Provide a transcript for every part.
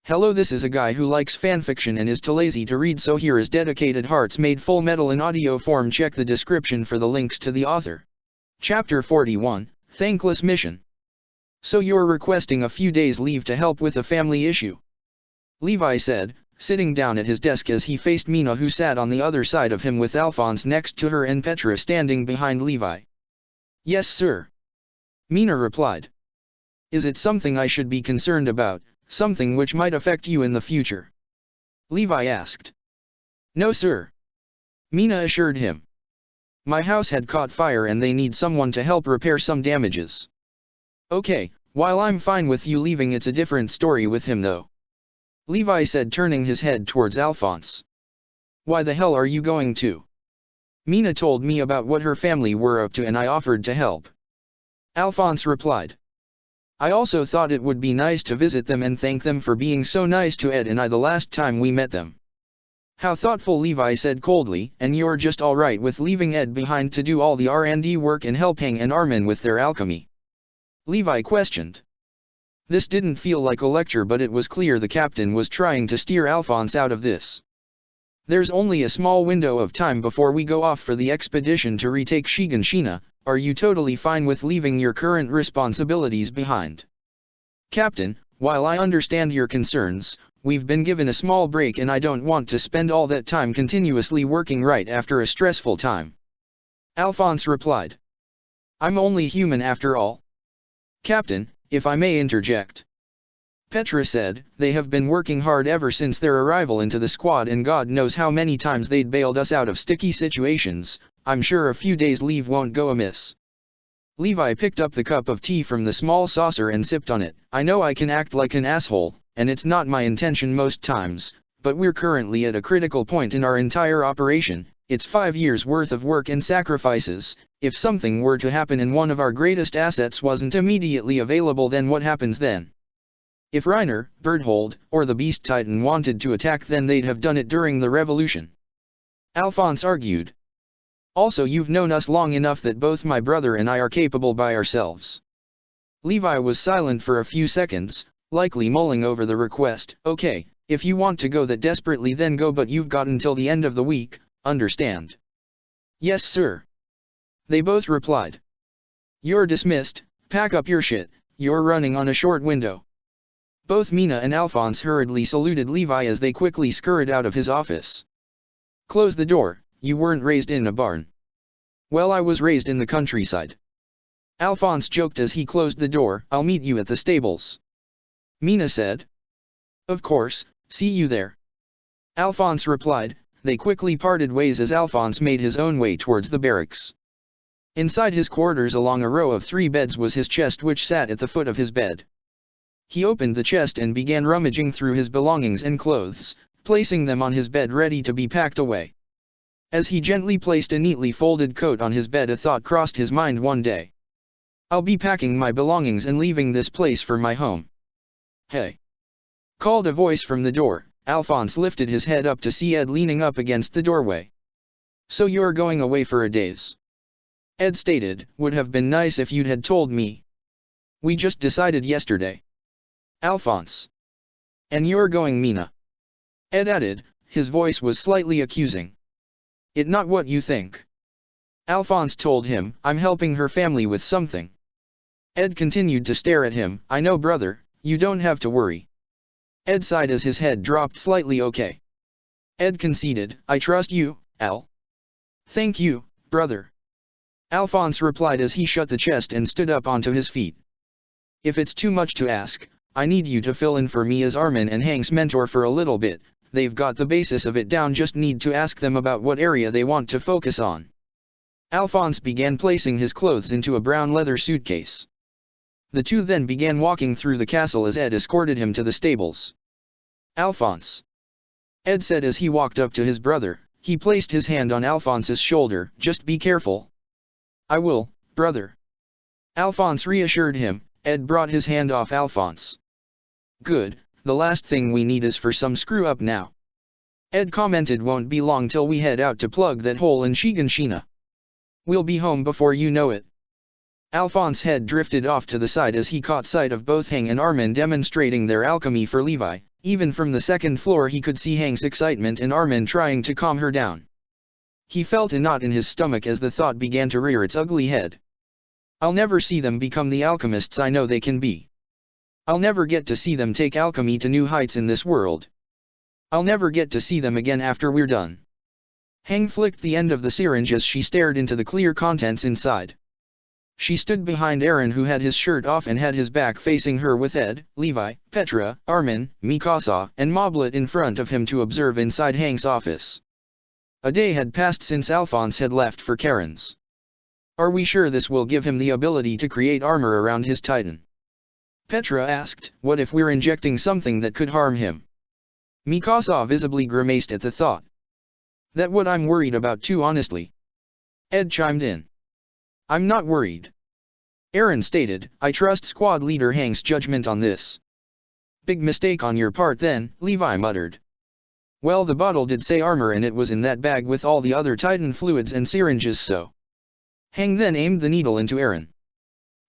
Hello, this is a guy who likes fanfiction and is too lazy to read, so here is Dedicated Hearts made Fullmetal in audio form. Check the description for the links to the author. Chapter 41, Thankless Mission. So you're requesting a few days leave to help with a family issue? Levi said, sitting down at his desk as he faced Mina, who sat on the other side of him with Alphonse next to her and Petra standing behind Levi. Yes, sir. Mina replied. Is it something I should be concerned about? Something which might affect you in the future? Levi asked. No, sir. Mina assured him. My house had caught fire and they need someone to help repair some damages. Okay, while I'm fine with you leaving, it's a different story with him though. Levi said, turning his head towards Alphonse. Why the hell are you going to? Mina told me about what her family were up to and I offered to help. Alphonse replied. I also thought it would be nice to visit them and thank them for being so nice to Ed and I the last time we met them. How thoughtful, Levi said coldly, and you're just alright with leaving Ed behind to do all the R&D work and help Hang and Armin with their alchemy? Levi questioned. This didn't feel like a lecture, but it was clear the captain was trying to steer Alphonse out of this. There's only a small window of time before we go off for the expedition to retake Shiganshina. Are you totally fine with leaving your current responsibilities behind? Captain, while I understand your concerns, we've been given a small break and I don't want to spend all that time continuously working right after a stressful time. Alphonse replied. I'm only human after all. Captain, if I may interject. Petra said, they have been working hard ever since their arrival into the squad and God knows how many times they'd bailed us out of sticky situations. I'm sure a few days leave won't go amiss. Levi picked up the cup of tea from the small saucer and sipped on it. I know I can act like an asshole, and it's not my intention most times, but we're currently at a critical point in our entire operation. It's 5 years worth of work and sacrifices. If something were to happen and one of our greatest assets wasn't immediately available, then what happens then? If Reiner, Berthold, or the Beast Titan wanted to attack, then they'd have done it during the revolution. Alphonse argued. Also, you've known us long enough that both my brother and I are capable by ourselves. Levi was silent for a few seconds, likely mulling over the request. Okay, if you want to go that desperately, then go, but you've got until the end of the week, understand? Yes, sir. They both replied. You're dismissed, pack up your shit, you're running on a short window. Both Mina and Alphonse hurriedly saluted Levi as they quickly scurried out of his office. Close the door. You weren't raised in a barn. Well, I was raised in the countryside. Alphonse joked as he closed the door. I'll meet you at the stables. Mina said. Of course, see you there. Alphonse replied. They quickly parted ways as Alphonse made his own way towards the barracks. Inside his quarters, along a row of 3 beds, was his chest, which sat at the foot of his bed. He opened the chest and began rummaging through his belongings and clothes, placing them on his bed ready to be packed away. As he gently placed a neatly folded coat on his bed, a thought crossed his mind one day. I'll be packing my belongings and leaving this place for my home. Hey! Called a voice from the door. Alphonse lifted his head up to see Ed leaning up against the doorway. So you're going away for a days? Ed stated, would have been nice if you'd had told me. We just decided yesterday. Alphonse. And you're going, Mina? Ed added, his voice was slightly accusing. It not what you think. Alphonse told him, I'm helping her family with something. Ed continued to stare at him. I know, brother, you don't have to worry. Ed sighed as his head dropped slightly. Okay. Ed conceded, I trust you, Al. Thank you, brother. Alphonse replied as he shut the chest and stood up onto his feet. If it's too much to ask, I need you to fill in for me as Armin and Hang's mentor for a little bit. They've got the basis of it down, just need to ask them about what area they want to focus on. Alphonse began placing his clothes into a brown leather suitcase. The two then began walking through the castle as Ed escorted him to the stables. Alphonse. Ed said as he walked up to his brother. He placed his hand on Alphonse's shoulder. Just be careful. I will, brother. Alphonse reassured him. Ed brought his hand off Alphonse. Good. The last thing we need is for some screw-up now. Ed commented, won't be long till we head out to plug that hole in Shiganshina. We'll be home before you know it. Alphonse's head drifted off to the side as he caught sight of both Hang and Armin demonstrating their alchemy for Levi. Even from the second floor he could see Hang's excitement and Armin trying to calm her down. He felt a knot in his stomach as the thought began to rear its ugly head. I'll never see them become the alchemists I know they can be. I'll never get to see them take alchemy to new heights in this world. I'll never get to see them again after we're done. Hang flicked the end of the syringe as she stared into the clear contents inside. She stood behind Aaron, who had his shirt off and had his back facing her, with Ed, Levi, Petra, Armin, Mikasa, and Moblet in front of him to observe inside Hang's office. A day had passed since Alphonse had left for Karen's. Are we sure this will give him the ability to create armor around his Titan? Petra asked. What if we're injecting something that could harm him? Mikasa visibly grimaced at the thought. That's what I'm worried about too, honestly. Ed chimed in. I'm not worried. Aaron stated. I trust squad leader Hang's judgment on this. Big mistake on your part then, Levi muttered. Well, the bottle did say armor and it was in that bag with all the other Titan fluids and syringes, so. Hang then aimed the needle into Aaron.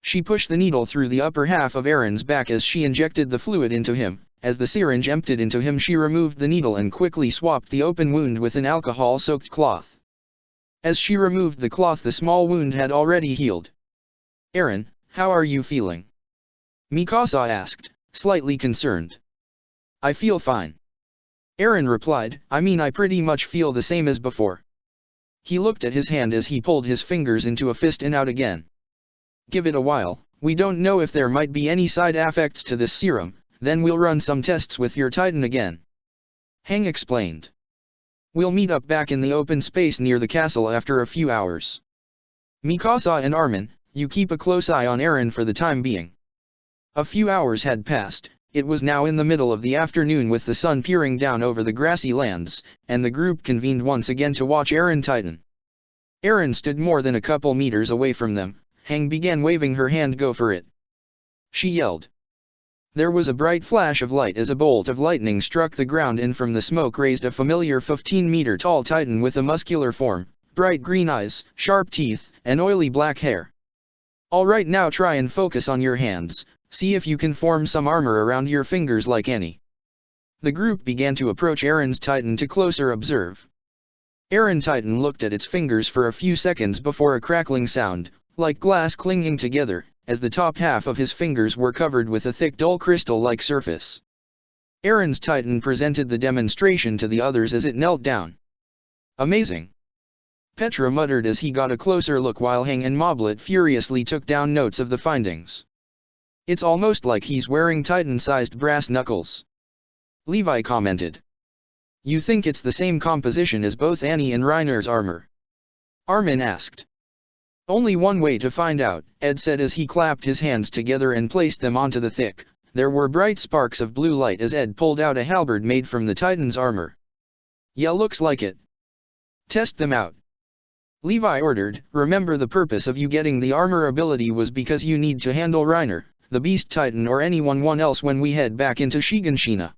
She pushed the needle through the upper half of Aaron's back as she injected the fluid into him. As the syringe emptied into him, she removed the needle and quickly swapped the open wound with an alcohol-soaked cloth. As she removed the cloth, the small wound had already healed. Aaron, how are you feeling? Mikasa asked, slightly concerned. I feel fine. Aaron replied, I pretty much feel the same as before. He looked at his hand as he pulled his fingers into a fist and out again. Give it a while, we don't know if there might be any side effects to this serum, then we'll run some tests with your Titan again. Hang explained. We'll meet up back in the open space near the castle after a few hours. Mikasa and Armin, you keep a close eye on Aaron for the time being. A few hours had passed. It was now in the middle of the afternoon with the sun peering down over the grassy lands, and the group convened once again to watch Aaron Titan. Aaron stood more than a couple meters away from them. Hang began waving her hand. Go for it. She yelled. There was a bright flash of light as a bolt of lightning struck the ground, and from the smoke raised a familiar 15-meter-tall Titan with a muscular form, bright green eyes, sharp teeth, and oily black hair. All right, now try and focus on your hands. See if you can form some armor around your fingers like Annie. The group began to approach Aaron's Titan to closer observe. Aaron Titan looked at its fingers for a few seconds before a crackling sound, like glass clinging together, as the top half of his fingers were covered with a thick dull crystal-like surface. Aaron's Titan presented the demonstration to the others as it knelt down. Amazing! Petra muttered as he got a closer look, while Hang and Moblet furiously took down notes of the findings. It's almost like he's wearing Titan-sized brass knuckles. Levi commented. You think it's the same composition as both Annie and Reiner's armor? Armin asked. Only one way to find out, Ed said as he clapped his hands together and placed them onto the thick. There were bright sparks of blue light as Ed pulled out a halberd made from the Titan's armor. Yeah, looks like it. Test them out. Levi ordered. Remember, the purpose of you getting the armor ability was because you need to handle Reiner, the Beast Titan, or anyone else when we head back into Shiganshina.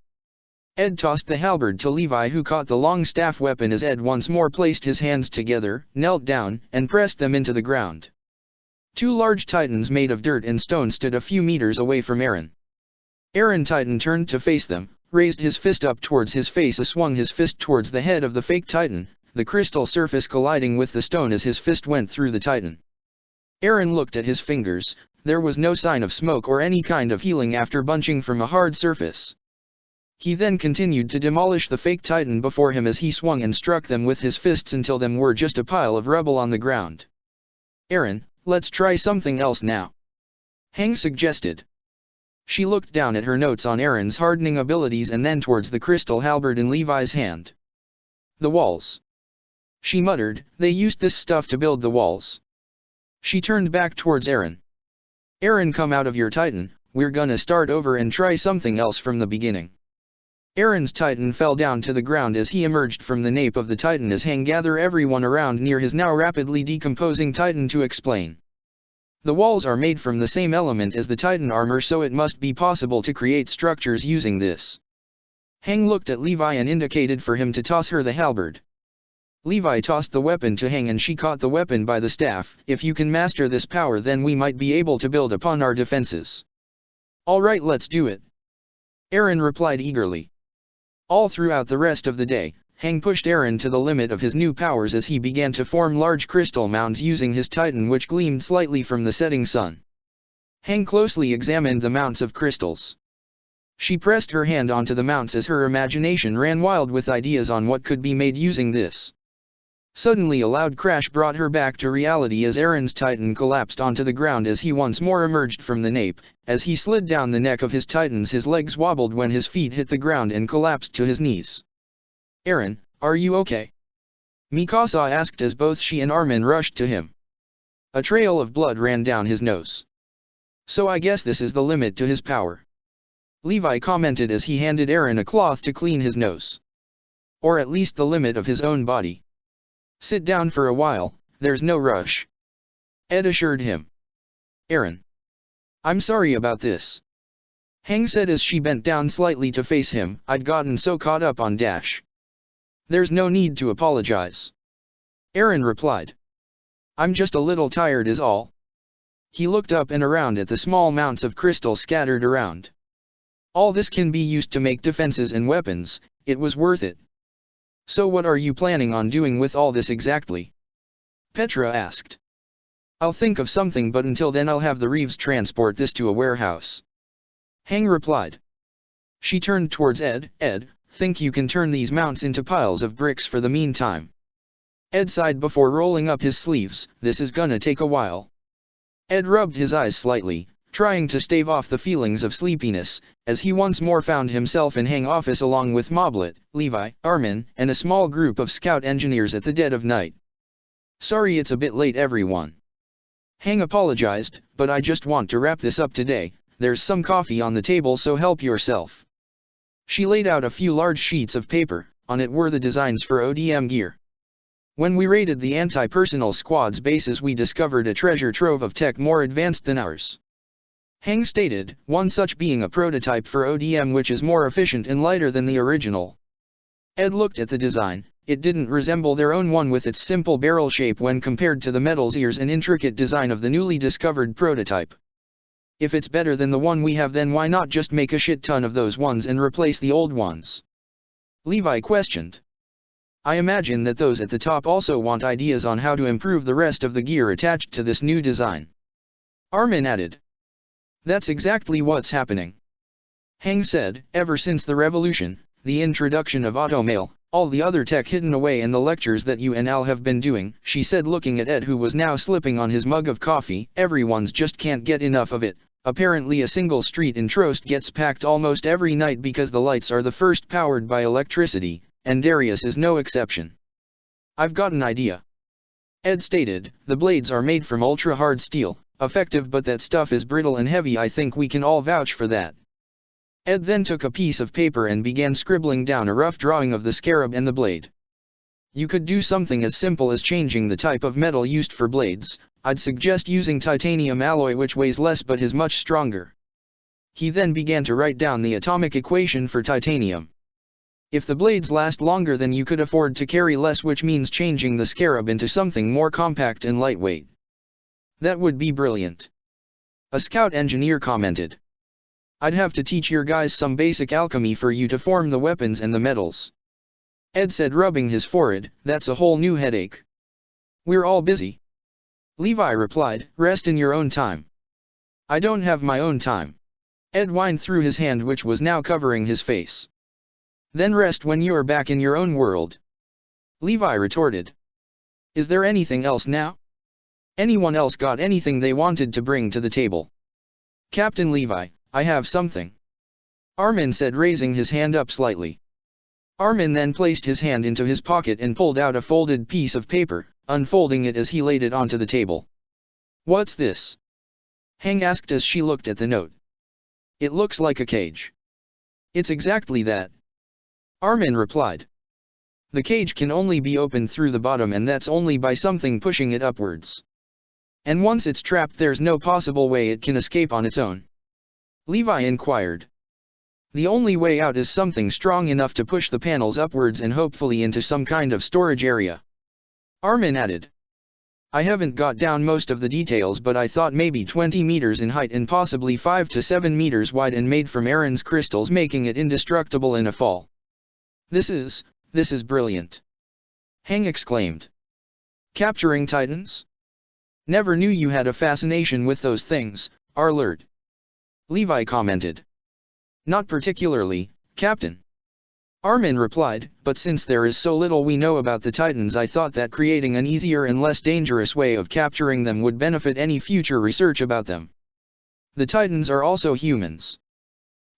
Ed tossed the halberd to Levi, who caught the long staff weapon as Ed once more placed his hands together, knelt down, and pressed them into the ground. Two large Titans made of dirt and stone stood a few meters away from Aaron. Aaron Titan turned to face them, raised his fist up towards his face and swung his fist towards the head of the fake Titan, the crystal surface colliding with the stone as his fist went through the Titan. Aaron looked at his fingers. There was no sign of smoke or any kind of healing after bunching from a hard surface. He then continued to demolish the fake Titan before him as he swung and struck them with his fists until them were just a pile of rubble on the ground. Aaron, let's try something else now. Hang suggested. She looked down at her notes on Aaron's hardening abilities and then towards the crystal halberd in Levi's hand. The walls. She muttered, they used this stuff to build the walls. She turned back towards Aaron. Aaron, come out of your Titan, we're gonna start over and try something else from the beginning. Aaron's Titan fell down to the ground as he emerged from the nape of the Titan as Hang gathered everyone around near his now rapidly decomposing Titan to explain. The walls are made from the same element as the Titan armor, so it must be possible to create structures using this. Hang looked at Levi and indicated for him to toss her the halberd. Levi tossed the weapon to Hang and she caught the weapon by the staff. If you can master this power, then we might be able to build upon our defenses. Alright, let's do it. Aaron replied eagerly. All throughout the rest of the day, Hang pushed Aaron to the limit of his new powers as he began to form large crystal mounds using his titan, which gleamed slightly from the setting sun. Hang closely examined the mounts of crystals. She pressed her hand onto the mounts as her imagination ran wild with ideas on what could be made using this. Suddenly a loud crash brought her back to reality as Aaron's titan collapsed onto the ground as he once more emerged from the nape. As he slid down the neck of his titans, his legs wobbled when his feet hit the ground and collapsed to his knees. "Aaron, are you okay?" Mikasa asked as both she and Armin rushed to him. A trail of blood ran down his nose. "So I guess this is the limit to his power," Levi commented as he handed Aaron a cloth to clean his nose. "Or at least the limit of his own body. Sit down for a while, there's no rush," Ed assured him. "Aaron, I'm sorry about this," Hang said as she bent down slightly to face him. "I'd gotten so caught up on Dash." "There's no need to apologize," Aaron replied. "I'm just a little tired is all." He looked up and around at the small mounts of crystal scattered around. "All this can be used to make defenses and weapons, it was worth it." "So what are you planning on doing with all this exactly?" Petra asked. "I'll think of something, but until then I'll have the Reeves transport this to a warehouse," Hang replied. She turned towards Ed. "Ed, think you can turn these mounts into piles of bricks for the meantime?" Ed sighed before rolling up his sleeves. "This is gonna take a while." Ed rubbed his eyes slightly, trying to stave off the feelings of sleepiness, as he once more found himself in Hang office along with Moblet, Levi, Armin, and a small group of scout engineers at the dead of night. "Sorry it's a bit late everyone," Hang apologized, "but I just want to wrap this up today. There's some coffee on the table, so help yourself." She laid out a few large sheets of paper. On it were the designs for ODM gear. "When we raided the anti-personnel squad's bases, we discovered a treasure trove of tech more advanced than ours," Hang stated, "one such being a prototype for ODM which is more efficient and lighter than the original." Ed looked at the design. It didn't resemble their own one with its simple barrel shape when compared to the metal's ears and intricate design of the newly discovered prototype. "If it's better than the one we have, then why not just make a shit ton of those ones and replace the old ones?" Levi questioned. "I imagine that those at the top also want ideas on how to improve the rest of the gear attached to this new design," Armin added. "That's exactly what's happening," Hang said. "Ever since the revolution, the introduction of automail, all the other tech hidden away, and the lectures that you and Al have been doing," she said, looking at Ed, who was now slipping on his mug of coffee. "Everyone's just can't get enough of it. Apparently a single street in Trost gets packed almost every night because the lights are the first powered by electricity, and Darius is no exception." "I've got an idea," Ed stated. "The blades are made from ultra-hard steel, effective, but that stuff is brittle and heavy. I think we can all vouch for that." Ed then took a piece of paper and began scribbling down a rough drawing of the scarab and the blade. "You could do something as simple as changing the type of metal used for blades. I'd suggest using titanium alloy, which weighs less but is much stronger." He then began to write down the atomic equation for titanium. "If the blades last longer, then you could afford to carry less, which means changing the scarab into something more compact and lightweight." "That would be brilliant," a scout engineer commented. "I'd have to teach your guys some basic alchemy for you to form the weapons and the metals," Ed said, rubbing his forehead. "That's a whole new headache." "We're all busy," Levi replied. "Rest in your own time." "I don't have my own time," Ed whined through his hand, which was now covering his face. "Then rest when you're back in your own world," Levi retorted. "Is there anything else now? Anyone else got anything they wanted to bring to the table?" "Captain Levi, I have something," Armin said, raising his hand up slightly. Armin then placed his hand into his pocket and pulled out a folded piece of paper, unfolding it as he laid it onto the table. "What's this?" Hang asked as she looked at the note. "It looks like a cage." "It's exactly that," Armin replied. "The cage can only be opened through the bottom, and that's only by something pushing it upwards. And once it's trapped, there's no possible way it can escape on its own." Levi inquired. "The only way out is something strong enough to push the panels upwards and hopefully into some kind of storage area," Armin added. I haven't got down most of the details, but I thought maybe 20 meters in height and possibly 5 to 7 meters wide and made from Aaron's crystals, making it indestructible in a fall. This is brilliant. Hang exclaimed. Capturing titans? Never knew you had a fascination with those things, Arlert. Levi commented. Not particularly, Captain. Armin replied, but since there is so little we know about the Titans, I thought that creating an easier and less dangerous way of capturing them would benefit any future research about them. The Titans are also humans.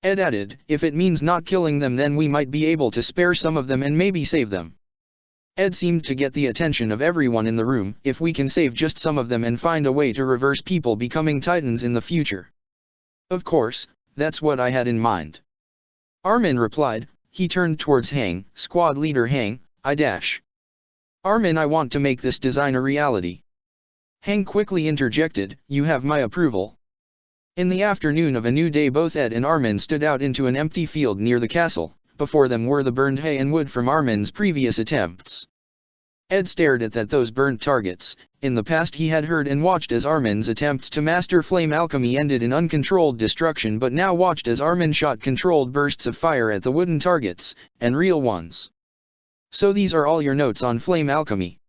Ed added, if it means not killing them, then we might be able to spare some of them and maybe save them. Ed seemed to get the attention of everyone in the room. If we can save just some of them and find a way to reverse people becoming Titans in the future. Of course, that's what I had in mind. Armin replied. He turned towards Hang, squad leader Hang, Armin, I want to make this design a reality. Hang quickly interjected, you have my approval. In the afternoon of a new day, both Ed and Armin stood out into an empty field near the castle. Before them were the burned hay and wood from Armin's previous attempts. Ed stared at those burnt targets. In the past he had heard and watched as Armin's attempts to master flame alchemy ended in uncontrolled destruction, but now watched as Armin shot controlled bursts of fire at the wooden targets, and real ones. So these are all your notes on flame alchemy?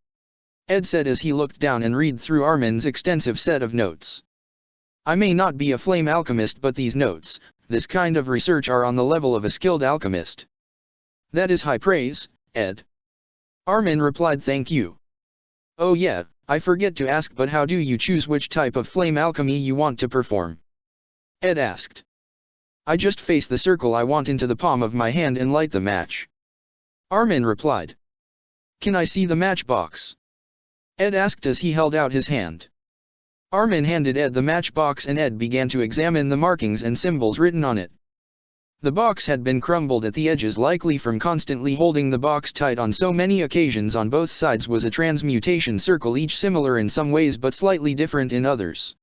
Ed said as he looked down and read through Armin's extensive set of notes. I may not be a flame alchemist, but these notes, this kind of research, are on the level of a skilled alchemist. That is high praise, Ed. Armin replied, thank you. Oh yeah, I forget to ask, but how do you choose which type of flame alchemy you want to perform? Ed asked. I just face the circle I want into the palm of my hand and light the match. Armin replied. Can I see the matchbox? Ed asked as he held out his hand. Armin handed Ed the matchbox and Ed began to examine the markings and symbols written on it. The box had been crumbled at the edges, likely from constantly holding the box tight on so many occasions. On both sides was a transmutation circle, each similar in some ways but slightly different in others.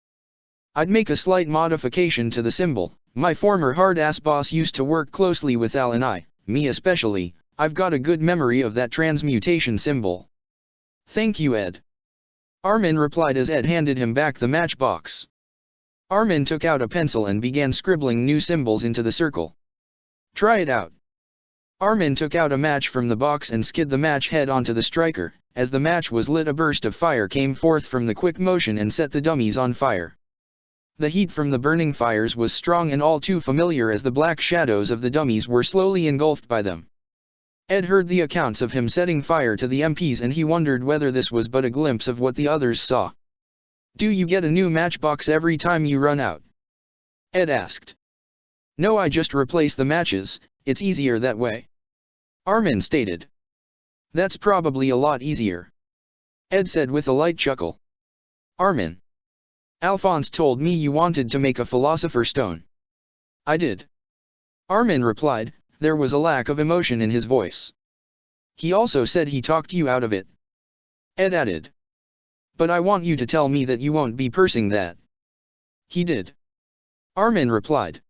I'd make a slight modification to the symbol. My former hard-ass boss used to work closely with Al and me especially, I've got a good memory of that transmutation symbol. Thank you, Ed. Armin replied as Ed handed him back the matchbox. Armin took out a pencil and began scribbling new symbols into the circle. Try it out. Armin took out a match from the box and skid the match head onto the striker. As the match was lit, a burst of fire came forth from the quick motion and set the dummies on fire. The heat from the burning fires was strong and all too familiar, as the black shadows of the dummies were slowly engulfed by them. Ed heard the accounts of him setting fire to the MPs and he wondered whether this was but a glimpse of what the others saw. Do you get a new matchbox every time you run out? Ed asked. No, I just replace the matches, it's easier that way. Armin stated. That's probably a lot easier. Ed said with a light chuckle. Armin. Alphonse told me you wanted to make a philosopher's stone. I did. Armin replied. There was a lack of emotion in his voice. He also said he talked you out of it. Ed added. But I want you to tell me that you won't be pursing that. He did. Armin replied.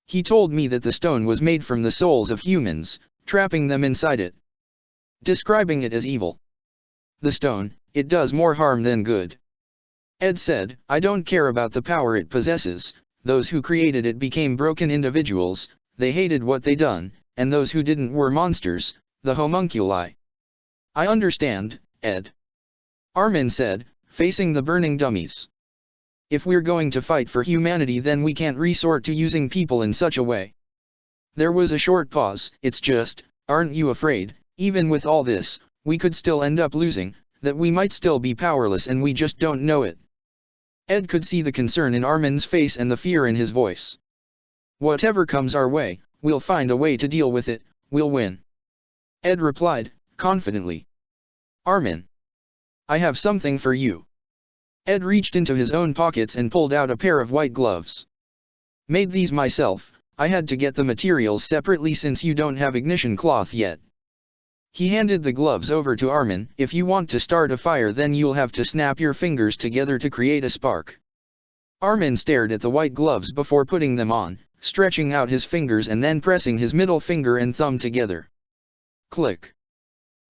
He told me that the stone was made from the souls of humans, trapping them inside it. Describing it as evil. The stone, it does more harm than good. Ed said, I don't care about the power it possesses. Those who created it became broken individuals. They hated what they done, and those who didn't were monsters, the homunculi. I understand, Ed. Armin said, facing the burning dummies. If we're going to fight for humanity, then we can't resort to using people in such a way. There was a short pause. It's just, aren't you afraid, even with all this, we could still end up losing, that we might still be powerless and we just don't know it? Ed could see the concern in Armin's face and the fear in his voice. Whatever comes our way, we'll find a way to deal with it, we'll win. Ed replied, confidently. Armin. I have something for you. Ed reached into his own pockets and pulled out a pair of white gloves. Made these myself, I had to get the materials separately since you don't have ignition cloth yet. He handed the gloves over to Armin. If you want to start a fire, then you'll have to snap your fingers together to create a spark. Armin stared at the white gloves before putting them on, stretching out his fingers and then pressing his middle finger and thumb together. Click.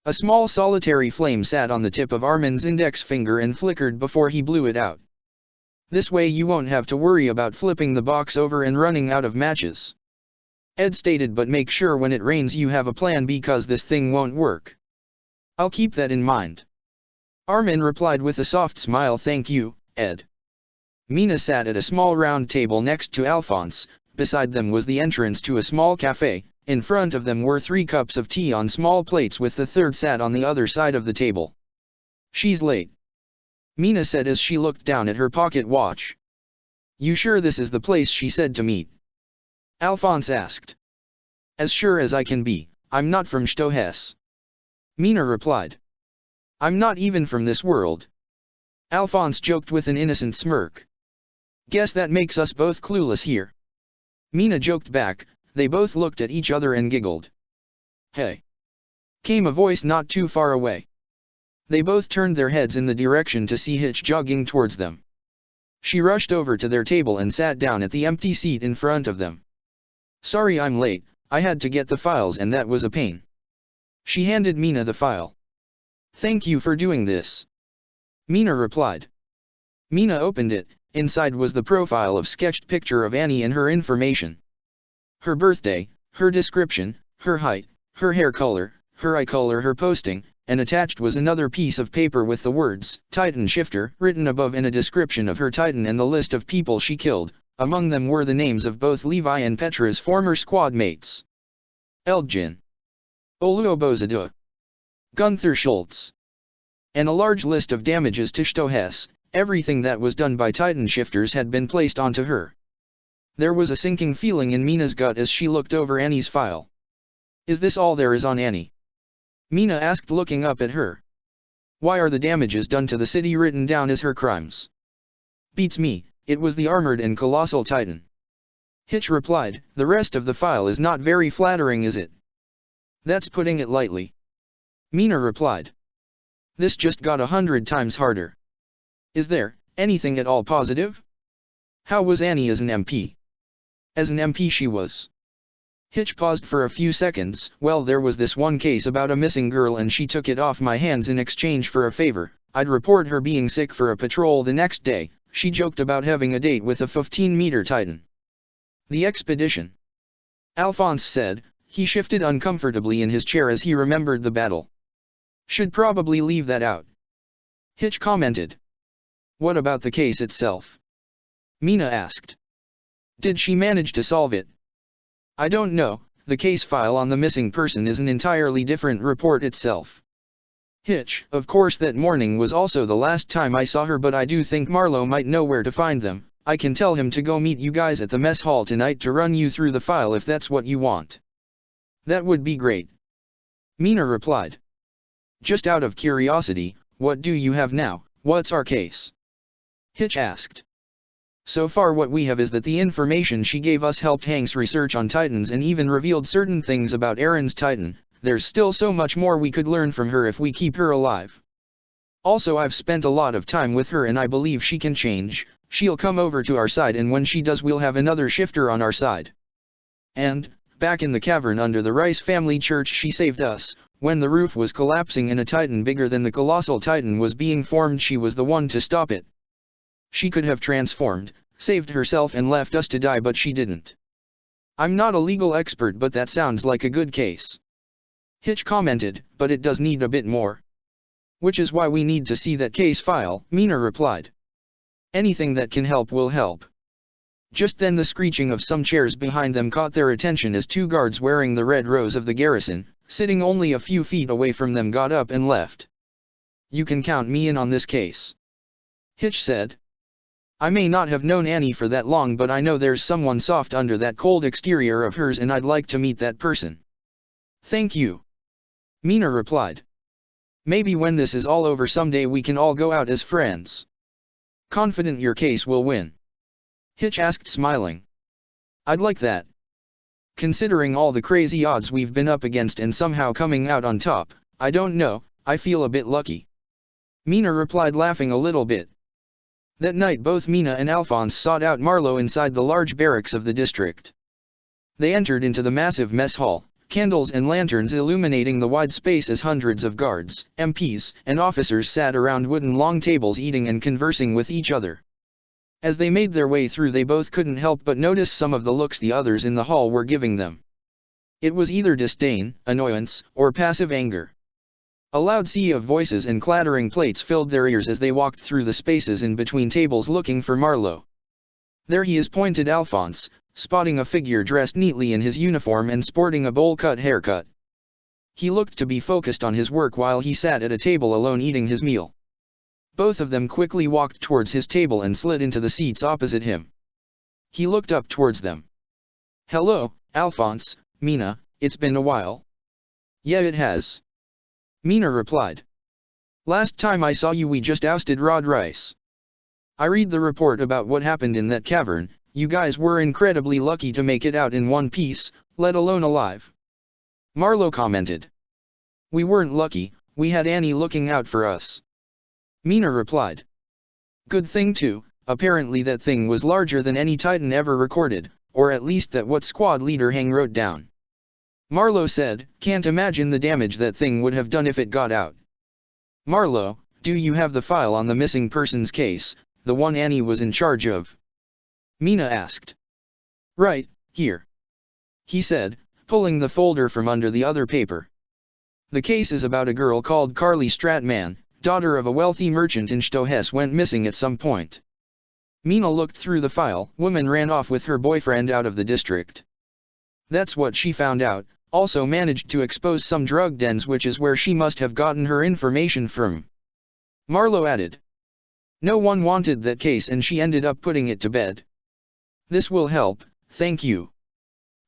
A small solitary flame sat on the tip of Armin's index finger and flickered before he blew it out. This way you won't have to worry about flipping the box over and running out of matches, Ed stated, but make sure when it rains you have a plan because this thing won't work. I'll keep that in mind. Armin replied with a soft smile. Thank you, Ed. Mina sat at a small round table next to Alphonse. Beside them was the entrance to a small cafe. In front of them were 3 cups of tea on small plates, with the third sat on the other side of the table. She's late, Mina said as she looked down at her pocket watch. You sure this is the place she said to meet? Alphonse asked. As sure as I can be. I'm not from Stohess, Mina replied. I'm not even from this world, Alphonse joked with an innocent smirk. Guess that makes us both clueless here, Mina joked back. They both looked at each other and giggled. Hey, came a voice not too far away. They both turned their heads in the direction to see Hitch jogging towards them. She rushed over to their table and sat down at the empty seat in front of them. Sorry I'm late, I had to get the files and that was a pain. She handed Mina the file. Thank you for doing this, Mina replied. Mina opened it. Inside was the profile of sketched picture of Annie and her information. Her birthday, her description, her height, her hair color, her eye color, her posting, and attached was another piece of paper with the words, Titan Shifter, written above and a description of her Titan and the list of people she killed. Among them were the names of both Levi and Petra's former squad mates. Eldjin, Oluobozadua, Gunther Schultz, and a large list of damages to Stohess. Everything that was done by Titan Shifters had been placed onto her. There was a sinking feeling in Mina's gut as she looked over Annie's file. Is this all there is on Annie? Mina asked, looking up at her. Why are the damages done to the city written down as her crimes? Beats me, it was the armored and colossal Titan. Hitch replied, the rest of the file is not very flattering, is it? That's putting it lightly, Mina replied. This just got 100 times harder. Is there anything at all positive? How was Annie as an MP? As an MP she was. Hitch paused for a few seconds. Well, there was this one case about a missing girl and she took it off my hands in exchange for a favor. I'd report her being sick for a patrol the next day. She joked about having a date with a 15-meter Titan. The expedition, Alphonse said. He shifted uncomfortably in his chair as he remembered the battle. Should probably leave that out, Hitch commented. What about the case itself? Mina asked. Did she manage to solve it? I don't know, the case file on the missing person is an entirely different report itself. Hitch, of course that morning was also the last time I saw her, but I do think Marlowe might know where to find them. I can tell him to go meet you guys at the mess hall tonight to run you through the file if that's what you want. That would be great, Mina replied. Just out of curiosity, what do you have now? What's our case? Hitch asked. So far what we have is that the information she gave us helped Hank's research on Titans and even revealed certain things about Aaron's Titan. There's still so much more we could learn from her if we keep her alive. Also, I've spent a lot of time with her and I believe she can change. She'll come over to our side, and when she does we'll have another shifter on our side. And, back in the cavern under the Rice family church she saved us. When the roof was collapsing and a Titan bigger than the colossal Titan was being formed, she was the one to stop it. She could have transformed, saved herself and left us to die, but she didn't. I'm not a legal expert, but that sounds like a good case, Hitch commented, but it does need a bit more. Which is why we need to see that case file, Mina replied. Anything that can help will help. Just then the screeching of some chairs behind them caught their attention as 2 guards wearing the red rose of the garrison, sitting only a few feet away from them, got up and left. You can count me in on this case, Hitch said. I may not have known Annie for that long, but I know there's someone soft under that cold exterior of hers and I'd like to meet that person. Thank you, Mina replied. Maybe when this is all over someday we can all go out as friends. Confident your case will win? Hitch asked, smiling. I'd like that. Considering all the crazy odds we've been up against and somehow coming out on top, I don't know, I feel a bit lucky, Mina replied, laughing a little bit. That night both Mina and Alphonse sought out Marlowe inside the large barracks of the district. They entered into the massive mess hall, candles and lanterns illuminating the wide space as hundreds of guards, MPs, and officers sat around wooden long tables eating and conversing with each other. As they made their way through, they both couldn't help but notice some of the looks the others in the hall were giving them. It was either disdain, annoyance, or passive anger. A loud sea of voices and clattering plates filled their ears as they walked through the spaces in between tables looking for Marlowe. "There he is," pointed Alphonse, spotting a figure dressed neatly in his uniform and sporting a bowl-cut haircut. He looked to be focused on his work while he sat at a table alone eating his meal. Both of them quickly walked towards his table and slid into the seats opposite him. He looked up towards them. "Hello, Alphonse, Mina, it's been a while." "Yeah, it has," Mina replied. "Last time I saw you we just ousted Rod Rice. I read the report about what happened in that cavern. You guys were incredibly lucky to make it out in one piece, let alone alive," Marlowe commented. "We weren't lucky, we had Annie looking out for us," Mina replied. "Good thing too, apparently that thing was larger than any Titan ever recorded, or at least that what squad leader Hang wrote down," Marlowe said. "Can't imagine the damage that thing would have done if it got out." "Marlowe, do you have the file on the missing persons case, the one Annie was in charge of?" Mina asked. "Right, here," he said, pulling the folder from under the other paper. "The case is about a girl called Carly Stratman, daughter of a wealthy merchant in Stohess, went missing at some point." Mina looked through the file. "Woman ran off with her boyfriend out of the district. That's what she found out, also managed to expose some drug dens, which is where she must have gotten her information from," Marlowe added. "No one wanted that case and she ended up putting it to bed." "This will help, thank you,"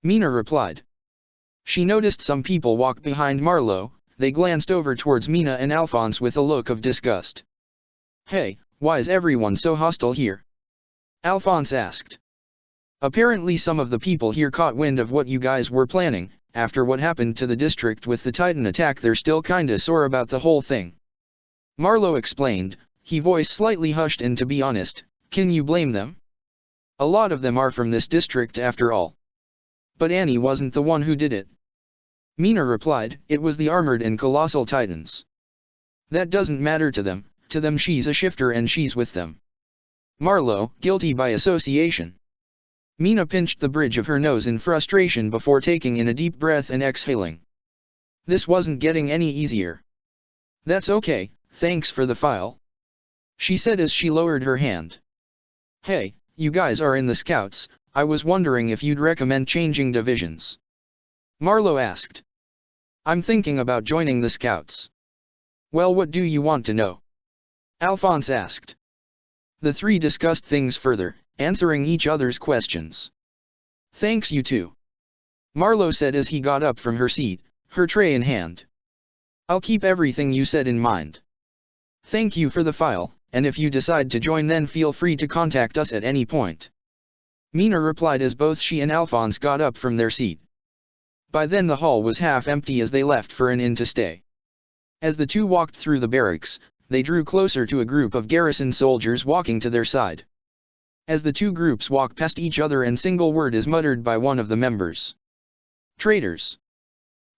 Mina replied. She noticed some people walk behind Marlowe. They glanced over towards Mina and Alphonse with a look of disgust. "Hey, why is everyone so hostile here?" Alphonse asked. "Apparently some of the people here caught wind of what you guys were planning. After what happened to the district with the Titan attack, they're still kinda sore about the whole thing," Marlowe explained, his voice slightly hushed. "And to be honest, can you blame them? A lot of them are from this district after all." "But Annie wasn't the one who did it," Mina replied. "It was the armored and colossal Titans." "That doesn't matter to them she's a shifter and she's with them." "Marlowe, guilty by association." Mina pinched the bridge of her nose in frustration before taking in a deep breath and exhaling. This wasn't getting any easier. "That's okay, thanks for the file," she said as she lowered her hand. "Hey, you guys are in the Scouts, I was wondering if you'd recommend changing divisions," Marlowe asked. "I'm thinking about joining the Scouts." "Well, what do you want to know?" Alphonse asked. The three discussed things further, answering each other's questions. "Thanks, you two," Marlowe said as he got up from her seat, her tray in hand. "I'll keep everything you said in mind. Thank you for the file, and if you decide to join then feel free to contact us at any point," Mina replied as both she and Alphonse got up from their seat. By then the hall was half empty as they left for an inn to stay. As the two walked through the barracks, they drew closer to a group of garrison soldiers walking to their side. As the two groups walk past each other, a single word is muttered by one of the members. "Traitors."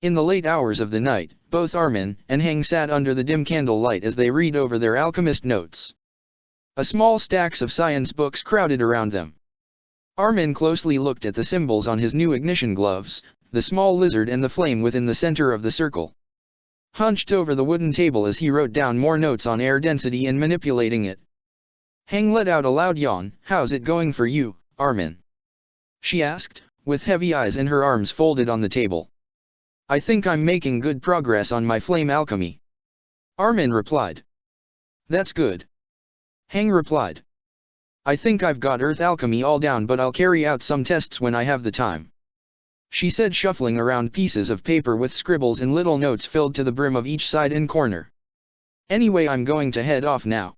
In the late hours of the night, both Armin and Hang sat under the dim candlelight as they read over their alchemist notes. A small stacks of science books crowded around them. Armin closely looked at the symbols on his new ignition gloves, the small lizard and the flame within the center of the circle. Hunched over the wooden table as he wrote down more notes on air density and manipulating it. Hang let out a loud yawn. "How's it going for you, Armin?" she asked, with heavy eyes and her arms folded on the table. "I think I'm making good progress on my flame alchemy," Armin replied. "That's good," Hang replied. "I think I've got earth alchemy all down, but I'll carry out some tests when I have the time," she said, shuffling around pieces of paper with scribbles and little notes filled to the brim of each side and corner. "Anyway, I'm going to head off now."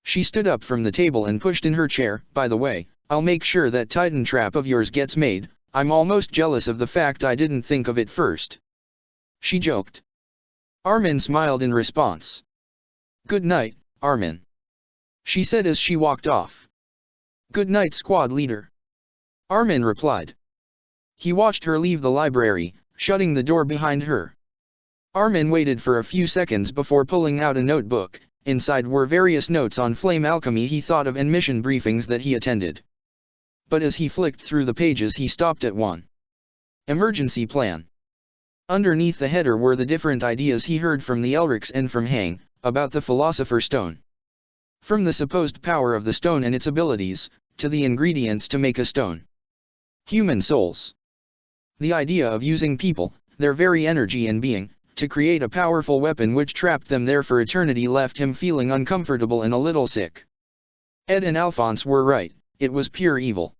She stood up from the table and pushed in her chair. "By the way, I'll make sure that Titan trap of yours gets made. I'm almost jealous of the fact I didn't think of it first," she joked. Armin smiled in response. "Good night, Armin," she said as she walked off. "Good night, squad leader," Armin replied. He watched her leave the library, shutting the door behind her. Armin waited for a few seconds before pulling out a notebook. Inside were various notes on flame alchemy he thought of and mission briefings that he attended. But as he flicked through the pages he stopped at one. Emergency plan. Underneath the header were the different ideas he heard from the Elrics and from Hang, about the Philosopher's Stone. From the supposed power of the stone and its abilities, to the ingredients to make a stone. Human souls. The idea of using people, their very energy and being, to create a powerful weapon which trapped them there for eternity left him feeling uncomfortable and a little sick. Ed and Alphonse were right, it was pure evil.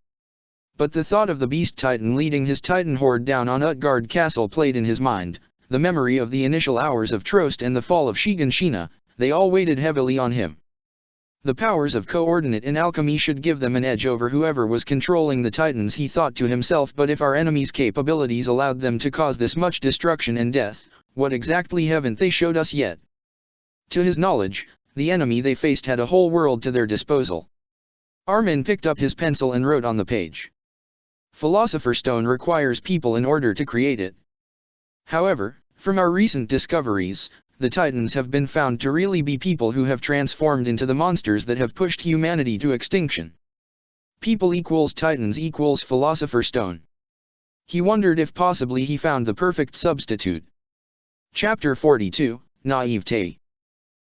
But the thought of the Beast Titan leading his Titan horde down on Utgard Castle played in his mind, the memory of the initial hours of Trost and the fall of Shiganshina, they all weighed heavily on him. The powers of coordinate in alchemy should give them an edge over whoever was controlling the Titans, he thought to himself, but if our enemies' capabilities allowed them to cause this much destruction and death, what exactly haven't they showed us yet? To his knowledge, the enemy they faced had a whole world to their disposal. Armin picked up his pencil and wrote on the page. Philosopher's Stone requires people in order to create it. However, from our recent discoveries, the Titans have been found to really be people who have transformed into the monsters that have pushed humanity to extinction. People equals Titans equals Philosopher's Stone. He wondered if possibly he found the perfect substitute. Chapter 42, Naivete.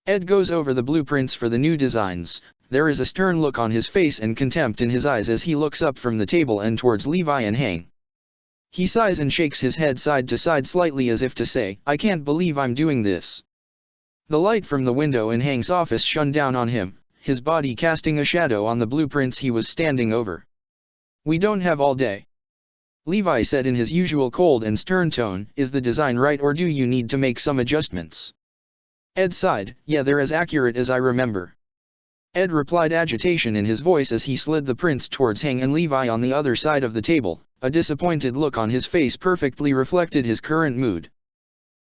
Ed goes over the blueprints for the new designs. There is a stern look on his face and contempt in his eyes as he looks up from the table and towards Levi and Hang. He sighs and shakes his head side to side slightly as if to say, I can't believe I'm doing this. The light from the window in Hang's office shone down on him, his body casting a shadow on the blueprints he was standing over. We don't have all day. Levi said in his usual cold and stern tone, is the design right or do you need to make some adjustments? Ed sighed, yeah, they're as accurate as I remember. Ed replied, agitation in his voice as he slid the prints towards Hang and Levi on the other side of the table. A disappointed look on his face perfectly reflected his current mood.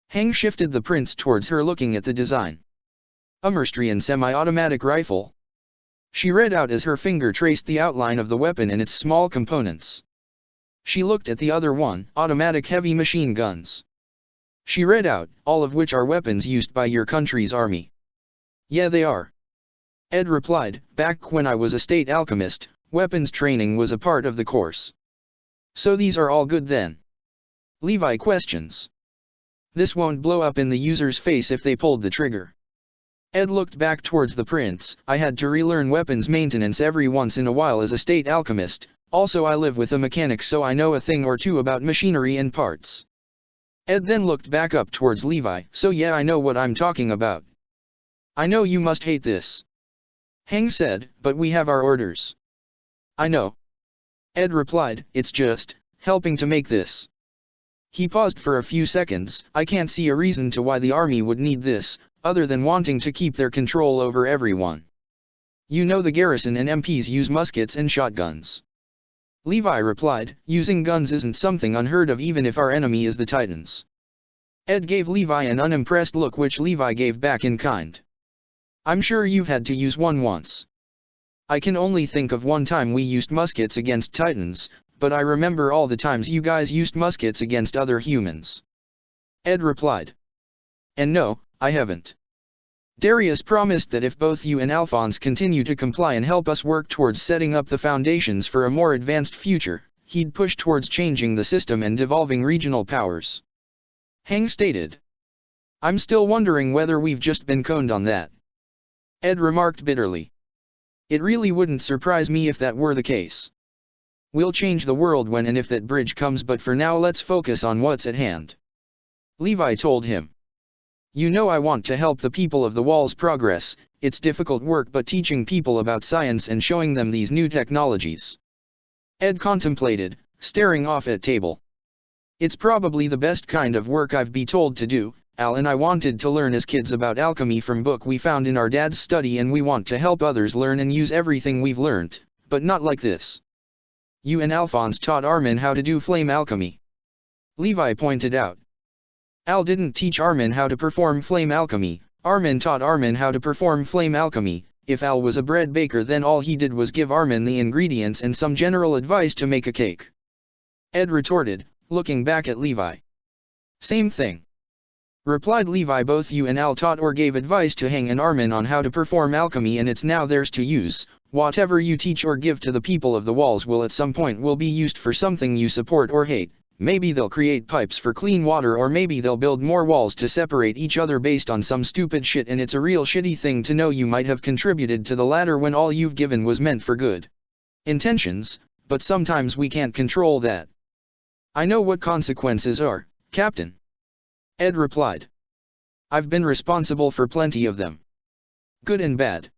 Hang shifted the prints towards her, looking at the design. Ummerstrian semi-automatic rifle. She read out as her finger traced the outline of the weapon and its small components. She looked at the other one, automatic heavy machine guns. She read out, all of which are weapons used by your country's army. Yeah, they are. Ed replied, back when I was a state alchemist, weapons training was a part of the course. So these are all good then? Levi questions. This won't blow up in the user's face if they pulled the trigger. Ed looked back towards the prints. I had to relearn weapons maintenance every once in a while as a state alchemist, also I live with a mechanic so I know a thing or two about machinery and parts. Ed then looked back up towards Levi, so yeah, I know what I'm talking about. I know you must hate this. Hang said, but we have our orders. I know. Ed replied, it's just helping to make this. He paused for a few seconds. I can't see a reason to why the army would need this, other than wanting to keep their control over everyone. You know the garrison and MPs use muskets and shotguns. Levi replied, using guns isn't something unheard of even if our enemy is the Titans. Ed gave Levi an unimpressed look which Levi gave back in kind. I'm sure you've had to use one once. I can only think of one time we used muskets against Titans, but I remember all the times you guys used muskets against other humans. Ed replied. And no, I haven't. Darius promised that if both you and Alphonse continue to comply and help us work towards setting up the foundations for a more advanced future, he'd push towards changing the system and devolving regional powers. Hang stated. I'm still wondering whether we've just been coned on that. Ed remarked bitterly. It really wouldn't surprise me if that were the case. We'll change the world when and if that bridge comes, but for now let's focus on what's at hand. Levi told him. You know I want to help the people of the walls progress. It's difficult work, but teaching people about science and showing them these new technologies. Ed contemplated, staring off at table. It's probably the best kind of work I've been told to do. Al and I wanted to learn as kids about alchemy from book we found in our dad's study, and we want to help others learn and use everything we've learned, but not like this. You and Alphonse taught Armin how to do flame alchemy. Levi pointed out. Al didn't teach Armin how to perform flame alchemy, Armin taught Armin how to perform flame alchemy. If Al was a bread baker, then all he did was give Armin the ingredients and some general advice to make a cake. Ed retorted, looking back at Levi. Same thing, replied Levi. Both you and Al taught or gave advice to Hang and Armin on how to perform alchemy, and it's now theirs to use. Whatever you teach or give to the people of the walls will at some point be used for something you support or hate. Maybe they'll create pipes for clean water, or maybe they'll build more walls to separate each other based on some stupid shit, and it's a real shitty thing to know you might have contributed to the latter when all you've given was meant for good intentions, but sometimes we can't control that. I know what consequences are, Captain, Ed replied. I've been responsible for plenty of them, good and bad.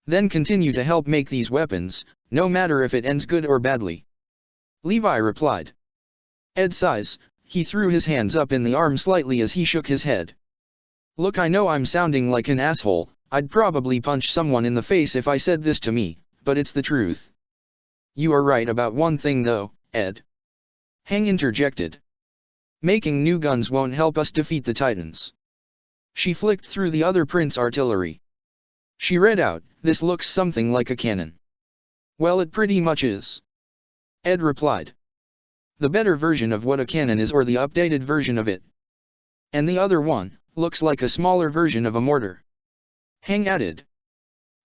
Then continue to help make these weapons, no matter if it ends good or badly, Levi replied. Ed sighs. He threw his hands up in the arm slightly as he shook his head. Look, I know I'm sounding like an asshole. I'd probably punch someone in the face if I said this to me, but it's the truth. You are right about one thing though, Ed, Hang interjected. Making new guns won't help us defeat the Titans. She flicked through the other print's artillery. She read out, this looks something like a cannon. Well, it pretty much is, Ed replied. The better version of what a cannon is, or the updated version of it. And the other one looks like a smaller version of a mortar, Hang added.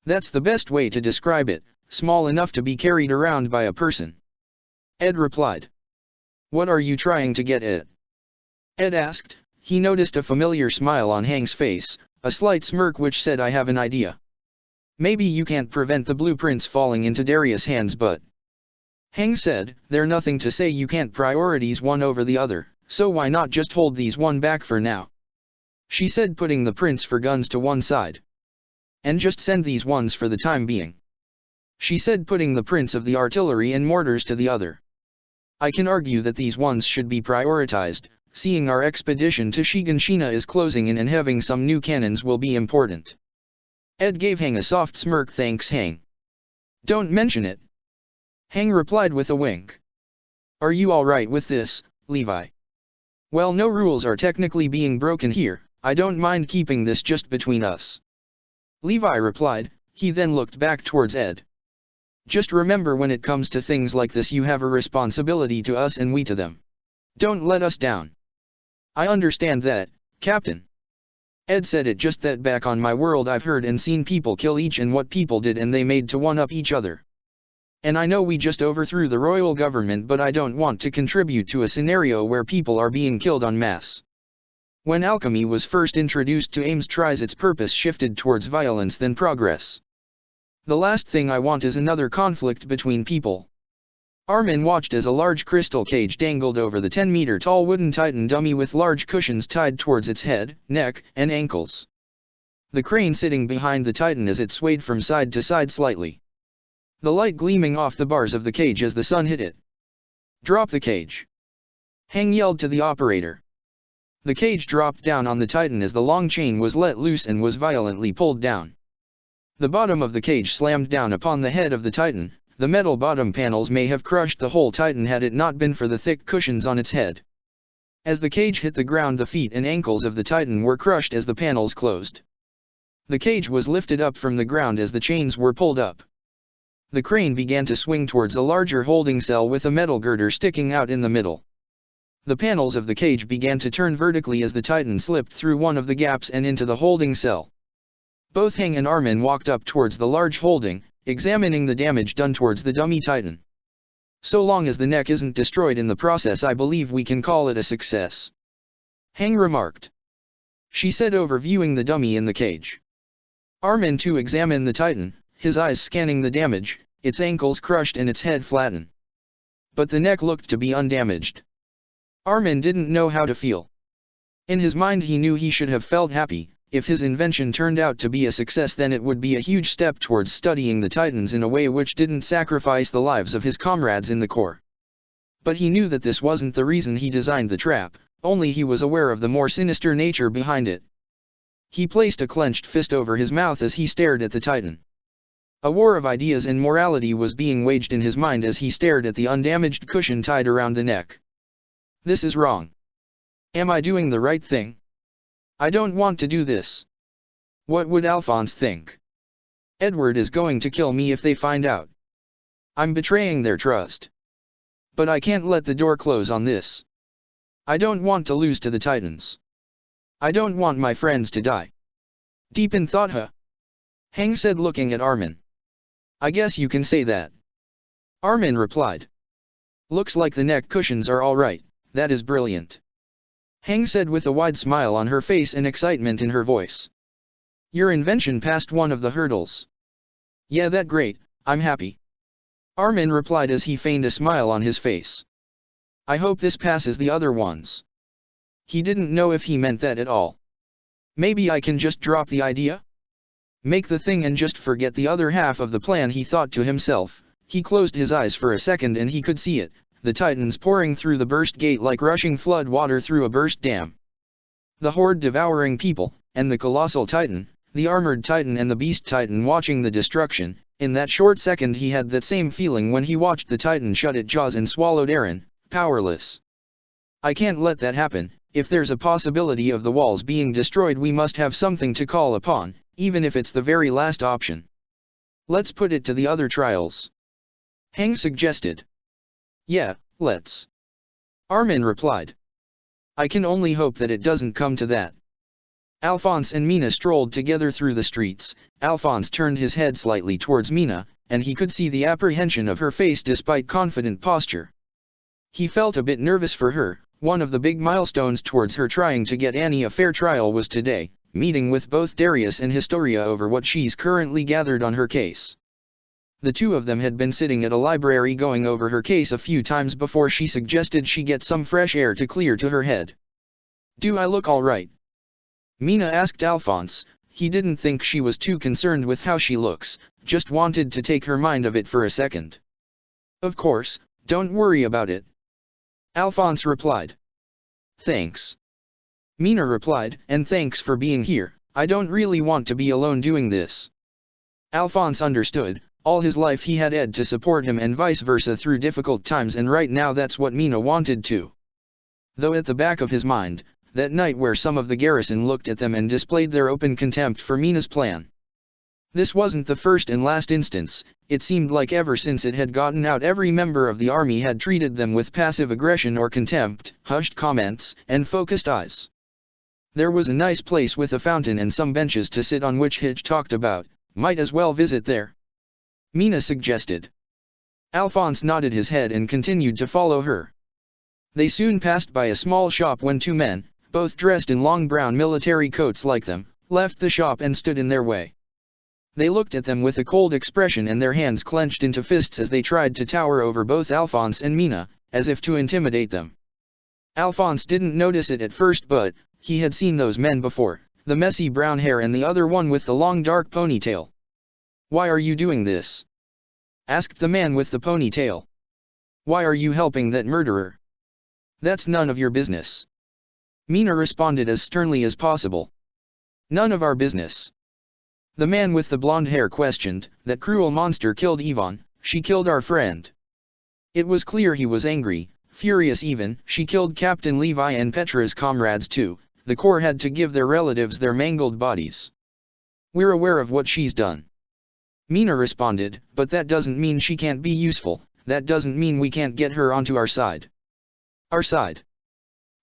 That's the best way to describe it, small enough to be carried around by a person, Ed replied. What are you trying to get at? Ed asked. He noticed a familiar smile on Hang's face, a slight smirk which said, I have an idea. Maybe you can't prevent the blueprints falling into Darius' hands, but Hang said, they're nothing to say you can't prioritize one over the other, so why not just hold these one back for now? She said, putting the prints for guns to one side. And just send these ones for the time being, she said, putting the prints of the artillery and mortars to the other. I can argue that these ones should be prioritized, seeing our expedition to Shiganshina is closing in and having some new cannons will be important. Ed gave Hang a soft smirk. Thanks, Hang. Don't mention it, Hang replied with a wink. Are you alright with this, Levi? Well, no rules are technically being broken here. I don't mind keeping this just between us, Levi replied. He then looked back towards Ed. Just remember, when it comes to things like this, you have a responsibility to us and we to them. Don't let us down. I understand that, Captain, Ed said. It just that back on my world I've heard and seen people kill each and what people did and they made to one-up each other. And I know we just overthrew the royal government, but I don't want to contribute to a scenario where people are being killed en masse. When alchemy was first introduced to Ames tries, its purpose shifted towards violence then progress. The last thing I want is another conflict between people. Armin watched as a large crystal cage dangled over the 10-meter-tall wooden Titan dummy with large cushions tied towards its head, neck, and ankles. The crane sitting behind the Titan as it swayed from side to side slightly, the light gleaming off the bars of the cage as the sun hit it. Drop the cage, Hang yelled to the operator. The cage dropped down on the Titan as the long chain was let loose and was violently pulled down. The bottom of the cage slammed down upon the head of the Titan. The metal bottom panels may have crushed the whole Titan had it not been for the thick cushions on its head. As the cage hit the ground, the feet and ankles of the Titan were crushed as the panels closed. The cage was lifted up from the ground as the chains were pulled up. The crane began to swing towards a larger holding cell with a metal girder sticking out in the middle. The panels of the cage began to turn vertically as the Titan slipped through one of the gaps and into the holding cell. Both Hang and Armin walked up towards the large holding, examining the damage done towards the dummy Titan. So long as the neck isn't destroyed in the process, I believe we can call it a success, Hang remarked. She said, overviewing the dummy in the cage. Armin too examined the Titan, his eyes scanning the damage, its ankles crushed and its head flattened. But the neck looked to be undamaged. Armin didn't know how to feel. In his mind he knew he should have felt happy. If his invention turned out to be a success, then it would be a huge step towards studying the Titans in a way which didn't sacrifice the lives of his comrades in the Corps. But he knew that this wasn't the reason he designed the trap, only he was aware of the more sinister nature behind it. He placed a clenched fist over his mouth as he stared at the Titan. A war of ideas and morality was being waged in his mind as he stared at the undamaged cushion tied around the neck. This is wrong. Am I doing the right thing? I don't want to do this. What would Alphonse think? Edward is going to kill me if they find out. I'm betraying their trust. But I can't let the door close on this. I don't want to lose to the Titans. I don't want my friends to die. Deep in thought, huh? Hang said, looking at Armin. I guess you can say that. Armin replied. Looks like the neck cushions are alright, that is brilliant. Hang said with a wide smile on her face and excitement in her voice. Your invention passed one of the hurdles. Yeah, that great, I'm happy. Armin replied as he feigned a smile on his face. I hope this passes the other ones. He didn't know if he meant that at all. Maybe I can just drop the idea? Make the thing and just forget the other half of the plan, he thought to himself. He closed his eyes for a second and he could see it, the Titans pouring through the burst gate like rushing flood water through a burst dam. The horde devouring people, and the colossal Titan, the armored Titan and the beast Titan watching the destruction. In that short second he had that same feeling when he watched the Titan shut its jaws and swallowed Eren, powerless. I can't let that happen. If there's a possibility of the walls being destroyed, we must have something to call upon, even if it's the very last option. Let's put it to the other trials. Hang suggested. Yeah, let's. Armin replied. I can only hope that it doesn't come to that. Alphonse and Mina strolled together through the streets. Alphonse turned his head slightly towards Mina, and he could see the apprehension of her face despite confident posture. He felt a bit nervous for her. One of the big milestones towards her trying to get Annie a fair trial was today, meeting with both Darius and Historia over what she's currently gathered on her case. The two of them had been sitting at a library going over her case a few times before she suggested she get some fresh air to clear to her head. Do I look all right? Mina asked Alphonse. He didn't think she was too concerned with how she looks, just wanted to take her mind of it for a second. Of course, don't worry about it. Alphonse replied. Thanks. Mina replied, and thanks for being here. I don't really want to be alone doing this. Alphonse understood. All his life he had Ed to support him and vice versa through difficult times, and right now that's what Mina wanted too. Though at the back of his mind, that night where some of the garrison looked at them and displayed their open contempt for Mina's plan. This wasn't the first and last instance. It seemed like ever since it had gotten out, every member of the army had treated them with passive aggression or contempt, hushed comments, and focused eyes. There was a nice place with a fountain and some benches to sit on which Hitch talked about. Might as well visit there. Mina suggested. Alphonse nodded his head and continued to follow her. They soon passed by a small shop when two men, both dressed in long brown military coats like them, left the shop and stood in their way. They looked at them with a cold expression and their hands clenched into fists as they tried to tower over both Alphonse and Mina, as if to intimidate them. Alphonse didn't notice it at first, but he had seen those men before, the messy brown hair and the other one with the long dark ponytail. Why are you doing this? Asked the man with the ponytail. Why are you helping that murderer? That's none of your business. Mina responded as sternly as possible. None of our business. The man with the blonde hair questioned. That cruel monster killed Ivan. She killed our friend. It was clear he was angry, furious even. She killed Captain Levi and Petra's comrades too. The Corps had to give their relatives their mangled bodies. We're aware of what she's done. Mina responded, but that doesn't mean she can't be useful. That doesn't mean we can't get her onto our side. Our side?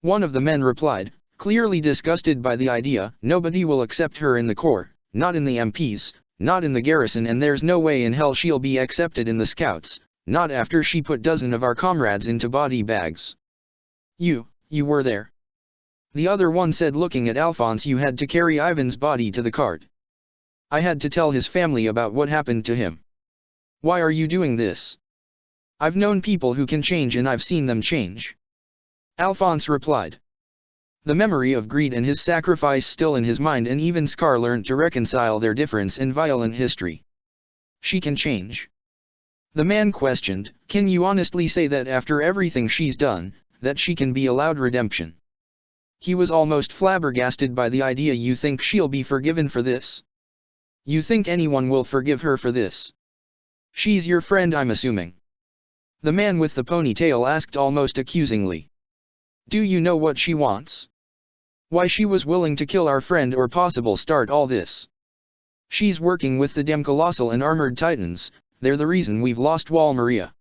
One of the men replied, clearly disgusted by the idea. Nobody will accept her in the Corps, not in the MPs, not in the garrison, and there's no way in hell she'll be accepted in the Scouts, not after she put dozen of our comrades into body bags. You were there. The other one said, looking at Alphonse. You had to carry Ivan's body to the cart. I had to tell his family about what happened to him. Why are you doing this? I've known people who can change and I've seen them change. Alphonse replied. The memory of greed and his sacrifice still in his mind, and even Scar learned to reconcile their difference in violent history. She can change? The man questioned. Can you honestly say that after everything she's done, that she can be allowed redemption? He was almost flabbergasted by the idea. You think she'll be forgiven for this? You think anyone will forgive her for this? She's your friend, I'm assuming. The man with the ponytail asked almost accusingly. Do you know what she wants? Why she was willing to kill our friend or possible start all this? She's working with the Colossal and Armored Titans. They're the reason we've lost Wall Maria.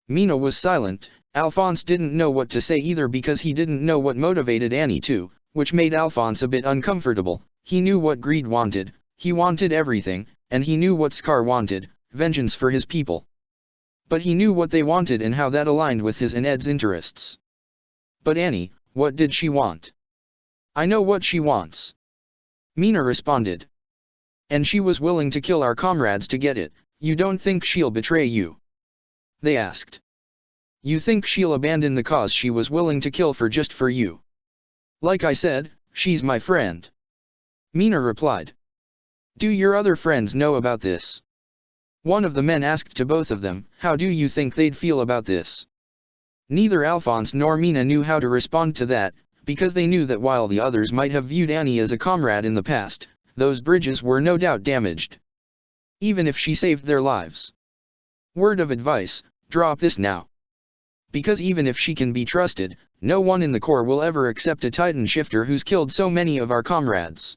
Mina was silent. Alphonse didn't know what to say either because he didn't know what motivated Annie too, which made Alphonse a bit uncomfortable. He knew what Greed wanted, he wanted everything, and he knew what Scar wanted, vengeance for his people. But he knew what they wanted and how that aligned with his and Ed's interests. But Annie, what did she want? I know what she wants. Mina responded. And she was willing to kill our comrades to get it. You don't think she'll betray you? They asked. You think she'll abandon the cause she was willing to kill just for you? Like I said, she's my friend. Mina replied. Do your other friends know about this? One of the men asked to both of them, how do you think they'd feel about this? Neither Alphonse nor Mina knew how to respond to that, because they knew that while the others might have viewed Annie as a comrade in the past, those bridges were no doubt damaged. Even if she saved their lives. Word of advice, drop this now. Because even if she can be trusted, no one in the Corps will ever accept a Titan shifter who's killed so many of our comrades.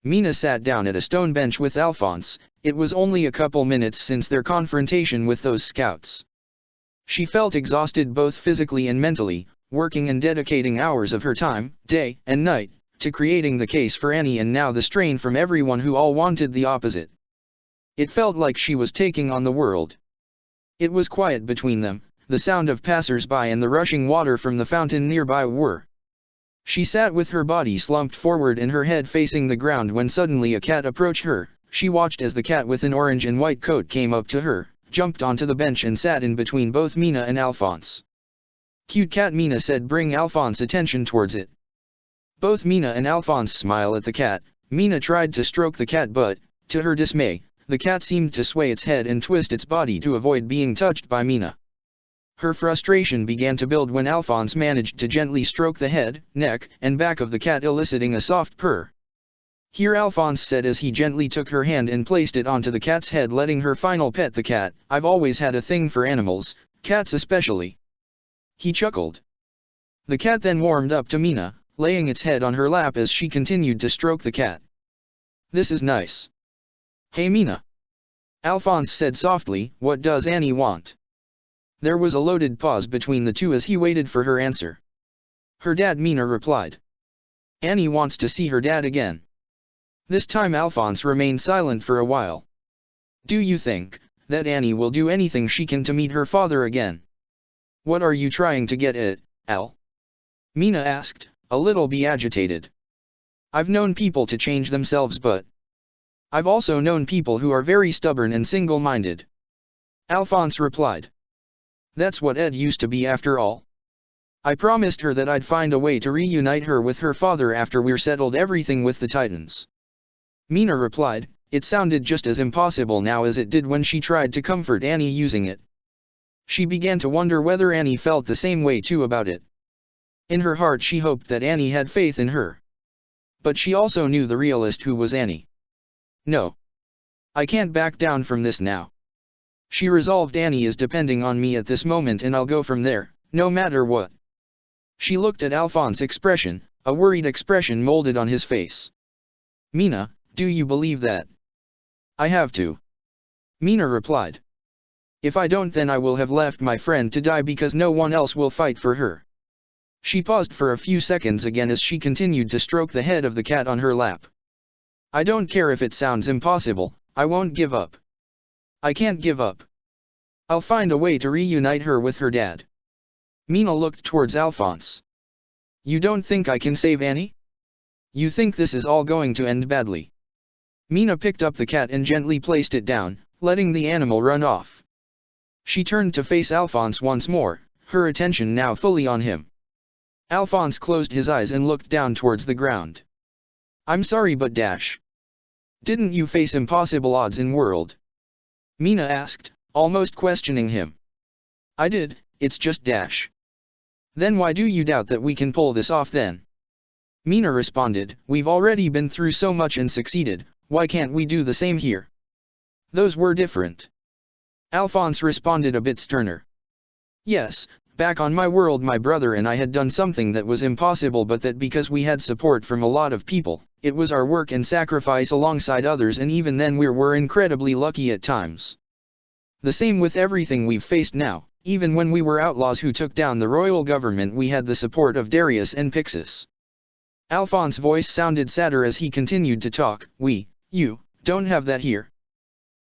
Mina sat down at a stone bench with Alphonse. It was only a couple minutes since their confrontation with those scouts. She felt exhausted both physically and mentally, working and dedicating hours of her time, day and night, to creating the case for Annie, and now the strain from everyone who all wanted the opposite. It felt like she was taking on the world. It was quiet between them, the sound of passers-by and the rushing water from the fountain nearby were. She sat with her body slumped forward and her head facing the ground when suddenly a cat approached her. She watched as the cat with an orange and white coat came up to her, jumped onto the bench and sat in between both Mina and Alphonse. Cute cat, Mina said, bring Alphonse attention towards it. Both Mina and Alphonse smiled at the cat. Mina tried to stroke the cat but, to her dismay, the cat seemed to sway its head and twist its body to avoid being touched by Mina. Her frustration began to build when Alphonse managed to gently stroke the head, neck, and back of the cat, eliciting a soft purr. Here, Alphonse said as he gently took her hand and placed it onto the cat's head, letting her final pet the cat. I've always had a thing for animals, cats especially. He chuckled. The cat then warmed up to Mina, laying its head on her lap as she continued to stroke the cat. This is nice. Hey Mina. Alphonse said softly, what does Annie want? There was a loaded pause between the two as he waited for her answer. Her dad, Mina replied. Annie wants to see her dad again. This time Alphonse remained silent for a while. Do you think that Annie will do anything she can to meet her father again? What are you trying to get at, Al? Mina asked, a little bit agitated. I've known people to change themselves, but I've also known people who are very stubborn and single-minded. Alphonse replied. That's what Ed used to be after all. I promised her that I'd find a way to reunite her with her father after we're settled everything with the Titans. Mina replied, it sounded just as impossible now as it did when she tried to comfort Annie using it. She began to wonder whether Annie felt the same way too about it. In her heart she hoped that Annie had faith in her. But she also knew the realist who was Annie. No. I can't back down from this now. She resolved. Annie is depending on me at this moment and I'll go from there, no matter what. She looked at Alphonse's expression, a worried expression molded on his face. Mina, do you believe that? I have to. Mina replied. If I don't, then I will have left my friend to die because no one else will fight for her. She paused for a few seconds again as she continued to stroke the head of the cat on her lap. I don't care if it sounds impossible, I won't give up. I can't give up. I'll find a way to reunite her with her dad. Mina looked towards Alphonse. You don't think I can save Annie? You think this is all going to end badly? Mina picked up the cat and gently placed it down, letting the animal run off. She turned to face Alphonse once more, her attention now fully on him. Alphonse closed his eyes and looked down towards the ground. I'm sorry, but didn't you face impossible odds in world? Mina asked, almost questioning him. I did, it's just Then why do you doubt that we can pull this off then? Mina responded, we've already been through so much and succeeded, why can't we do the same here? Those were different. Alphonse responded a bit sterner. Yes, back on my world my brother and I had done something that was impossible, but that because we had support from a lot of people, it was our work and sacrifice alongside others, and even then we were incredibly lucky at times. The same with everything we've faced now, Even when we were outlaws who took down the royal government, we had the support of Darius and Pixis. Alphonse's voice sounded sadder as he continued to talk. You, don't have that here.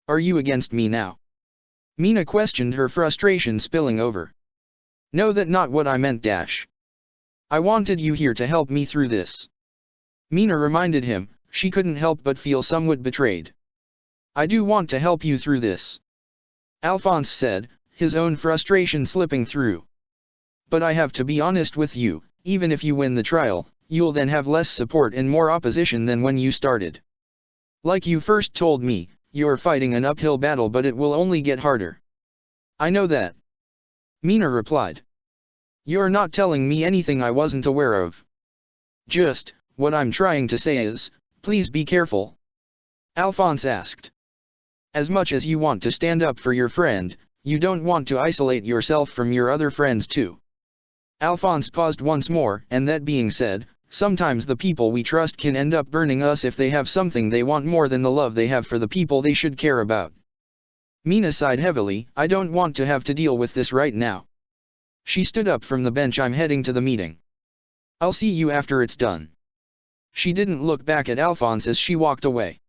Are you against me now? Mina questioned, her frustration spilling over. No, that's not what I meant. I wanted you here to help me through this. Mina reminded him. She couldn't help but feel somewhat betrayed. I do want to help you through this, Alphonse said, his own frustration slipping through. But I have to be honest with you, even if you win the trial, you'll then have less support and more opposition than when you started. Like you first told me, you're fighting an uphill battle, but it will only get harder. I know that, Mina replied. You're not telling me anything I wasn't aware of. Just, what I'm trying to say is, please be careful, Alphonse asked. As much as you want to stand up for your friend, you don't want to isolate yourself from your other friends too. Alphonse paused once more, and that being said, sometimes the people we trust can end up burning us if they have something they want more than the love they have for the people they should care about. Mina sighed heavily. I don't want to have to deal with this right now. She stood up from the bench. I'm heading to the meeting. I'll see you after it's done. She didn't look back at Alphonse as she walked away.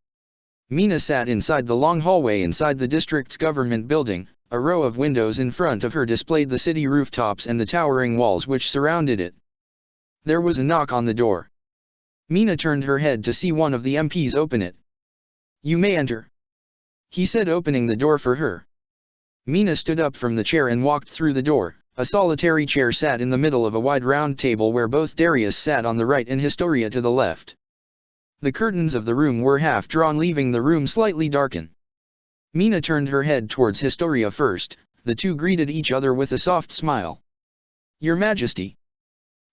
Mina sat inside the long hallway inside the district's government building. A row of windows in front of her displayed the city rooftops and the towering walls which surrounded it. There was a knock on the door. Mina turned her head to see one of the MPs open it. You may enter, he said, opening the door for her. Mina stood up from the chair and walked through the door. A solitary chair sat in the middle of a wide round table where both Darius sat on the right and Historia to the left. The curtains of the room were half drawn, leaving the room slightly darkened. Mina turned her head towards Historia first. The two greeted each other with a soft smile. Your Majesty,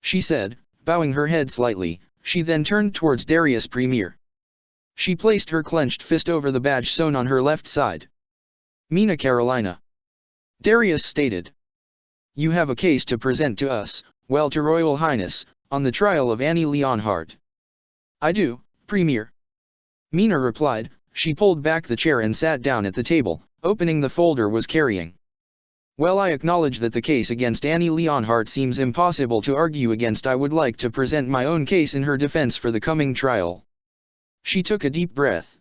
she said, bowing her head slightly. She then turned towards Darius Premier. She placed her clenched fist over the badge sewn on her left side. Mina Carolina, Darius stated. You have a case to present to us, well, to Royal Highness, on the trial of Annie Leonhardt. I do, Premier, Mina replied. She pulled back the chair and sat down at the table, opening the folder was carrying. Well, I acknowledge that the case against Annie Leonhardt seems impossible to argue against. I would like to present my own case in her defense for the coming trial. She took a deep breath.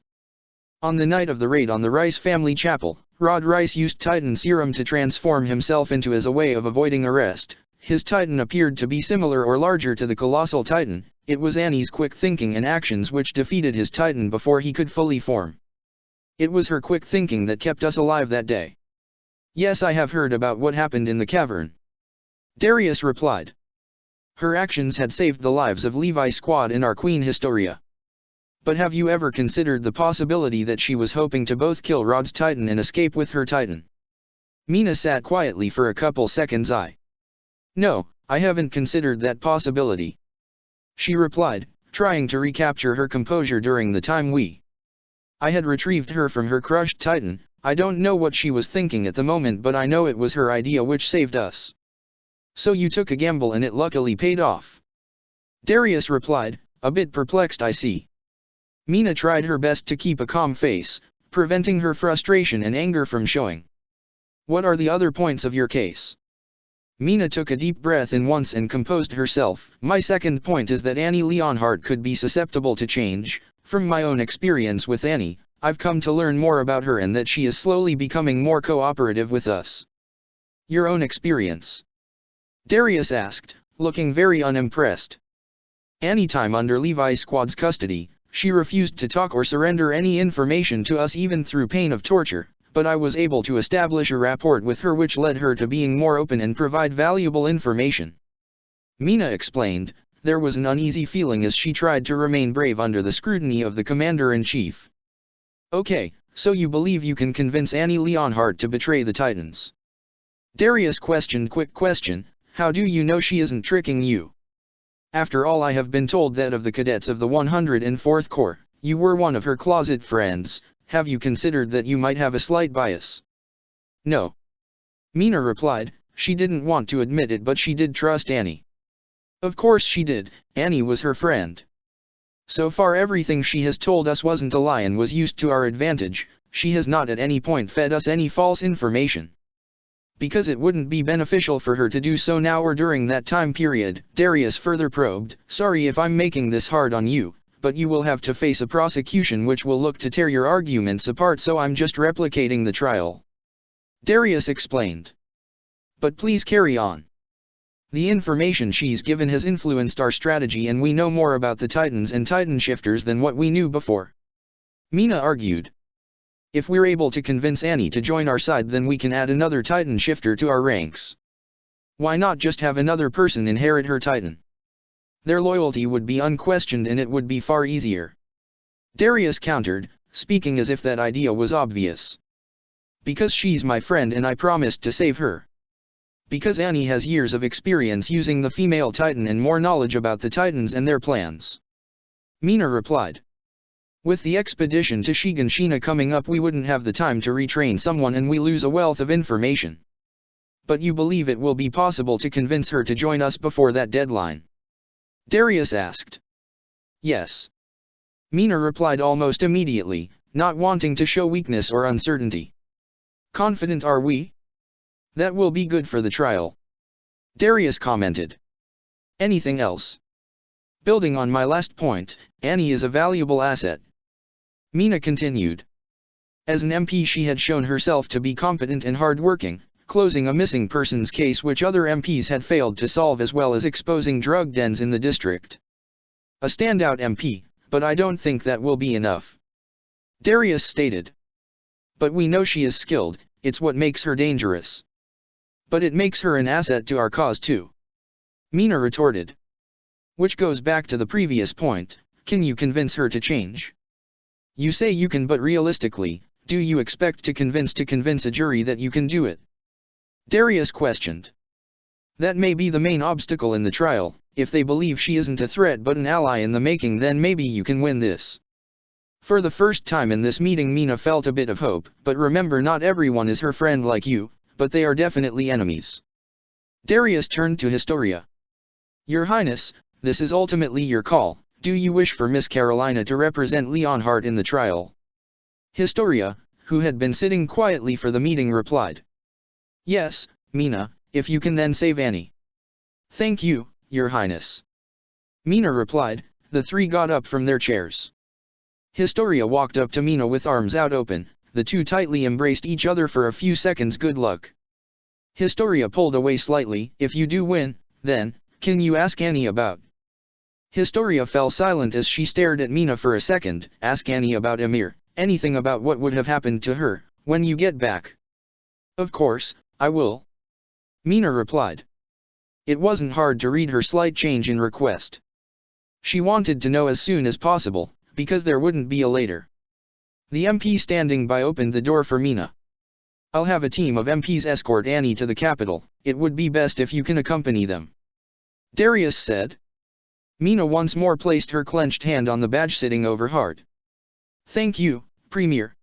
On the night of the raid on the Rice family chapel, Rod Rice used Titan serum to transform himself into as a way of avoiding arrest. His Titan appeared to be similar or larger to the colossal Titan. It was Annie's quick thinking and actions which defeated his Titan before he could fully form. It was her quick thinking that kept us alive that day. Yes, I have heard about what happened in the cavern, Darius replied. Her actions had saved the lives of Levi's squad and our Queen Historia. But have you ever considered the possibility that she was hoping to both kill Rod's Titan and escape with her Titan? Mina sat quietly for a couple seconds. No, I haven't considered that possibility, she replied, trying to recapture her composure. During the time I had retrieved her from her crushed Titan, I don't know what she was thinking at the moment, but I know it was her idea which saved us. So you took a gamble and it luckily paid off, Darius replied, a bit perplexed. I see. Mina tried her best to keep a calm face, preventing her frustration and anger from showing. What are the other points of your case? Mina took a deep breath in once and composed herself. My second point is that Annie Leonhardt could be susceptible to change. From my own experience with Annie, I've come to learn more about her and that she is slowly becoming more cooperative with us. Your own experience? Darius asked, looking very unimpressed. Anytime under Levi's squad's custody, she refused to talk or surrender any information to us even through pain of torture, but I was able to establish a rapport with her which led her to being more open and provide valuable information. Mina explained. There was an uneasy feeling as she tried to remain brave under the scrutiny of the Commander-in-Chief. Okay, so you believe you can convince Annie Leonhardt to betray the Titans? Darius questioned. Quick question, how do you know she isn't tricking you? After all, I have been told that of the cadets of the 104th Corps, you were one of her closet friends. Have you considered that you might have a slight bias? No, Mina replied. She didn't want to admit it, but she did trust Annie. Of course she did, Annie was her friend. So far everything she has told us wasn't a lie and was used to our advantage. She has not at any point fed us any false information. Because it wouldn't be beneficial for her to do so now or during that time period, Darius further probed. Sorry if I'm making this hard on you, but you will have to face a prosecution which will look to tear your arguments apart, so I'm just replicating the trial. Darius explained. But please carry on. The information she's given has influenced our strategy, and we know more about the Titans and Titan shifters than what we knew before. Mina argued. If we're able to convince Annie to join our side, then we can add another Titan shifter to our ranks. Why not just have another person inherit her Titan? Their loyalty would be unquestioned and it would be far easier. Darius countered, speaking as if that idea was obvious. Because she's my friend and I promised to save her. Because Annie has years of experience using the female Titan and more knowledge about the Titans and their plans. Mina replied. With the expedition to Shiganshina coming up, we wouldn't have the time to retrain someone and we lose a wealth of information. But you believe it will be possible to convince her to join us before that deadline? Darius asked. Yes. Mina replied almost immediately, not wanting to show weakness or uncertainty. Confident are we? That will be good for the trial. Darius commented. Anything else? Building on my last point, Annie is a valuable asset. Mina continued. As an MP, she had shown herself to be competent and hard-working, closing a missing persons case which other MPs had failed to solve, as well as exposing drug dens in the district. A standout MP, but I don't think that will be enough. Darius stated. But we know she is skilled, it's what makes her dangerous. But it makes her an asset to our cause too. Mina retorted. Which goes back to the previous point, can you convince her to change? You say you can, but realistically, do you expect to convince a jury that you can do it? Darius questioned. That may be the main obstacle in the trial. If they believe she isn't a threat but an ally in the making, then maybe you can win this. For the first time in this meeting, Mina felt a bit of hope, but remember, not everyone is her friend like you, but they are definitely enemies. Darius turned to Historia. Your Highness, this is ultimately your call. Do you wish for Miss Carolina to represent Leonhardt in the trial? Historia, who had been sitting quietly for the meeting, replied. Yes, Mina, if you can then save Annie. Thank you, Your Highness. Mina replied. The three got up from their chairs. Historia walked up to Mina with arms out open. The two tightly embraced each other for a few seconds. Good luck. Historia pulled away slightly. If you do win, then, can you ask Annie about? Historia fell silent as she stared at Mina for a second. Ask Annie about Emir, anything about what would have happened to her, when you get back. Of course, I will. Mina replied. It wasn't hard to read her slight change in request. She wanted to know as soon as possible, because there wouldn't be a later. The MP standing by opened the door for Mina. I'll have a team of MPs escort Annie to the capital. It would be best if you can accompany them. Darius said. Mina once more placed her clenched hand on the badge sitting over Hart. Thank you, Premier.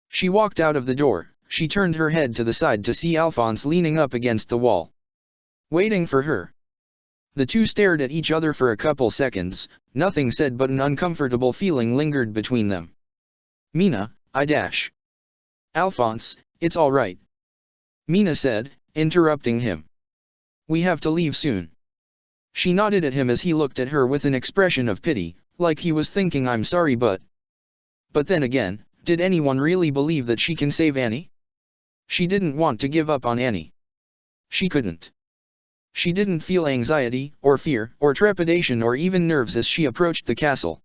She walked out of the door. She turned her head to the side to see Alphonse leaning up against the wall, waiting for her. The two stared at each other for a couple seconds. Nothing said, but an uncomfortable feeling lingered between them. Mina, Alphonse, it's all right. Mina said, interrupting him. We have to leave soon. She nodded at him as he looked at her with an expression of pity, like he was thinking, I'm sorry, but then again, did anyone really believe that she can save Annie? She didn't want to give up on Annie. She couldn't. She didn't feel anxiety, or fear, or trepidation, or even nerves as she approached the castle.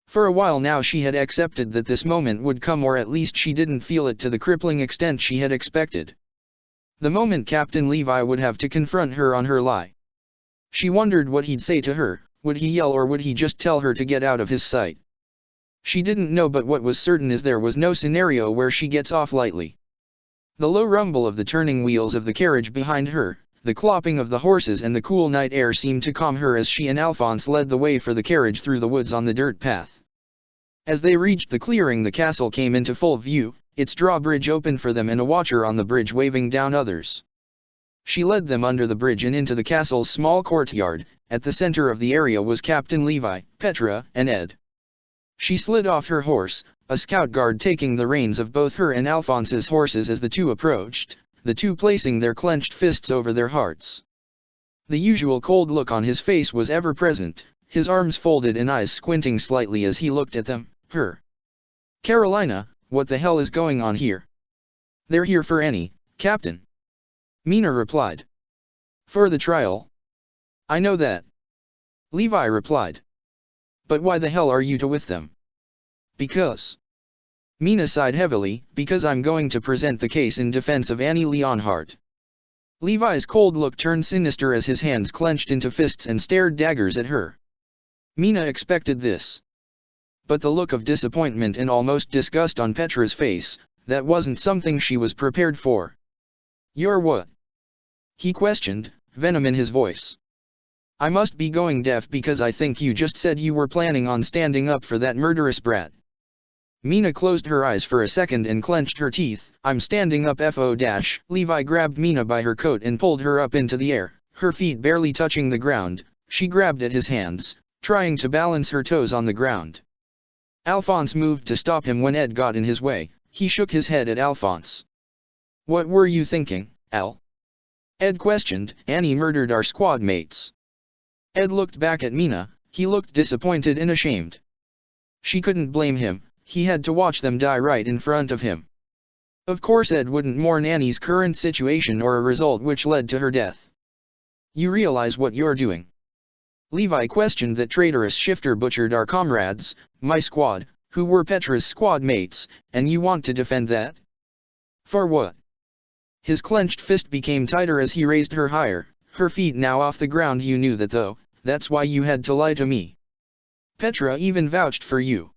For a while now she had accepted that this moment would come, or at least she didn't feel it to the crippling extent she had expected. The moment Captain Levi would have to confront her on her lie. She wondered what he'd say to her. Would he yell, or would he just tell her to get out of his sight? She didn't know, but what was certain is there was no scenario where she gets off lightly. The low rumble of the turning wheels of the carriage behind her, the clopping of the horses, and the cool night air seemed to calm her as she and Alphonse led the way for the carriage through the woods on the dirt path. As they reached the clearing, the castle came into full view, its drawbridge open for them and a watcher on the bridge waving down others. She led them under the bridge and into the castle's small courtyard. At the center of the area was Captain Levi, Petra, and Ed. She slid off her horse, a scout guard taking the reins of both her and Alphonse's horses as the two approached. the two placing their clenched fists over their hearts. The usual cold look on his face was ever present, his arms folded and eyes squinting slightly as he looked at them. Carolina, what the hell is going on here? They're here for Annie, Captain. Mina replied. For the trial? I know that. Levi replied. But why the hell are you with them? Because. Mina sighed heavily, because I'm going to present the case in defense of Annie Leonhardt. Levi's cold look turned sinister as his hands clenched into fists and stared daggers at her. Mina expected this. But the look of disappointment and almost disgust on Petra's face, that wasn't something she was prepared for. You're what? He questioned, venom in his voice. I must be going deaf because I think you just said you were planning on standing up for that murderous brat. Mina closed her eyes for a second and clenched her teeth. I'm standing up FO-. Levi grabbed Mina by her coat and pulled her up into the air, her feet barely touching the ground. She grabbed at his hands, trying to balance her toes on the ground. Alphonse moved to stop him when Ed got in his way. He shook his head at Alphonse. What were you thinking, Al? Ed questioned. Annie murdered our squad mates. Ed looked back at Mina. He looked disappointed and ashamed. She couldn't blame him. He had to watch them die right in front of him. Of course Ed wouldn't mourn Annie's current situation or a result which led to her death. You realize what you're doing? Levi questioned. That traitorous shifter butchered our comrades, my squad, who were Petra's squad mates, and you want to defend that? For what? His clenched fist became tighter as he raised her higher, her feet now off the ground. You knew that though, that's why you had to lie to me. Petra even vouched for you.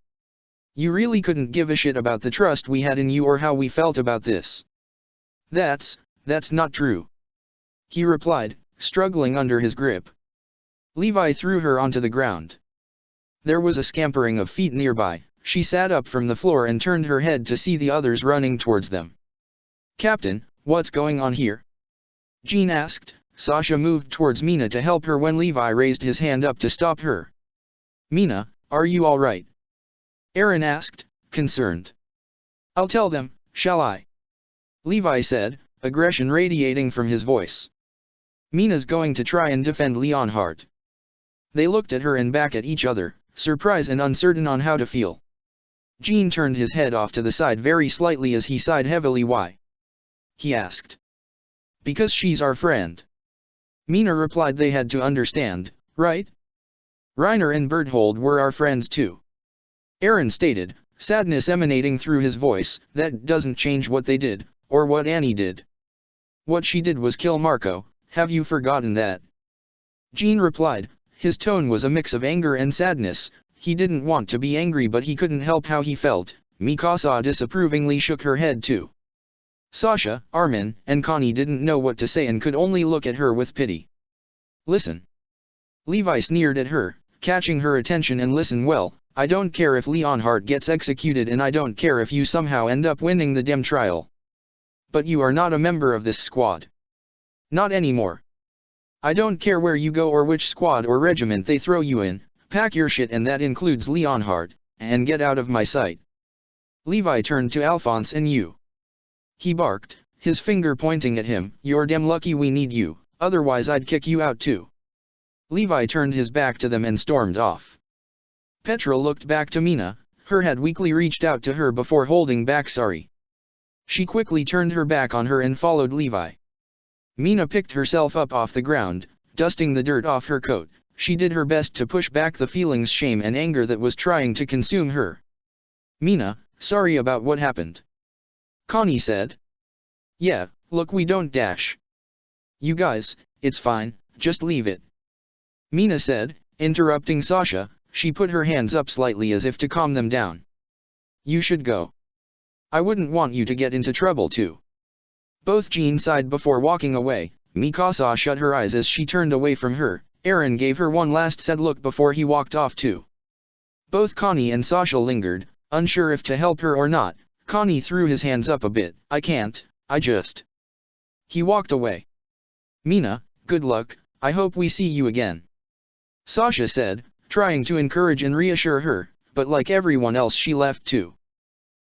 You really couldn't give a shit about the trust we had in you or how we felt about this. That's not true. He replied, struggling under his grip. Levi threw her onto the ground. There was a scampering of feet nearby. She sat up from the floor and turned her head to see the others running towards them. Captain, what's going on here? Jean asked. Sasha moved towards Mina to help her when Levi raised his hand up to stop her. Mina, are you all right? Aaron asked, concerned. I'll tell them, shall I? Levi said, aggression radiating from his voice. Mina's going to try and defend Leonhardt. They looked at her and back at each other, surprised and uncertain on how to feel. Jean turned his head off to the side very slightly as he sighed heavily. Why? He asked. Because she's our friend. Mina replied. They had to understand, right? Reiner and Berthold were our friends too. Aaron stated, sadness emanating through his voice. That doesn't change what they did, or what Annie did. What she did was kill Marco. Have you forgotten that? Jean replied. His tone was a mix of anger and sadness. He didn't want to be angry but he couldn't help how he felt. Mikasa disapprovingly shook her head too. Sasha, Armin, and Connie didn't know what to say and could only look at her with pity. Listen. Levi sneered at her, catching her attention. And listen well, I don't care if Leonhardt gets executed and I don't care if you somehow end up winning the damn trial. But you are not a member of this squad. Not anymore. I don't care where you go or which squad or regiment they throw you in, pack your shit, and that includes Leonhardt, and get out of my sight. Levi turned to Alphonse. And you? He barked, his finger pointing at him. You're damn lucky we need you, otherwise I'd kick you out too. Levi turned his back to them and stormed off. Petra looked back to Mina, her head weakly reached out to her before holding back sorry. She quickly turned her back on her and followed Levi. Mina picked herself up off the ground, dusting the dirt off her coat. She did her best to push back the feelings, shame and anger that was trying to consume her. Mina, sorry about what happened. Connie said. Yeah, look, we don't dash. You guys, it's fine, just leave it. Mina said, interrupting Sasha. She put her hands up slightly as if to calm them down. You should go. I wouldn't want you to get into trouble too. Both Jean sighed before walking away. Mikasa shut her eyes as she turned away from her. Aaron gave her one last sad look before he walked off too. Both Connie and Sasha lingered, unsure if to help her or not. Connie threw his hands up a bit. I can't, I just. He walked away. Mina, good luck, I hope we see you again. Sasha said, trying to encourage and reassure her, but like everyone else she left too.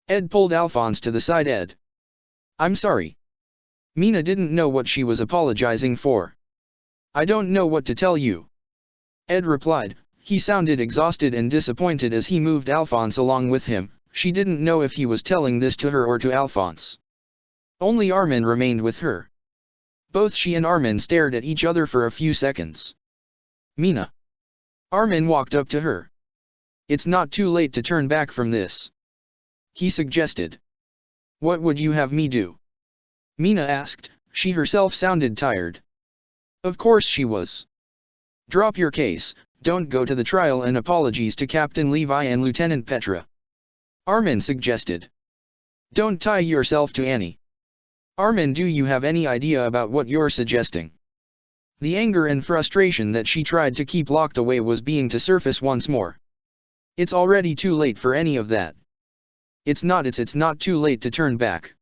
Ed pulled Alphonse to the side. Ed. I'm sorry. Mina didn't know what she was apologizing for. I don't know what to tell you. Ed replied. He sounded exhausted and disappointed as he moved Alphonse along with him. She didn't know if he was telling this to her or to Alphonse. Only Armin remained with her. Both she and Armin stared at each other for a few seconds. Mina. Armin walked up to her. It's not too late to turn back from this, he suggested. What would you have me do? Mina asked. She herself sounded tired. Of course she was. Drop your case, don't go to the trial, and apologies to Captain Levi and Lieutenant Petra, Armin suggested. Don't tie yourself to Annie. Armin, do you have any idea about what you're suggesting? The anger and frustration that she tried to keep locked away was beginning to surface once more. It's already too late for any of that. It's not too late to turn back.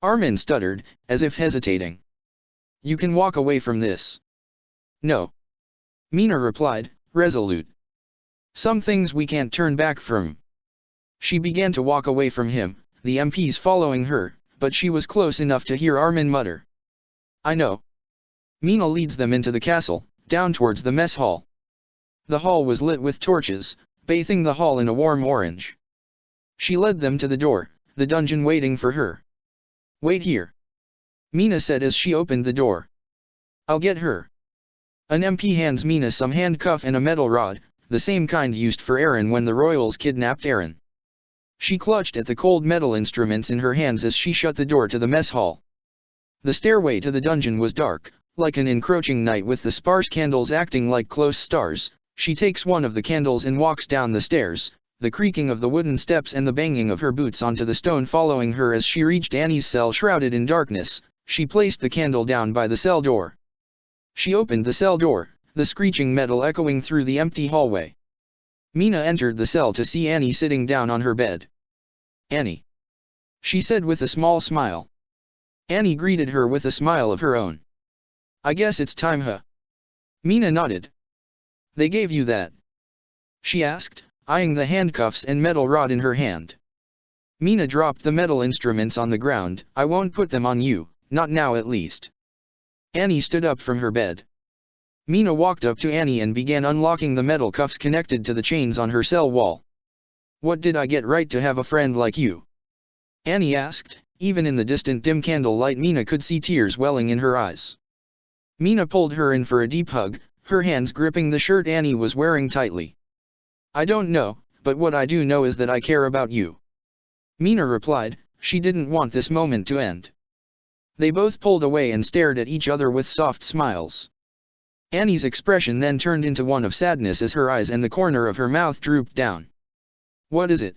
Armin stuttered, as if hesitating. You can walk away from this. No. Mina replied, resolute. Some things we can't turn back from. She began to walk away from him, the MPs following her, but she was close enough to hear Armin mutter. I know. Mina leads them into the castle, down towards the mess hall. The hall was lit with torches, bathing the hall in a warm orange. She led them to the door, the dungeon waiting for her. Wait here, Mina said as she opened the door. I'll get her. An MP hands Mina some handcuff and a metal rod, the same kind used for Aaron when the royals kidnapped Aaron. She clutched at the cold metal instruments in her hands as she shut the door to the mess hall. The stairway to the dungeon was dark, like an encroaching night with the sparse candles acting like close stars. She takes one of the candles and walks down the stairs, the creaking of the wooden steps and the banging of her boots onto the stone following her as she reached Annie's cell shrouded in darkness. She placed the candle down by the cell door. She opened the cell door, the screeching metal echoing through the empty hallway. Mina entered the cell to see Annie sitting down on her bed. Annie, she said with a small smile. Annie greeted her with a smile of her own. I guess it's time, huh? Mina nodded. They gave you that? She asked, eyeing the handcuffs and metal rod in her hand. Mina dropped the metal instruments on the ground. I won't put them on you, not now at least. Annie stood up from her bed. Mina walked up to Annie and began unlocking the metal cuffs connected to the chains on her cell wall. What did I get right to have a friend like you? Annie asked. Even in the distant dim candlelight Mina could see tears welling in her eyes. Mina pulled her in for a deep hug, her hands gripping the shirt Annie was wearing tightly. I don't know, but what I do know is that I care about you. Mina replied. She didn't want this moment to end. They both pulled away and stared at each other with soft smiles. Annie's expression then turned into one of sadness as her eyes and the corner of her mouth drooped down. What is it?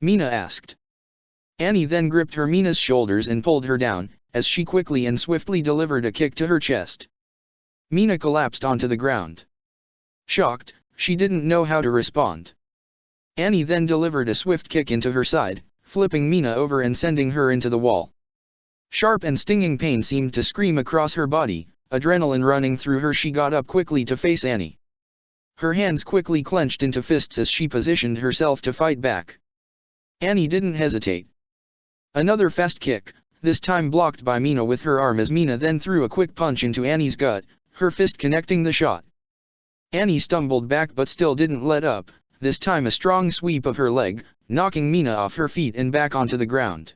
Mina asked. Annie then gripped Mina's shoulders and pulled her down, as she quickly and swiftly delivered a kick to her chest. Mina collapsed onto the ground. Shocked, she didn't know how to respond. Annie then delivered a swift kick into her side, flipping Mina over and sending her into the wall. Sharp and stinging pain seemed to scream across her body, adrenaline running through her. She got up quickly to face Annie. Her hands quickly clenched into fists as she positioned herself to fight back. Annie didn't hesitate. Another fast kick, this time blocked by Mina with her arm as Mina then threw a quick punch into Annie's gut, her fist connecting the shot. Annie stumbled back but still didn't let up, this time a strong sweep of her leg, knocking Mina off her feet and back onto the ground.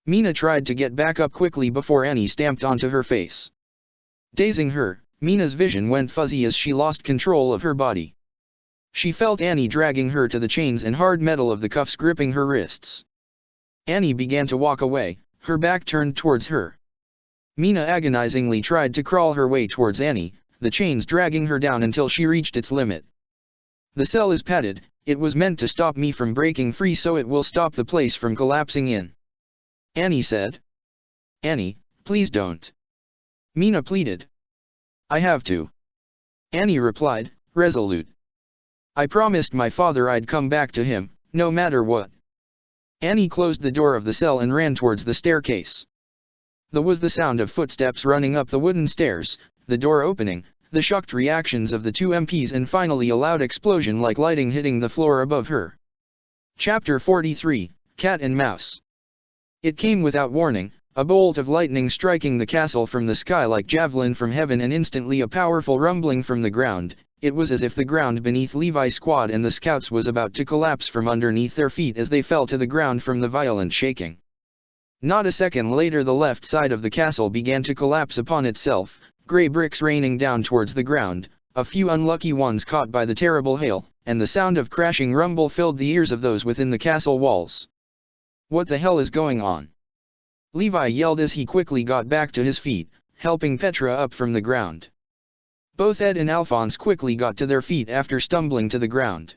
Mina tried to get back up quickly before Annie stamped onto her face. Dazing her, Mina's vision went fuzzy as she lost control of her body. She felt Annie dragging her to the chains and hard metal of the cuffs gripping her wrists. Annie began to walk away, her back turned towards her. Mina agonizingly tried to crawl her way towards Annie, the chains dragging her down until she reached its limit. The cell is padded, it was meant to stop me from breaking free so it will stop the place from collapsing in, Annie said. Annie, please don't. Mina pleaded. I have to. Annie replied, resolute. I promised my father I'd come back to him, no matter what. Annie closed the door of the cell and ran towards the staircase. There was the sound of footsteps running up the wooden stairs, the door opening, the shocked reactions of the two MPs and finally a loud explosion like lightning hitting the floor above her. Chapter 43, Cat and Mouse. It came without warning, A bolt of lightning striking the castle from the sky like javelin from heaven, and instantly a powerful rumbling from the ground. It was as if the ground beneath Levi's squad and the scouts was about to collapse from underneath their feet as they fell to the ground from the violent shaking. Not a second later the left side of the castle began to collapse upon itself, grey bricks raining down towards the ground, a few unlucky ones caught by the terrible hail, and the sound of crashing rumble filled the ears of those within the castle walls. "What the hell is going on?" Levi yelled as he quickly got back to his feet, helping Petra up from the ground. Both Ed and Alphonse quickly got to their feet after stumbling to the ground.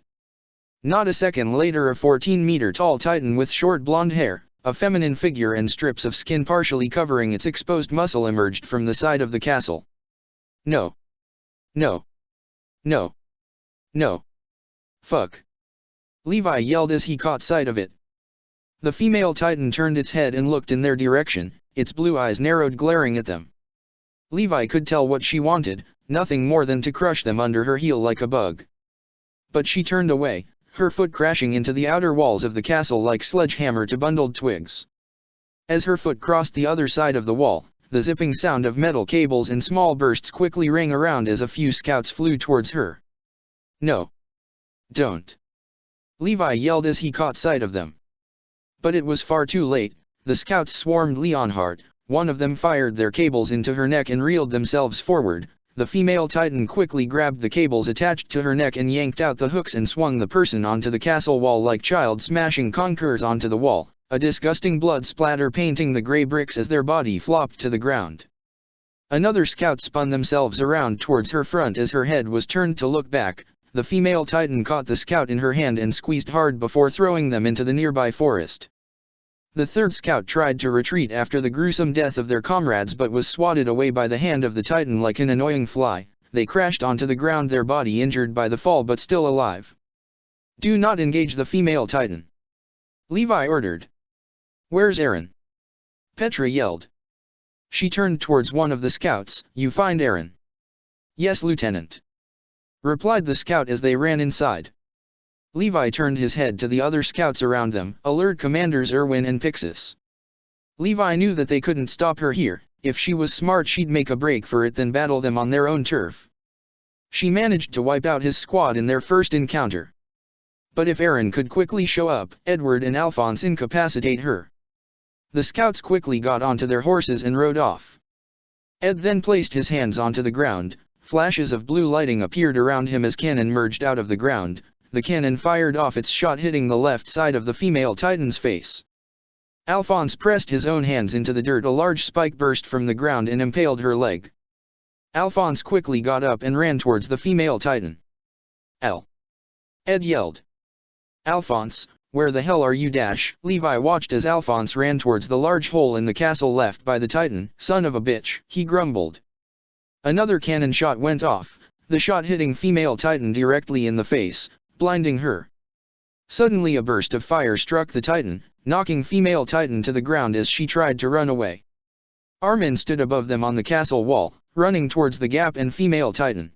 Not a second later a 14-meter-tall titan with short blonde hair, a feminine figure and strips of skin partially covering its exposed muscle emerged from the side of the castle. "No. No. No. No. Fuck!" Levi yelled as he caught sight of it. The female titan turned its head and looked in their direction, its blue eyes narrowed glaring at them. Levi could tell what she wanted, nothing more than to crush them under her heel like a bug. But she turned away, her foot crashing into the outer walls of the castle like sledgehammer to bundled twigs. As her foot crossed the other side of the wall, the zipping sound of metal cables in small bursts quickly rang around as a few scouts flew towards her. "No. Don't!" Levi yelled as he caught sight of them. But it was far too late. The scouts swarmed Leonhardt, one of them fired their cables into her neck and reeled themselves forward. The female titan quickly grabbed the cables attached to her neck and yanked out the hooks and swung the person onto the castle wall like child smashing conquerors onto the wall, a disgusting blood splatter painting the grey bricks as their body flopped to the ground. Another scout spun themselves around towards her front as her head was turned to look back. The female titan caught the scout in her hand and squeezed hard before throwing them into the nearby forest. The third scout tried to retreat after the gruesome death of their comrades but was swatted away by the hand of the titan like an annoying fly. They crashed onto the ground, their body injured by the fall but still alive. "Do not engage the female titan," Levi ordered. "Where's Aaron?" Petra yelled. She turned towards one of the scouts. "You find Aaron?" "Yes, Lieutenant," replied the scout as they ran inside. Levi turned his head to the other scouts around them, alert Commanders Irwin and Pixis. Levi knew that they couldn't stop her here. If she was smart she'd make a break for it then battle them on their own turf. She managed to wipe out his squad in their first encounter. But if Aaron could quickly show up, Edward and Alphonse incapacitate her. The scouts quickly got onto their horses and rode off. Ed then placed his hands onto the ground. Flashes of blue lighting appeared around him as cannon merged out of the ground. The cannon fired off its shot hitting the left side of the female titan's face. Alphonse pressed his own hands into the dirt. A large spike burst from the ground and impaled her leg. Alphonse quickly got up and ran towards the female titan. "Al!" Ed yelled. "Alphonse, where the hell are you?" Levi watched as Alphonse ran towards the large hole in the castle left by the titan. "Son of a bitch," he grumbled. Another cannon shot went off, the shot hitting female titan directly in the face, blinding her. Suddenly a burst of fire struck the titan, knocking female titan to the ground as she tried to run away. Armin stood above them on the castle wall, running towards the gap and female titan.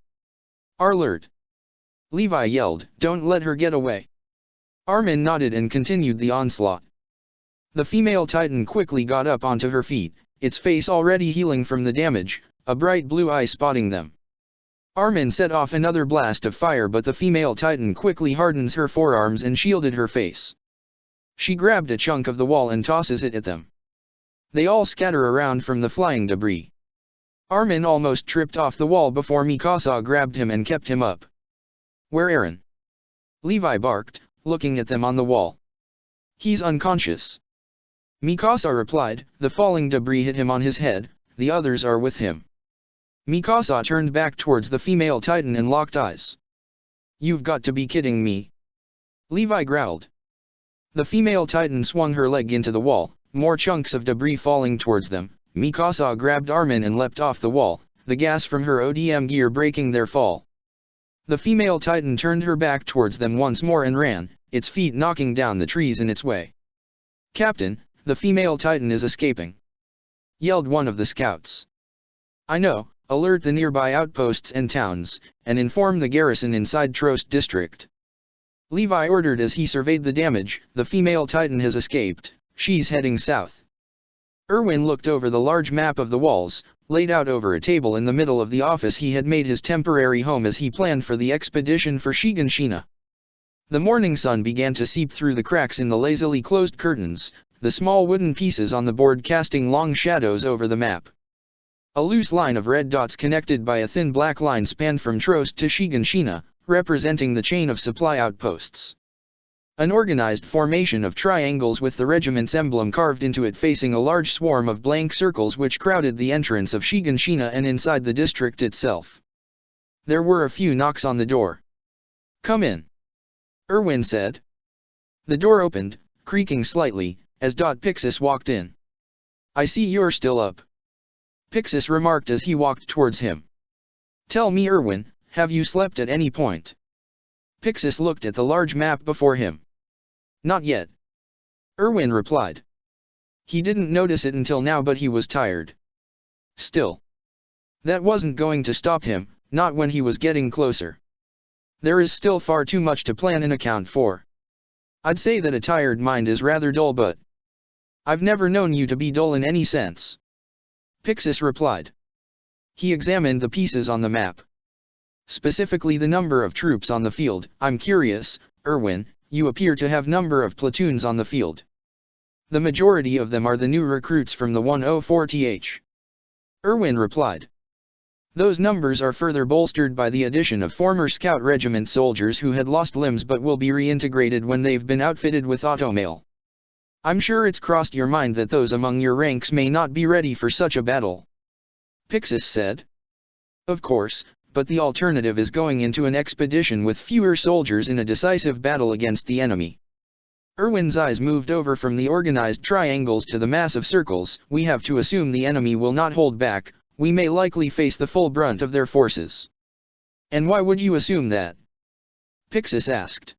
"Alert!" Levi yelled, "Don't let her get away." Armin nodded and continued the onslaught. The female titan quickly got up onto her feet, its face already healing from the damage, a bright blue eye spotting them. Armin set off another blast of fire but the female titan quickly hardens her forearms and shielded her face. She grabbed a chunk of the wall and tosses it at them. They all scatter around from the flying debris. Armin almost tripped off the wall before Mikasa grabbed him and kept him up. "Where Aaron?" Levi barked, looking at them on the wall. "He's unconscious," Mikasa replied. "The falling debris hit him on his head, the others are with him." Mikasa turned back towards the female titan and locked eyes. "You've got to be kidding me," Levi growled. The female titan swung her leg into the wall, more chunks of debris falling towards them. Mikasa grabbed Armin and leapt off the wall, the gas from her ODM gear breaking their fall. The female titan turned her back towards them once more and ran, its feet knocking down the trees in its way. "Captain, the female titan is escaping," yelled one of the scouts. "I know. Alert the nearby outposts and towns, and inform the garrison inside Trost district," Levi ordered as he surveyed the damage. "The female titan has escaped, she's heading south." Irwin looked over the large map of the walls, laid out over a table in the middle of the office he had made his temporary home as he planned for the expedition for Shiganshina. The morning sun began to seep through the cracks in the lazily closed curtains, the small wooden pieces on the board casting long shadows over the map. A loose line of red dots connected by a thin black line spanned from Trost to Shiganshina, representing the chain of supply outposts. An organized formation of triangles with the regiment's emblem carved into it facing a large swarm of blank circles which crowded the entrance of Shiganshina and inside the district itself. There were a few knocks on the door. "Come in," Irwin said. The door opened, creaking slightly, as Pixis walked in. "I see you're still up," Pixis remarked as he walked towards him. "Tell me, Irwin, have you slept at any point?" Pixis looked at the large map before him. "Not yet," Irwin replied. He didn't notice it until now, but he was tired. Still, that wasn't going to stop him, not when he was getting closer. There is still far too much to plan and account for. I'd say that a tired mind is rather dull, but I've never known you to be dull in any sense," Pixis replied. He examined the pieces on the map. "Specifically the number of troops on the field. I'm curious, Irwin, you appear to have number of platoons on the field. The majority of them are the new recruits from the 104th, Irwin replied. Those numbers are further bolstered by the addition of former Scout Regiment soldiers who had lost limbs but will be reintegrated when they've been outfitted with automail. I'm sure it's crossed your mind that those among your ranks may not be ready for such a battle," Pixis said. "Of course, but the alternative is going into an expedition with fewer soldiers in a decisive battle against the enemy." Irwin's eyes moved over from the organized triangles to the mass of circles. "We have to assume the enemy will not hold back. We may likely face the full brunt of their forces." "And why would you assume that?" Pixis asked.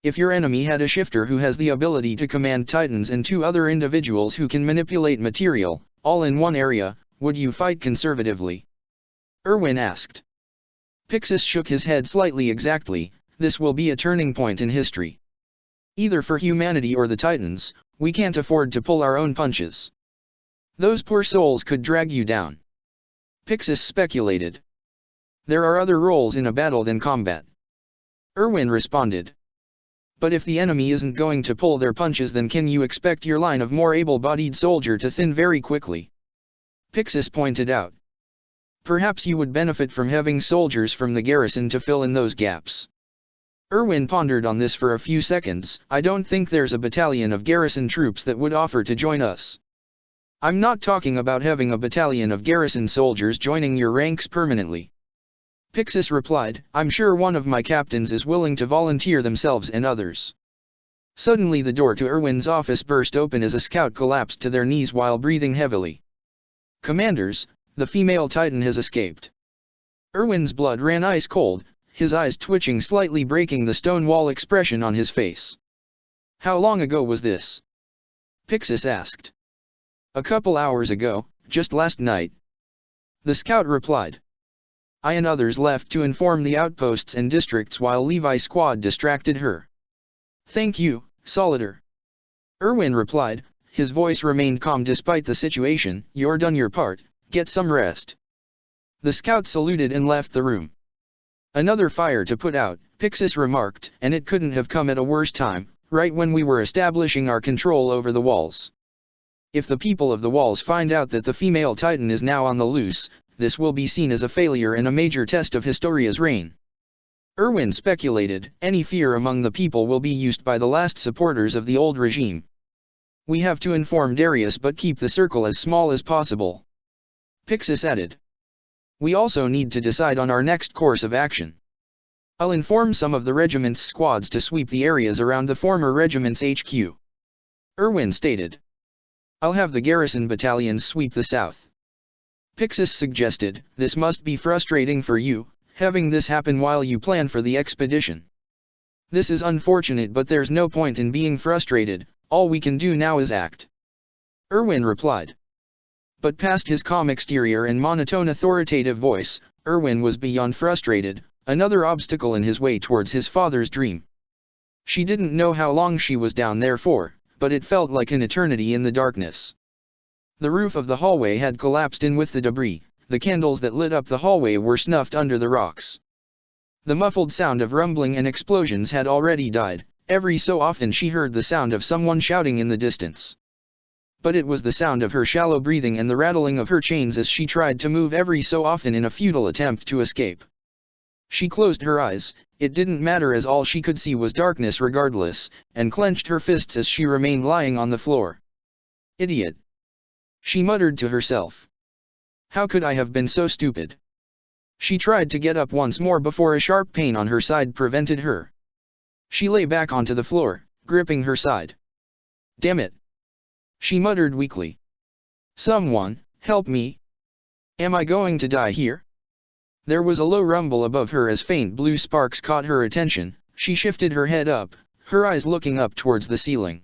"If your enemy had a shifter who has the ability to command titans and 2 other individuals who can manipulate material, all in one area, would you fight conservatively?" Irwin asked. Pixis shook his head slightly. "Exactly, this will be a turning point in history. Either for humanity or the titans, we can't afford to pull our own punches. Those poor souls could drag you down," Pixis speculated. "There are other roles in a battle than combat," Irwin responded. "But if the enemy isn't going to pull their punches, then can you expect your line of more able-bodied soldier to thin very quickly?" Pixis pointed out. "Perhaps you would benefit from having soldiers from the garrison to fill in those gaps." Irwin pondered on this for a few seconds. "I don't think there's a battalion of garrison troops that would offer to join us." "I'm not talking about having a battalion of garrison soldiers joining your ranks permanently," Pixis replied. "I'm sure one of my captains is willing to volunteer themselves and others." Suddenly the door to Irwin's office burst open as a scout collapsed to their knees while breathing heavily. "Commanders, the female Titan has escaped." Irwin's blood ran ice cold, his eyes twitching slightly, breaking the stone wall expression on his face. "How long ago was this?" Pixis asked. "A couple hours ago, just last night," the scout replied. "I and others left to inform the outposts and districts while Levi's squad distracted her." "Thank you, Solider," Irwin replied. His voice remained calm despite the situation. "You're done your part, get some rest." The scout saluted and left the room. "Another fire to put out," Pixis remarked, "and it couldn't have come at a worse time, right when we were establishing our control over the walls. If the people of the walls find out that the female Titan is now on the loose, this will be seen as a failure and a major test of Historia's reign." Irwin speculated. "Any fear among the people will be used by the last supporters of the old regime. We have to inform Darius but keep the circle as small as possible," Pixis added. "We also need to decide on our next course of action. I'll inform some of the regiment's squads to sweep the areas around the former regiment's HQ," Irwin stated. "I'll have the garrison battalions sweep the south," Pixis suggested. "This must be frustrating for you, having this happen while you plan for the expedition." "This is unfortunate, but there's no point in being frustrated. All we can do now is act," Irwin replied. But past his calm exterior and monotone authoritative voice, Irwin was beyond frustrated, another obstacle in his way towards his father's dream. She didn't know how long she was down there for, but it felt like an eternity in the darkness. The roof of the hallway had collapsed in with the debris, the candles that lit up the hallway were snuffed under the rocks. The muffled sound of rumbling and explosions had already died, every so often she heard the sound of someone shouting in the distance. But it was the sound of her shallow breathing and the rattling of her chains as she tried to move every so often in a futile attempt to escape. She closed her eyes, it didn't matter as all she could see was darkness regardless, and clenched her fists as she remained lying on the floor. Idiot! She muttered to herself. How could I have been so stupid? She tried to get up once more before a sharp pain on her side prevented her. She lay back onto the floor, gripping her side. Damn it! She muttered weakly. Someone, help me! Am I going to die here? There was a low rumble above her as faint blue sparks caught her attention. She shifted her head up, her eyes looking up towards the ceiling.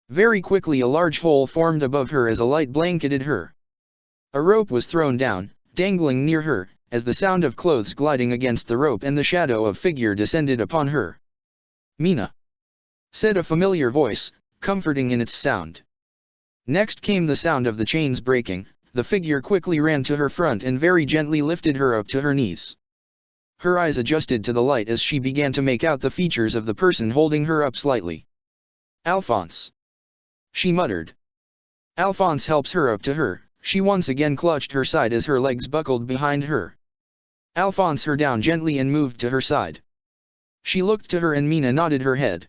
Very quickly a large hole formed above her as a light blanketed her. A rope was thrown down, dangling near her, as the sound of clothes gliding against the rope and the shadow of figure descended upon her. Mina! Said a familiar voice, comforting in its sound. Next came the sound of the chains breaking. The figure quickly ran to her front and very gently lifted her up to her knees. Her eyes adjusted to the light as she began to make out the features of the person holding her up slightly. Alphonse! She muttered. Alphonse helps her up to her. She once again clutched her side as her legs buckled behind her. Alphonse her down gently and moved to her side. She looked to her and Mina nodded her head.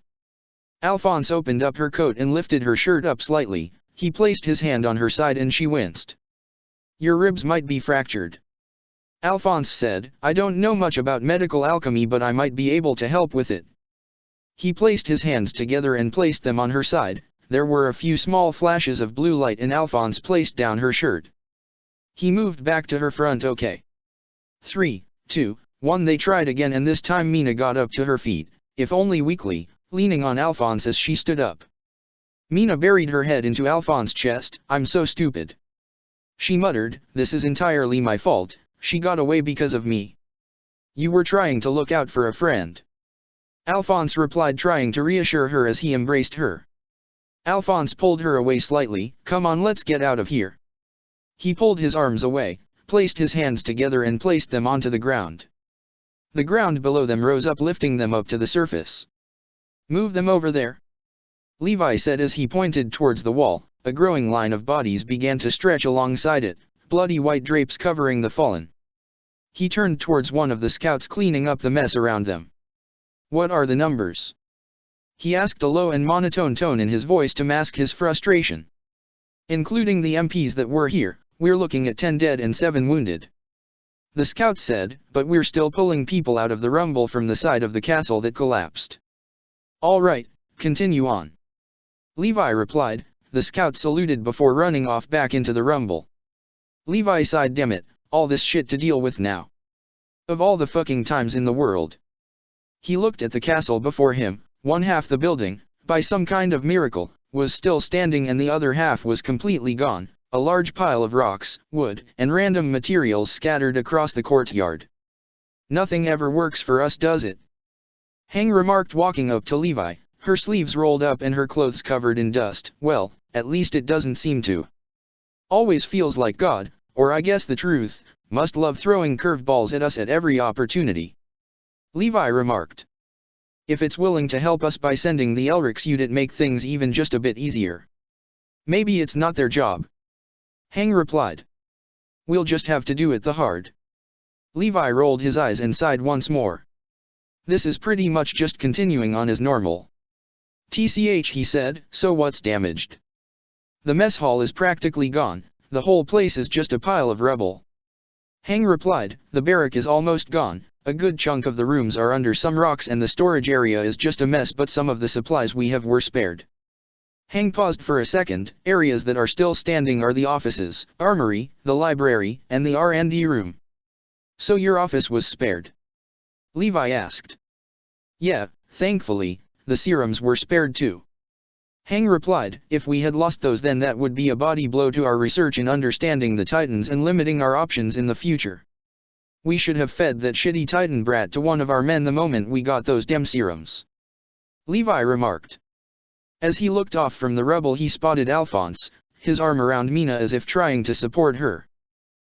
Alphonse opened up her coat and lifted her shirt up slightly. He placed his hand on her side and she winced. Your ribs might be fractured. Alphonse said, I don't know much about medical alchemy but I might be able to help with it. He placed his hands together and placed them on her side. There were a few small flashes of blue light and Alphonse placed down her shirt. He moved back to her front. Okay. 3, 2, 1 They tried again and this time Mina got up to her feet, if only weakly, leaning on Alphonse as she stood up. Mina buried her head into Alphonse's chest. I'm so stupid. She muttered, this is entirely my fault, she got away because of me. You were trying to look out for a friend. Alphonse replied, trying to reassure her as he embraced her. Alphonse pulled her away slightly. Come on, let's get out of here. He pulled his arms away, placed his hands together and placed them onto the ground. The ground below them rose up, lifting them up to the surface. Move them over there, Levi said as he pointed towards the wall. A growing line of bodies began to stretch alongside it, bloody white drapes covering the fallen. He turned towards one of the scouts cleaning up the mess around them. What are the numbers? He asked, a low and monotone tone in his voice to mask his frustration. Including the MPs that were here, we're looking at 10 dead and 7 wounded. The scout said, but we're still pulling people out of the rumble from the side of the castle that collapsed. All right, continue on. Levi replied. The scout saluted before running off back into the rumble. Levi sighed, damn it, all this shit to deal with now. Of all the fucking times in the world. He looked at the castle before him. One half the building, by some kind of miracle, was still standing and the other half was completely gone. A large pile of rocks, wood, and random materials scattered across the courtyard. Nothing ever works for us, does it? Hang remarked, walking up to Levi, her sleeves rolled up and her clothes covered in dust. Well, at least it doesn't seem to. Always feels like God, or I guess the truth, must love throwing curveballs at us at every opportunity. Levi remarked. If it's willing to help us by sending the Elrics, you'd make things even just a bit easier. Maybe it's not their job. Hang replied. We'll just have to do it the hard. Levi rolled his eyes and sighed once more. This is pretty much just continuing on as normal. TCH, he said, so what's damaged? The mess hall is practically gone, the whole place is just a pile of rubble. Hang replied, the barrack is almost gone, a good chunk of the rooms are under some rocks and the storage area is just a mess, but some of the supplies we have were spared. Hang paused for a second. Areas that are still standing are the offices, armory, the library, and the R&D room. So your office was spared? Levi asked. Yeah, thankfully, the serums were spared too. Hang replied, if we had lost those then that would be a body blow to our research in understanding the Titans and limiting our options in the future. We should have fed that shitty Titan brat to one of our men the moment we got those dem serums. Levi remarked. As he looked off from the rubble he spotted Alphonse, his arm around Mina as if trying to support her.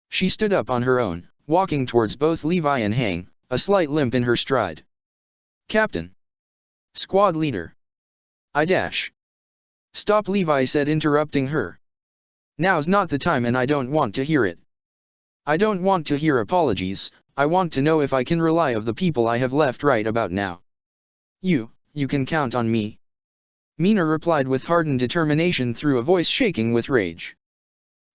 She stood up on her own, walking towards both Levi and Hang, a slight limp in her stride. "Captain. Squad leader. I dash." "Stop," Levi said, interrupting her. "Now's not the time and I don't want to hear it. I don't want to hear apologies, I want to know if I can rely on the people I have left right about now." You can count on me," Mina replied with hardened determination through a voice shaking with rage.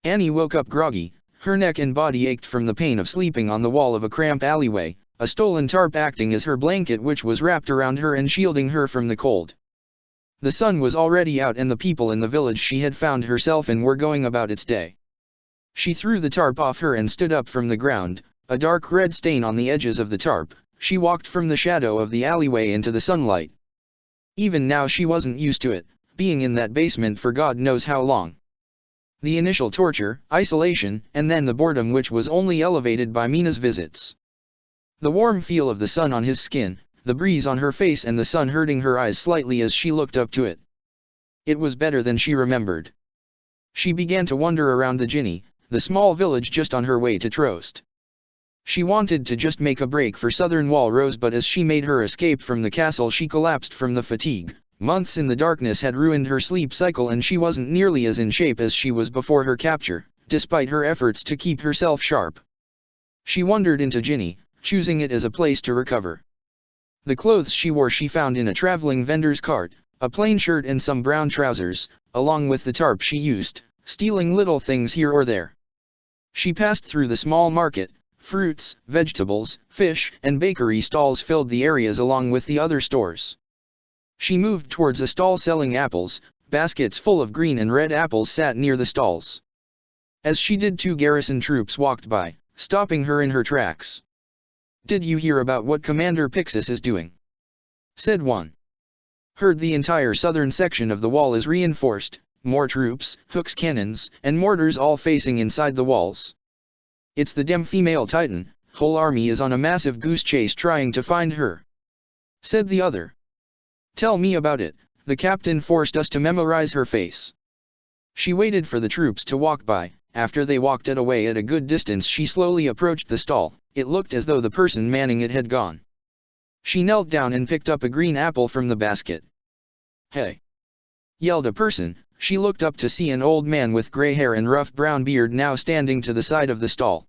Annie woke up groggy, her neck and body ached from the pain of sleeping on the wall of a cramped alleyway, a stolen tarp acting as her blanket which was wrapped around her and shielding her from the cold. The sun was already out and the people in the village she had found herself in were going about its day. She threw the tarp off her and stood up from the ground, a dark red stain on the edges of the tarp. She walked from the shadow of the alleyway into the sunlight. Even now she wasn't used to it, being in that basement for God knows how long. The initial torture, isolation, and then the boredom which was only elevated by Mina's visits. The warm feel of the sun on his skin, the breeze on her face and the sun hurting her eyes slightly as she looked up to it. It was better than she remembered. She began to wander around the Ginny, the small village just on her way to Trost. She wanted to just make a break for Southern Wall Rose, but as she made her escape from the castle she collapsed from the fatigue. Months in the darkness had ruined her sleep cycle and she wasn't nearly as in shape as she was before her capture, despite her efforts to keep herself sharp. She wandered into Ginny, choosing it as a place to recover. The clothes she wore she found in a traveling vendor's cart, a plain shirt and some brown trousers, along with the tarp she used, stealing little things here or there. She passed through the small market. Fruits, vegetables, fish, and bakery stalls filled the areas along with the other stores. She moved towards a stall selling apples, baskets full of green and red apples sat near the stalls. As she did, 2 garrison troops walked by, stopping her in her tracks. "Did you hear about what Commander Pixis is doing?" said one. "Heard the entire southern section of the wall is reinforced, more troops, hooks, cannons, and mortars all facing inside the walls. It's the damn female Titan, whole army is on a massive goose chase trying to find her," said the other. "Tell me about it." The captain forced us to memorize her face. She waited for the troops to walk by. After they walked away at a good distance she slowly approached the stall. It looked as though the person manning it had gone. She knelt down and picked up a green apple from the basket. "Hey!" yelled a person. She looked up to see an old man with gray hair and rough brown beard now standing to the side of the stall.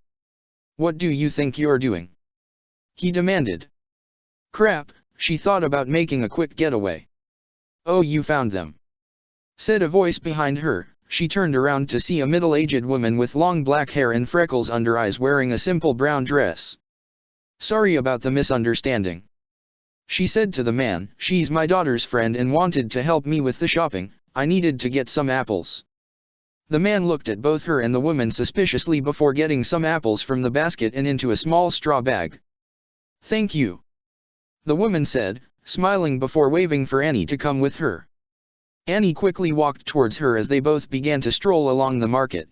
"What do you think you're doing?" he demanded. "Crap," she thought about making a quick getaway. "Oh, you found them," said a voice behind her. She turned around to see a middle-aged woman with long black hair and freckles under eyes wearing a simple brown dress. "Sorry about the misunderstanding," she said to the man. "She's my daughter's friend and wanted to help me with the shopping. I needed to get some apples." The man looked at both her and the woman suspiciously before getting some apples from the basket and into a small straw bag. "Thank you," the woman said, smiling before waving for Annie to come with her. Annie quickly walked towards her as they both began to stroll along the market.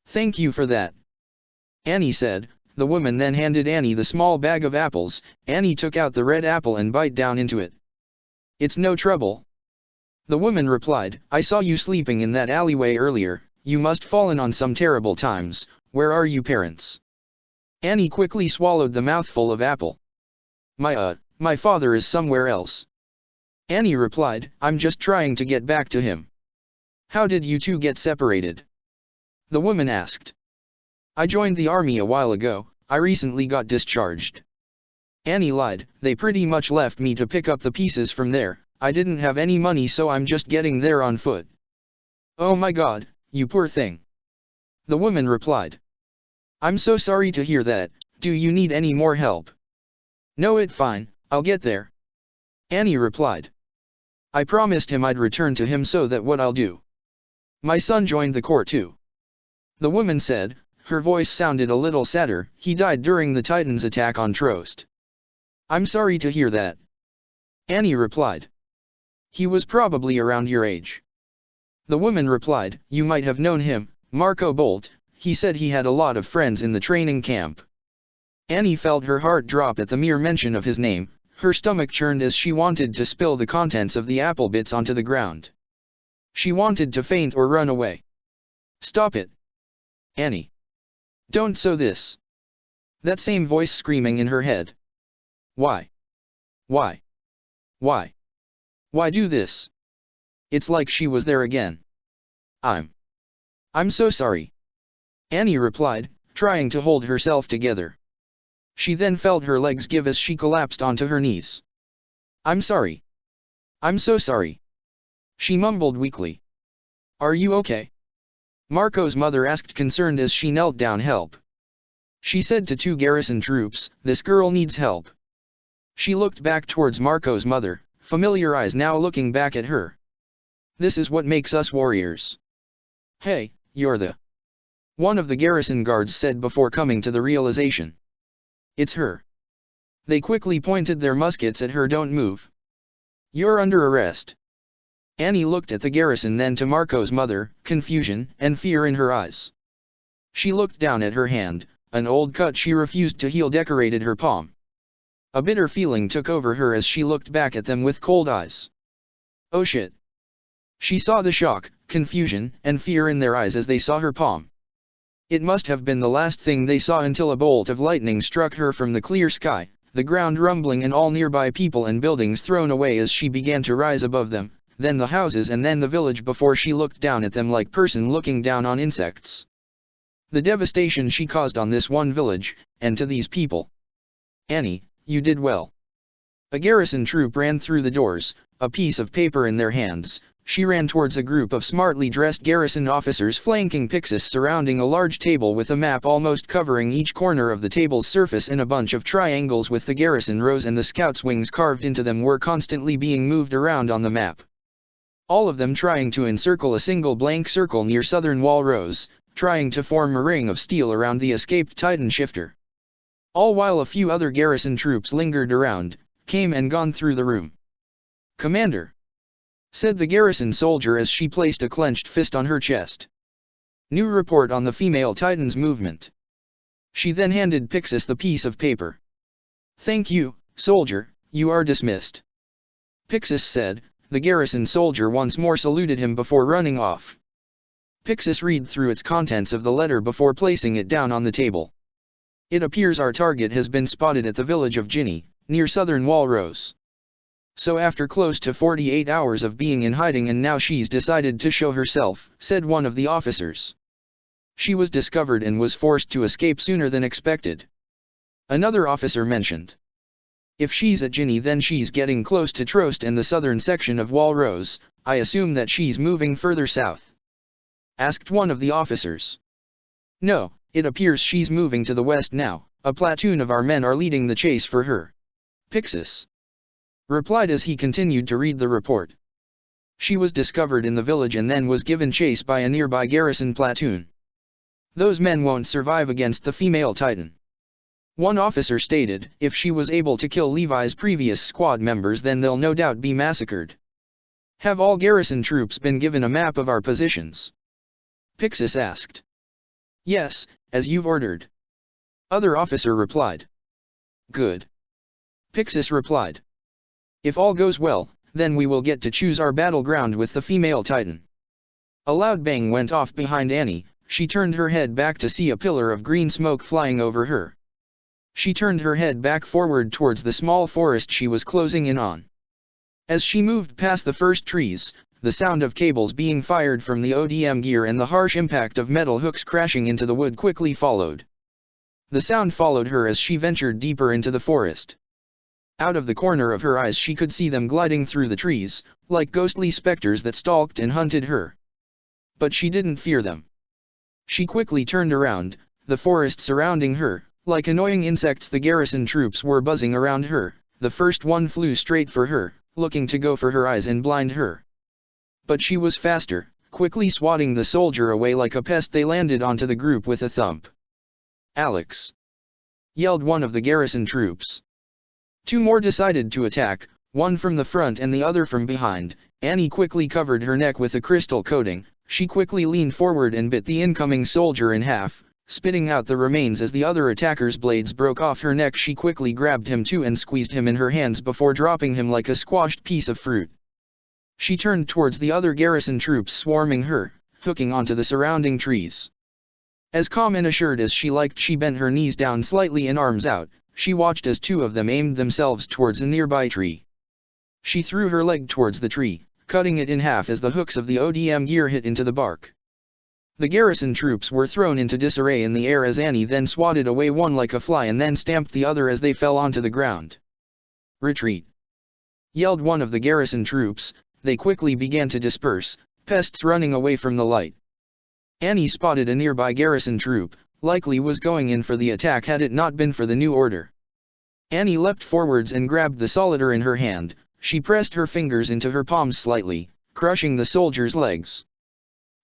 "Thank you for that," Annie said. The woman then handed Annie the small bag of apples. Annie took out the red apple and bite down into it. "It's no trouble," the woman replied. "I saw you sleeping in that alleyway earlier. You must fallen on some terrible times. Where are you parents?" Annie quickly swallowed the mouthful of apple. My father is somewhere else," Annie replied. "I'm just trying to get back to him." "How did you two get separated?" the woman asked. "I joined the army a while ago. I recently got discharged," Annie lied. "They pretty much left me to pick up the pieces from there. I didn't have any money so I'm just getting there on foot." "Oh my God, you poor thing," the woman replied. "I'm so sorry to hear that. Do you need any more help?" "No, it's fine, I'll get there," Annie replied. "I promised him I'd return to him, so that what I'll do. My son joined the Corps too," the woman said. Her voice sounded a little sadder. "He died during the Titans' attack on Trost." "I'm sorry to hear that," Annie replied. "He was probably around your age," the woman replied. "You might have known him, Marco Bolt. He said he had a lot of friends in the training camp." Annie felt her heart drop at the mere mention of his name. Her stomach churned as she wanted to spill the contents of the apple bits onto the ground. She wanted to faint or run away. Stop it. Annie. Don't so this. That same voice screaming in her head. Why? Why? Why? Why do this? It's like she was there again. I'm so sorry. Annie replied, trying to hold herself together. She then felt her legs give as she collapsed onto her knees. I'm sorry. I'm so sorry. She mumbled weakly. Are you okay? Marco's mother asked concerned as she knelt down. Help. She said to two garrison troops, this girl needs help. She looked back towards Marco's mother, familiar eyes now looking back at her. This is what makes us warriors. Hey, you're the... One of the garrison guards said before coming to the realization. It's her. They quickly pointed their muskets at her. Don't move. You're under arrest. Annie looked at the garrison, then to Marco's mother, confusion and fear in her eyes. She looked down at her hand, an old cut she refused to heal decorated her palm. A bitter feeling took over her as she looked back at them with cold eyes. Oh shit. She saw the shock, confusion, and fear in their eyes as they saw her palm. It must have been the last thing they saw until a bolt of lightning struck her from the clear sky, the ground rumbling and all nearby people and buildings thrown away as she began to rise above them, then the houses and then the village before she looked down at them like person looking down on insects. The devastation she caused on this one village, and to these people. Annie, you did well. A garrison troop ran through the doors, a piece of paper in their hands. She ran towards a group of smartly dressed garrison officers flanking Pixis surrounding a large table with a map almost covering each corner of the table's surface in a bunch of triangles with the garrison rows and the scouts' wings carved into them were constantly being moved around on the map. All of them trying to encircle a single blank circle near southern wall rows, trying to form a ring of steel around the escaped Titan shifter. All while a few other garrison troops lingered around, came and gone through the room. Commander, said the garrison soldier as she placed a clenched fist on her chest. New report on the female Titan's movement. She then handed Pixis the piece of paper. Thank you, soldier, you are dismissed. Pixis said. The garrison soldier once more saluted him before running off. Pixis read through its contents of the letter before placing it down on the table. It appears our target has been spotted at the village of Ginny, near southern wall rows. So after close to 48 hours of being in hiding and now she's decided to show herself, said one of the officers. She was discovered and was forced to escape sooner than expected. Another officer mentioned. If she's at Ginny then she's getting close to Trost and the southern section of Wall Rose, I assume that she's moving further south. Asked one of the officers. No, it appears she's moving to the west now, a platoon of our men are leading the chase for her. Pixis replied as he continued to read the report. She was discovered in the village and then was given chase by a nearby garrison platoon. Those men won't survive against the female Titan. One officer stated, if she was able to kill Levi's previous squad members then they'll no doubt be massacred. Have all garrison troops been given a map of our positions? Pixis asked. Yes, as you've ordered. Other officer replied. Good. Pixis replied. If all goes well, then we will get to choose our battleground with the female Titan. A loud bang went off behind Annie. She turned her head back to see a pillar of green smoke flying over her. She turned her head back forward towards the small forest she was closing in on. As she moved past the first trees, the sound of cables being fired from the ODM gear and the harsh impact of metal hooks crashing into the wood quickly followed. The sound followed her as she ventured deeper into the forest. Out of the corner of her eyes she could see them gliding through the trees, like ghostly specters that stalked and hunted her. But she didn't fear them. She quickly turned around, the forest surrounding her. Like annoying insects the garrison troops were buzzing around her, the first one flew straight for her, looking to go for her eyes and blind her. But she was faster, quickly swatting the soldier away like a pest. They landed onto the group with a thump. Alex! Yelled one of the garrison troops. Two more decided to attack, one from the front and the other from behind. Annie quickly covered her neck with a crystal coating, she quickly leaned forward and bit the incoming soldier in half. Spitting out the remains as the other attacker's blades broke off her neck. She quickly grabbed him too and squeezed him in her hands before dropping him like a squashed piece of fruit. She turned towards the other garrison troops swarming her, hooking onto the surrounding trees. As calm and assured as she liked, she bent her knees down slightly and arms out. She watched as two of them aimed themselves towards a nearby tree. She threw her leg towards the tree, cutting it in half as the hooks of the ODM gear hit into the bark. The garrison troops were thrown into disarray in the air as Annie then swatted away one like a fly and then stamped the other as they fell onto the ground. "Retreat!" yelled one of the garrison troops. They quickly began to disperse, pests running away from the light. Annie spotted a nearby garrison troop, likely was going in for the attack had it not been for the new order. Annie leapt forwards and grabbed the solitaire in her hand. She pressed her fingers into her palms slightly, crushing the soldier's legs.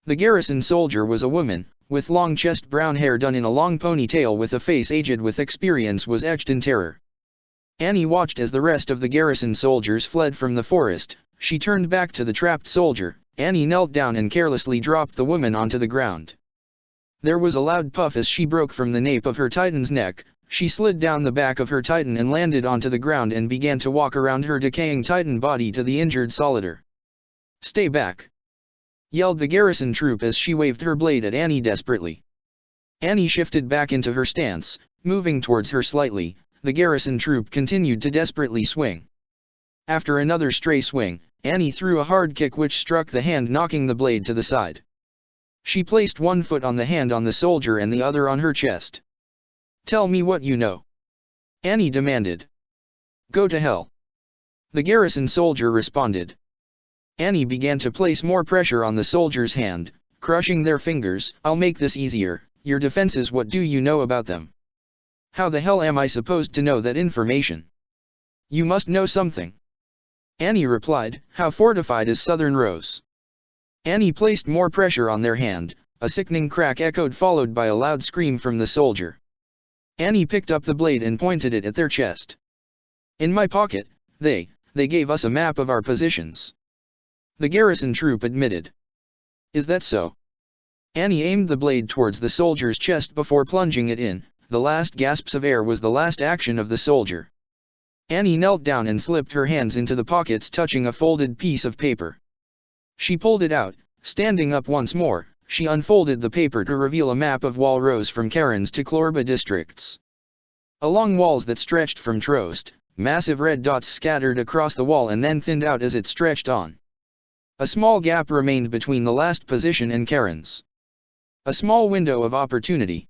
The garrison soldier was a woman, with long chest, brown hair done in a long ponytail, with a face aged with experience was etched in terror. Annie watched as the rest of the garrison soldiers fled from the forest. She turned back to the trapped soldier. Annie knelt down and carelessly dropped the woman onto the ground. There was a loud puff as she broke from the nape of her titan's neck. She slid down the back of her titan and landed onto the ground and began to walk around her decaying titan body to the injured solitaire. "Stay back!" yelled the garrison troop as she waved her blade at Annie desperately. Annie shifted back into her stance, moving towards her slightly. The garrison troop continued to desperately swing. After another stray swing, Annie threw a hard kick which struck the hand, knocking the blade to the side. She placed one foot on the hand on the soldier and the other on her chest. "Tell me what you know," Annie demanded. "Go to hell," the garrison soldier responded. Annie began to place more pressure on the soldier's hand, crushing their fingers. "I'll make this easier. Your defenses, what do you know about them?" "How the hell am I supposed to know that information?" "You must know something," Annie replied. "How fortified is Southern Rose?" Annie placed more pressure on their hand. A sickening crack echoed, followed by a loud scream from the soldier. Annie picked up the blade and pointed it at their chest. "In my pocket. They gave us a map of our positions," the garrison troop admitted. "Is that so?" Annie aimed the blade towards the soldier's chest before plunging it in. The last gasps of air was the last action of the soldier. Annie knelt down and slipped her hands into the pockets, touching a folded piece of paper. She pulled it out. Standing up once more, she unfolded the paper to reveal a map of Walrose from Karens to Klorba districts. Along walls that stretched from Trost, massive red dots scattered across the wall and then thinned out as it stretched on. A small gap remained between the last position and Karens. A small window of opportunity.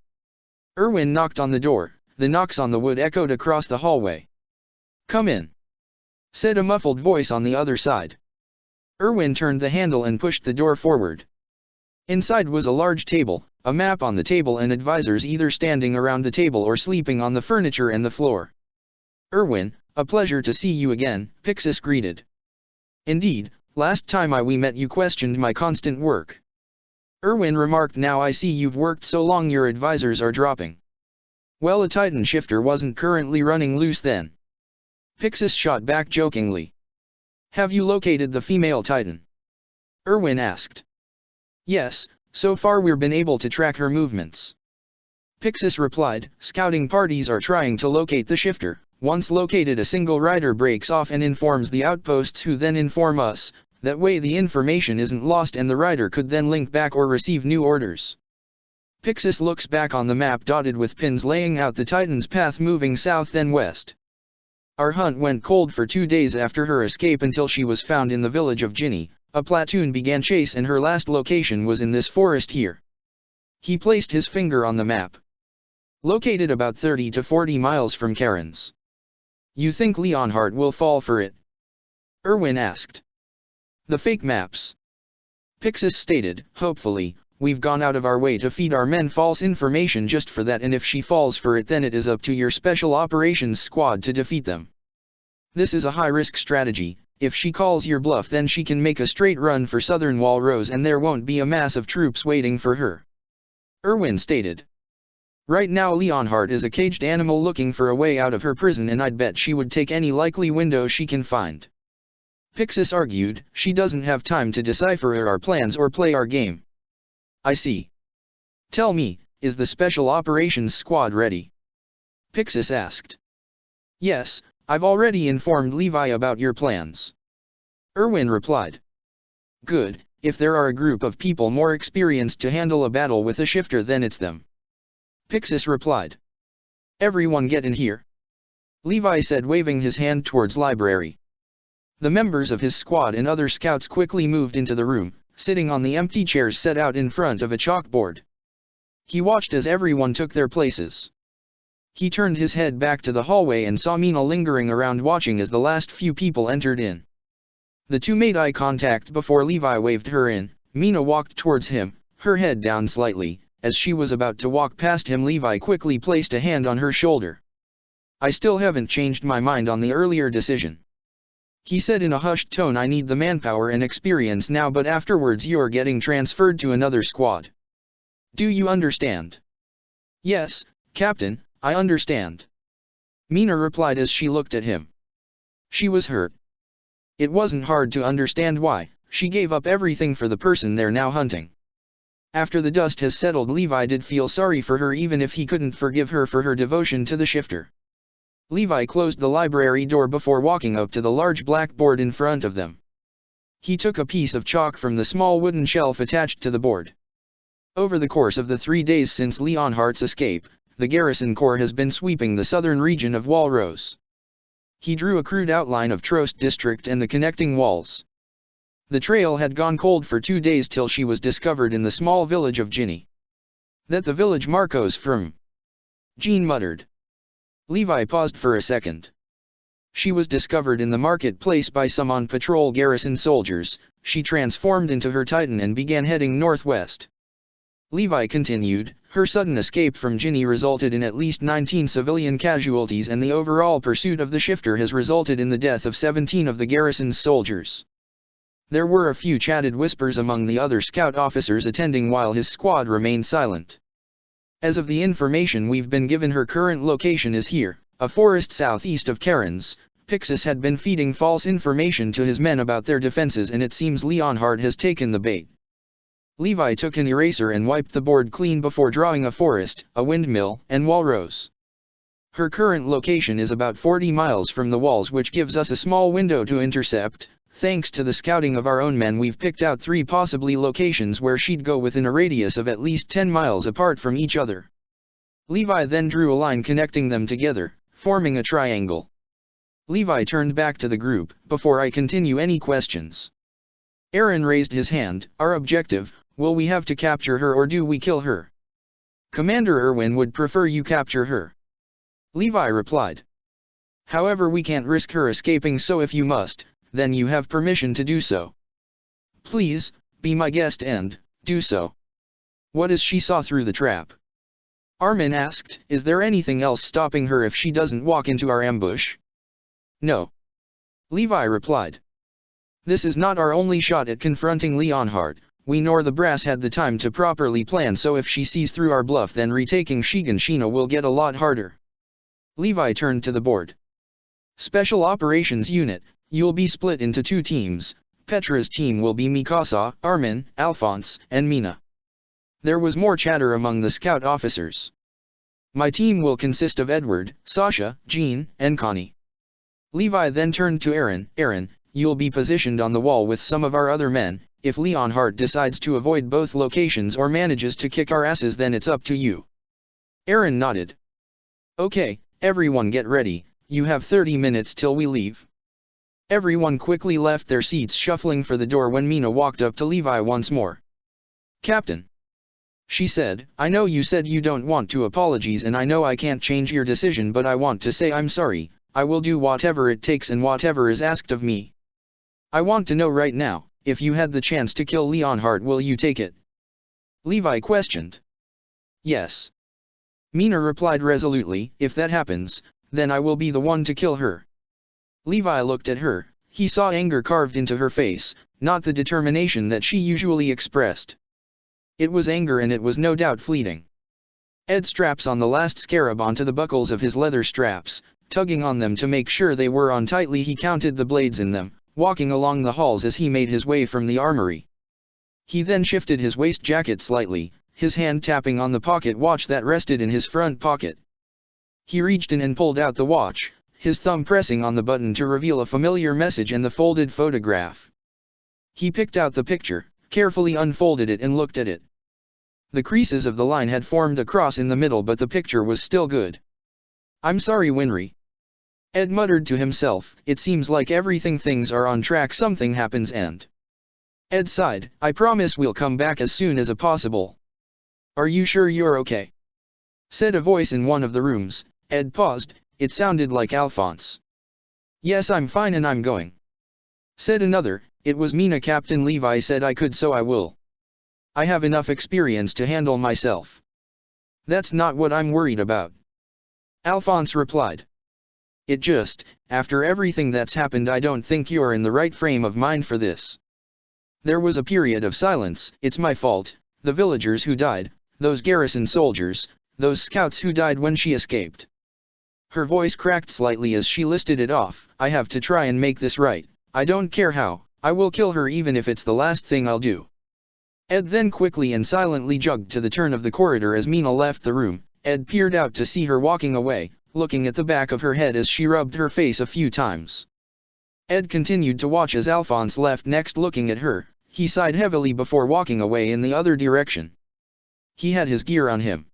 Erwin knocked on the door. The knocks on the wood echoed across the hallway. "Come in," said a muffled voice on the other side. Erwin turned the handle and pushed the door forward. Inside was a large table, a map on the table and advisors either standing around the table or sleeping on the furniture and the floor. "Erwin, a pleasure to see you again," Pixis greeted. "Indeed, last time we met you questioned my constant work," Erwin remarked. "Now I see you've worked so long your advisors are dropping." "Well, a Titan shifter wasn't currently running loose then," Pixis shot back jokingly. "Have you located the female Titan?" Erwin asked. "Yes, so far we've been able to track her movements," Pixis replied. "Scouting parties are trying to locate the shifter. Once located, a single rider breaks off and informs the outposts, who then inform us. That way the information isn't lost and the rider could then link back or receive new orders." Pixis looks back on the map dotted with pins laying out the Titan's path, moving south then west. "Our hunt went cold for 2 days after her escape until she was found in the village of Ginny. A platoon began chase and her last location was in this forest here." He placed his finger on the map. "Located about 30 to 40 miles from Karens." "You think Leonhardt will fall for it?" Erwin asked. "The fake maps," Pixis stated. "Hopefully. We've gone out of our way to feed our men false information just for that, and if she falls for it then it is up to your special operations squad to defeat them. This is a high-risk strategy. If she calls your bluff then she can make a straight run for Southern Walrose and there won't be a mass of troops waiting for her," Erwin stated. "Right now Leonhardt is a caged animal looking for a way out of her prison, and I'd bet she would take any likely window she can find." Pixis argued. "She doesn't have time to decipher our plans or play our game." "I see. Tell me, is the Special Operations Squad ready?" Pixis asked. "Yes, I've already informed Levi about your plans," Erwin replied. "Good, If there are a group of people more experienced to handle a battle with a shifter, then it's them. Pixis replied. Everyone get in here. Levi said, waving his hand towards library. The members of his squad and other scouts quickly moved into the room, sitting on the empty chairs set out in front of a chalkboard. He watched as everyone took their places. He turned his head back to the hallway and saw Mina lingering around watching as the last few people entered in. The two made eye contact before Levi waved her in. Mina walked towards him, her head down slightly. As she was about to walk past him, Levi quickly placed a hand on her shoulder. I still haven't changed my mind on the earlier decision. He said in a hushed tone, I need the manpower and experience now, but afterwards you're getting transferred to another squad. Do you understand? Yes, Captain, I understand. Mina replied as she looked at him. She was hurt. It wasn't hard to understand why. She gave up everything for the person they're now hunting. After the dust has settled, Levi did feel sorry for her, even if he couldn't forgive her for her devotion to the shifter. Levi closed the library door before walking up to the large blackboard in front of them. He took a piece of chalk from the small wooden shelf attached to the board. Over the course of the 3 days since Leonhardt's escape, the Garrison Corps has been sweeping the southern region of Walrose. He drew a crude outline of Trost District and the connecting walls. The trail had gone cold for 2 days till she was discovered in the small village of Ginny. That the village Marcos from. Jean muttered. Levi paused for a second. She was discovered in the marketplace by some on-patrol garrison soldiers. She transformed into her Titan and began heading northwest. Levi continued, her sudden escape from Ginny resulted in at least 19 civilian casualties, and the overall pursuit of the shifter has resulted in the death of 17 of the garrison's soldiers. There were a few chatted whispers among the other scout officers attending while his squad remained silent. As of the information we've been given, her current location is here, a forest southeast of Karen's. Pixis had been feeding false information to his men about their defenses, and it seems Leonhardt has taken the bait. Levi took an eraser and wiped the board clean before drawing a forest, a windmill, and Walrose. Her current location is about 40 miles from the walls, which gives us a small window to intercept. Thanks to the scouting of our own men, we've picked out 3 possibly locations where she'd go within a radius of at least 10 miles apart from each other. Levi then drew a line connecting them together, forming a triangle. Levi turned back to the group. Before I continue, any questions? Aaron raised his hand. Our objective, will we have to capture her or do we kill her? Commander Irwin would prefer you capture her. Levi replied. However, we can't risk her escaping, so if you must, then you have permission to do so. Please, be my guest and do so. What is she saw through the trap? Armin asked. Is there anything else stopping her if she doesn't walk into our ambush? No. Levi replied. This is not our only shot at confronting Leonhardt. We nor the brass had the time to properly plan, so if she sees through our bluff, then retaking Shiganshina will get a lot harder. Levi turned to the board. Special Operations Unit, you'll be split into 2 teams. Petra's team will be Mikasa, Armin, Alphonse, and Mina. There was more chatter among the scout officers. My team will consist of Edward, Sasha, Jean, and Connie. Levi then turned to Aaron. Aaron, you'll be positioned on the wall with some of our other men. If Leonhardt decides to avoid both locations or manages to kick our asses, then it's up to you. Aaron nodded. Okay, everyone get ready, you have 30 minutes till we leave. Everyone quickly left their seats, shuffling for the door when Mina walked up to Levi once more. Captain. She said, I know you said you don't want to apologize, and I know I can't change your decision, but I want to say I'm sorry. I will do whatever it takes and whatever is asked of me. I want to know right now, if you had the chance to kill Leonhardt, will you take it? Levi questioned. Yes. Mina replied resolutely, if that happens, then I will be the one to kill her. Levi looked at her. He saw anger carved into her face, not the determination that she usually expressed. It was anger, and it was no doubt fleeting. Ed straps on the last scarab onto the buckles of his leather straps, tugging on them to make sure they were on tightly. He counted the blades in them, walking along the halls as he made his way from the armory. He then shifted his waist jacket slightly, his hand tapping on the pocket watch that rested in his front pocket. He reached in and pulled out the watch, his thumb pressing on the button to reveal a familiar message and the folded photograph. He picked out the picture, carefully unfolded it and looked at it. The creases of the line had formed a cross in the middle, but the picture was still good. "I'm sorry, Winry," Ed muttered to himself. "It seems like things are on track, something happens and..." Ed sighed. "I promise we'll come back as soon as possible." "Are you sure you're okay?" said a voice in one of the rooms. Ed paused. It sounded like Alphonse. "Yes, I'm fine and I'm going," said another. "It was Mina. Captain Levi said I could, so I will. I have enough experience to handle myself." "That's not what I'm worried about," Alphonse replied. "It just, after everything that's happened, I don't think you're in the right frame of mind for this." There was a period of silence. "It's my fault, the villagers who died, those garrison soldiers, those scouts who died when she escaped." Her voice cracked slightly as she listed it off. "I have to try and make this right. I don't care how, I will kill her even if it's the last thing I'll do." Ed then quickly and silently jogged to the turn of the corridor. As Mina left the room, Ed peered out to see her walking away, looking at the back of her head as she rubbed her face a few times. Ed continued to watch as Alphonse left next, looking at her. He sighed heavily before walking away in the other direction. He had his gear on him.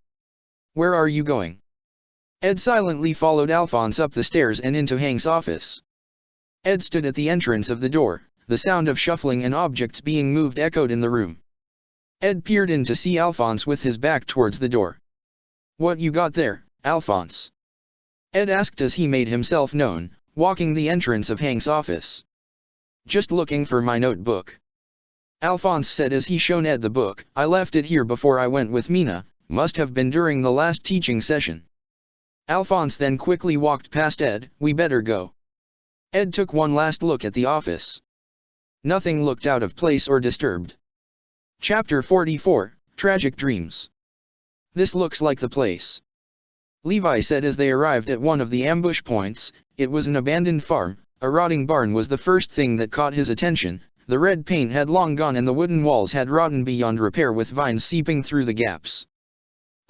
"Where are you going?" Ed silently followed Alphonse up the stairs and into Hank's office. Ed stood at the entrance of the door. The sound of shuffling and objects being moved echoed in the room. Ed peered in to see Alphonse with his back towards the door. "What you got there, Alphonse?" Ed asked as he made himself known, walking the entrance of Hank's office. "Just looking for my notebook," Alphonse said as he showed Ed the book. "I left it here before I went with Mina, must have been during the last teaching session." Alphonse then quickly walked past Ed. "We better go." Ed took one last look at the office. Nothing looked out of place or disturbed. Chapter 44, Tragic Dreams. "This looks like the place," Levi said as they arrived at one of the ambush points. It was an abandoned farm. A rotting barn was the first thing that caught his attention. The red paint had long gone and the wooden walls had rotten beyond repair, with vines seeping through the gaps.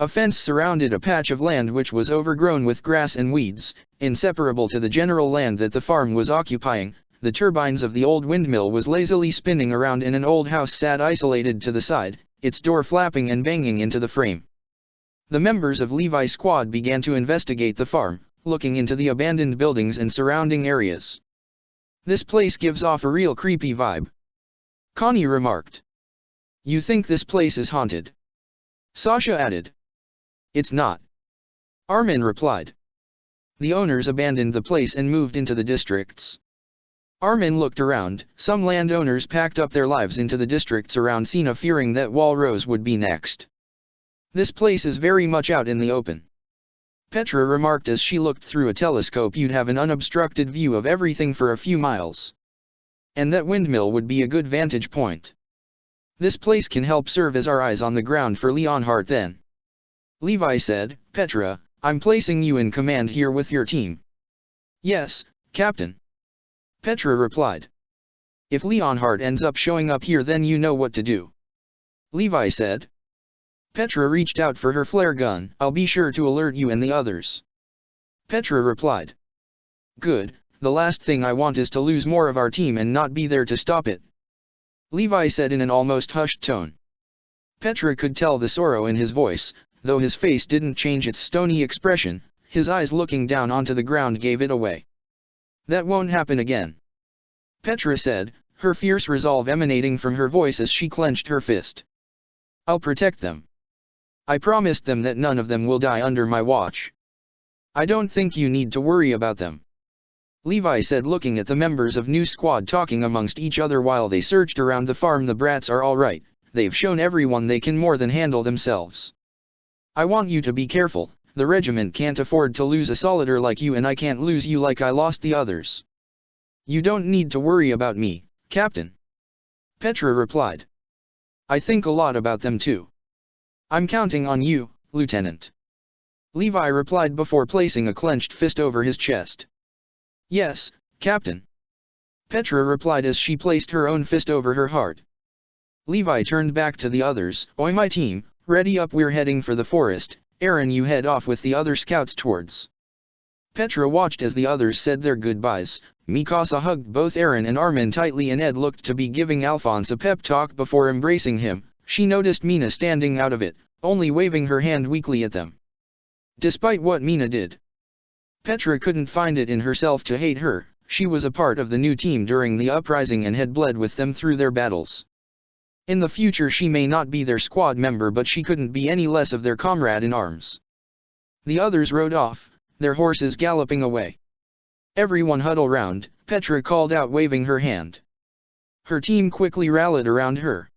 A fence surrounded a patch of land which was overgrown with grass and weeds, inseparable to the general land that the farm was occupying. The turbines of the old windmill was lazily spinning around, and an old house sat isolated to the side, its door flapping and banging into the frame. The members of Levi's squad began to investigate the farm, looking into the abandoned buildings and surrounding areas. "This place gives off a real creepy vibe," Connie remarked. "You think this place is haunted?" Sasha added. "It's not," Armin replied. "The owners abandoned the place and moved into the districts." Armin looked around. Some landowners packed up their lives into the districts around Sina, fearing that Walrose would be next. "This place is very much out in the open," Petra remarked as she looked through a telescope. "You'd have an unobstructed view of everything for a few miles. And that windmill would be a good vantage point. This place can help serve as our eyes on the ground for Leonhardt then," Levi said. "Petra, I'm placing you in command here with your team." "Yes, Captain," Petra replied. "If Leonhardt ends up showing up here, then you know what to do," Levi said. Petra reached out for her flare gun. "I'll be sure to alert you and the others," Petra replied. "Good, the last thing I want is to lose more of our team and not be there to stop it," Levi said in an almost hushed tone. Petra could tell the sorrow in his voice, though his face didn't change its stony expression. His eyes looking down onto the ground gave it away. "That won't happen again," Petra said, her fierce resolve emanating from her voice as she clenched her fist. "I'll protect them. I promised them that none of them will die under my watch. I don't think you need to worry about them," Levi said, looking at the members of New Squad talking amongst each other while they searched around the farm. "The brats are all right. They've shown everyone they can more than handle themselves. I want you to be careful. The regiment can't afford to lose a solider like you, and I can't lose you like I lost the others." "You don't need to worry about me, Captain," Petra replied. "I think a lot about them too. I'm counting on you, Lieutenant," Levi replied before placing a clenched fist over his chest. "Yes, Captain," Petra replied as she placed her own fist over her heart. Levi turned back to the others. "Oi, my team, ready up, we're heading for the forest. Aaron, you head off with the other scouts towards." Petra watched as the others said their goodbyes, Mikasa hugged both Eren and Armin tightly and Ed looked to be giving Alphonse a pep talk before embracing him. She noticed Mina standing out of it, only waving her hand weakly at them. Despite what Mina did, Petra couldn't find it in herself to hate her. She was a part of the new team during the uprising and had bled with them through their battles. In the future she may not be their squad member, but she couldn't be any less of their comrade in arms. The others rode off, their horses galloping away. Everyone huddled round, Petra called out waving her hand. Her team quickly rallied around her.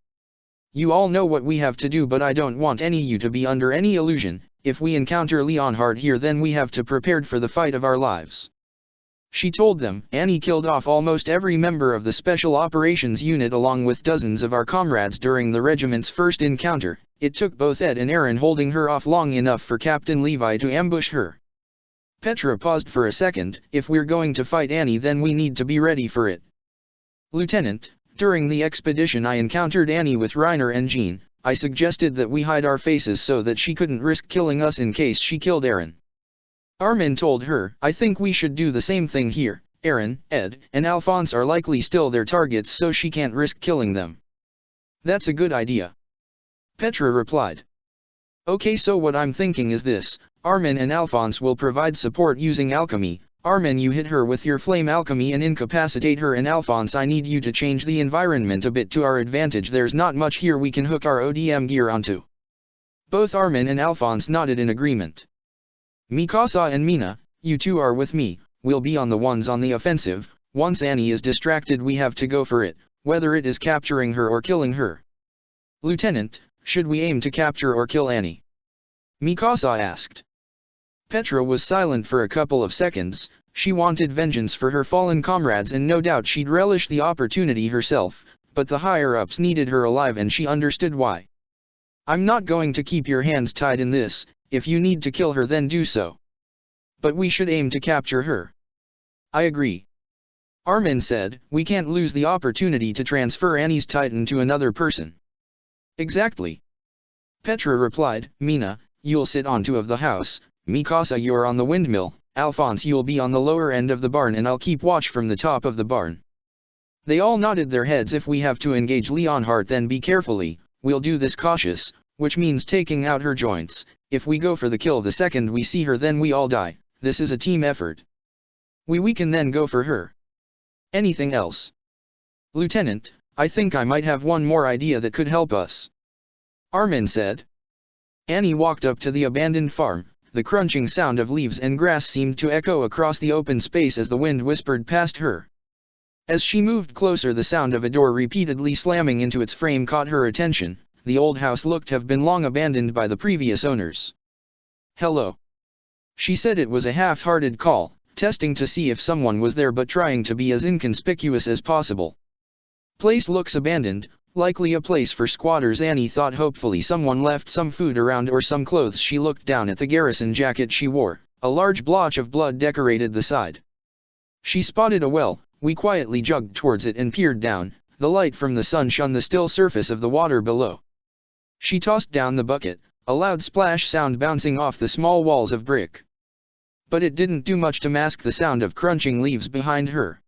You all know what we have to do, but I don't want any of you to be under any illusion. If we encounter Leonhardt here, then we have to prepare for the fight of our lives. She told them. Annie killed off almost every member of the Special Operations Unit along with dozens of our comrades during the regiment's first encounter. It took both Ed and Eren holding her off long enough for Captain Levi to ambush her. Petra paused for a second. If we're going to fight Annie, then we need to be ready for it. Lieutenant, during the expedition I encountered Annie with Reiner and Jean. I suggested that we hide our faces so that she couldn't risk killing us in case she killed Eren. Armin told her, I think we should do the same thing here. Eren, Ed, and Alphonse are likely still their targets, so she can't risk killing them. That's a good idea, Petra replied. Okay, so what I'm thinking is this. Armin and Alphonse will provide support using alchemy. Armin, you hit her with your flame alchemy and incapacitate her, and Alphonse, I need you to change the environment a bit to our advantage. There's not much here we can hook our ODM gear onto. Both Armin and Alphonse nodded in agreement. Mikasa and Mina, you two are with me. We'll be on the ones on the offensive. Once Annie is distracted, we have to go for it, whether it is capturing her or killing her. Lieutenant, should we aim to capture or kill Annie? Mikasa asked. Petra was silent for a couple of seconds. She wanted vengeance for her fallen comrades, and no doubt she'd relish the opportunity herself, but the higher-ups needed her alive and she understood why. I'm not going to keep your hands tied in this. If you need to kill her, then do so. But we should aim to capture her. I agree, Armin said. We can't lose the opportunity to transfer Annie's Titan to another person. Exactly, Petra replied. Mina, you'll sit on two of the house. Mikasa, you're on the windmill. Alphonse, you'll be on the lower end of the barn, and I'll keep watch from the top of the barn. They all nodded their heads. If we have to engage Leonhardt, then be carefully. We'll do this cautious, which means taking out her joints. If we go for the kill the second we see her, then we all die. This is a team effort. We can then go for her. Anything else? Lieutenant, I think I might have one more idea that could help us, Armin said. Annie walked up to the abandoned farm. The crunching sound of leaves and grass seemed to echo across the open space as the wind whispered past her. As she moved closer, the sound of a door repeatedly slamming into its frame caught her attention. The old house looked to have been long abandoned by the previous owners. Hello, she said. It was a half-hearted call, testing to see if someone was there but trying to be as inconspicuous as possible. Place looks abandoned, likely a place for squatters, Annie thought hopefully. Someone left some food around or some clothes. She looked down at the garrison jacket she wore. A large blotch of blood decorated the side. She spotted a well. We quietly jogged towards it and peered down. The light from the sun shone the still surface of the water below. She tossed down the bucket, a loud splash sound bouncing off the small walls of brick. But it didn't do much to mask the sound of crunching leaves behind her.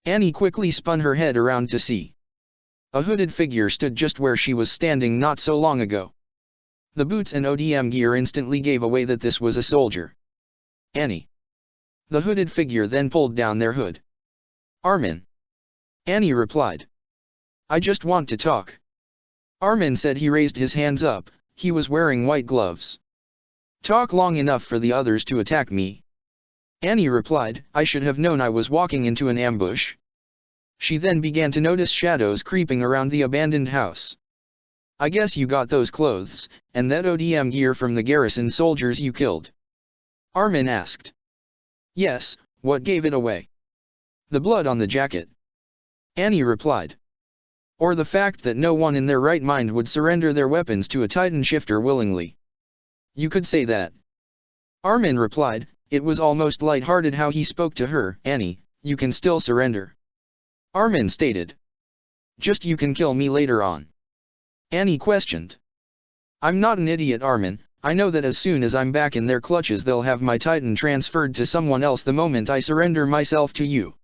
Annie quickly spun her head around to see. A hooded figure stood just where she was standing not so long ago. The boots and ODM gear instantly gave away that this was a soldier. Annie. The hooded figure then pulled down their hood. Armin, Annie replied. I just want to talk, Armin said. He raised his hands up. He was wearing white gloves. Talk long enough for the others to attack me, Annie replied. I should have known I was walking into an ambush. She then began to notice shadows creeping around the abandoned house. I guess you got those clothes, and that ODM gear from the garrison soldiers you killed? Armin asked. Yes, what gave it away? The blood on the jacket, Annie replied. Or the fact that no one in their right mind would surrender their weapons to a Titan shifter willingly. You could say that, Armin replied. It was almost light-hearted how he spoke to her. Annie, you can still surrender, Armin stated. Just you can kill me later on, Annie questioned. I'm not an idiot, Armin. I know that as soon as I'm back in their clutches they'll have my Titan transferred to someone else the moment I surrender myself to you.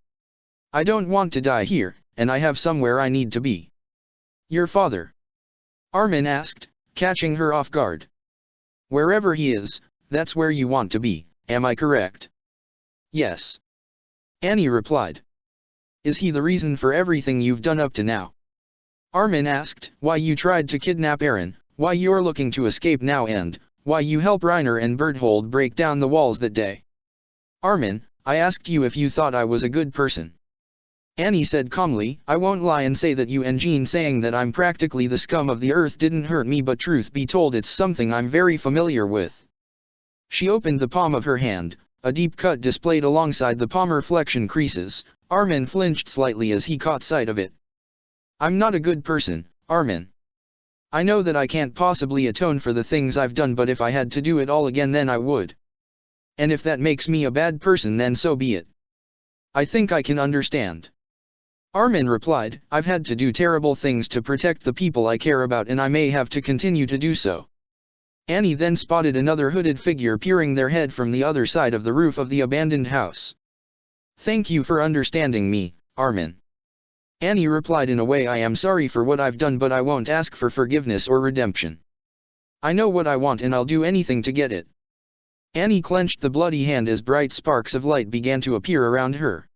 I don't want to die here, and I have somewhere I need to be. Your father? Armin asked, catching her off guard. Wherever he is, that's where you want to be, am I correct? Yes. Annie replied. Is he the reason for everything you've done up to now? Armin asked, why you tried to kidnap Eren, why you're looking to escape now and, why you help Reiner and Berthold break down the walls that day. Armin, I asked you if you thought I was a good person. Annie said calmly, I won't lie and say that you and Jean saying that I'm practically the scum of the earth didn't hurt me, but truth be told it's something I'm very familiar with. She opened the palm of her hand, a deep cut displayed alongside the palm reflection creases. Armin flinched slightly as he caught sight of it. I'm not a good person, Armin. I know that I can't possibly atone for the things I've done, but if I had to do it all again then I would. And if that makes me a bad person then so be it. I think I can understand. Armin replied, I've had to do terrible things to protect the people I care about and I may have to continue to do so. Annie then spotted another hooded figure peering their head from the other side of the roof of the abandoned house. Thank you for understanding me, Armin. Annie replied in a way, I am sorry for what I've done but I won't ask for forgiveness or redemption. I know what I want and I'll do anything to get it. Annie clenched the bloody hand as bright sparks of light began to appear around her.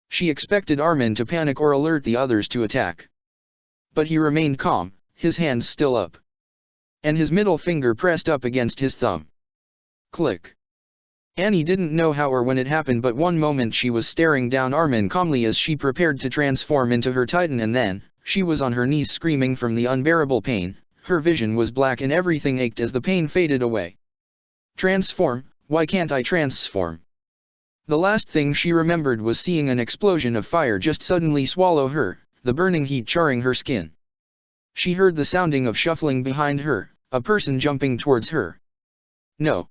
She expected Armin to panic or alert the others to attack. But he remained calm, his hands still up. And his middle finger pressed up against his thumb. Click. Annie didn't know how or when it happened, but one moment she was staring down Armin calmly as she prepared to transform into her titan, and then, she was on her knees screaming from the unbearable pain. Her vision was black and everything ached as the pain faded away. Transform, why can't I transform? The last thing she remembered was seeing an explosion of fire just suddenly swallow her, the burning heat charring her skin. She heard the sounding of shuffling behind her, a person jumping towards her. No.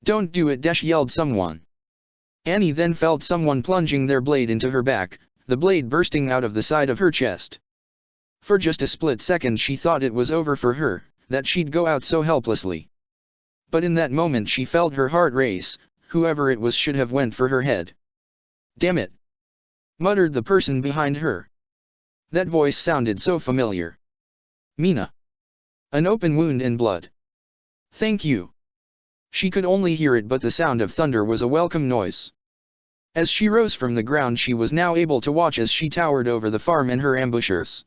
Don't do it, yelled someone. Annie then felt someone plunging their blade into her back, the blade bursting out of the side of her chest. For just a split second she thought it was over for her, that she'd go out so helplessly. But in that moment she felt her heart race. Whoever it was should have went for her head. Damn it! Muttered the person behind her. That voice sounded so familiar. Mina. An open wound and blood. Thank you. She could only hear it, but the sound of thunder was a welcome noise. As she rose from the ground she was now able to watch as she towered over the farm and her ambushers.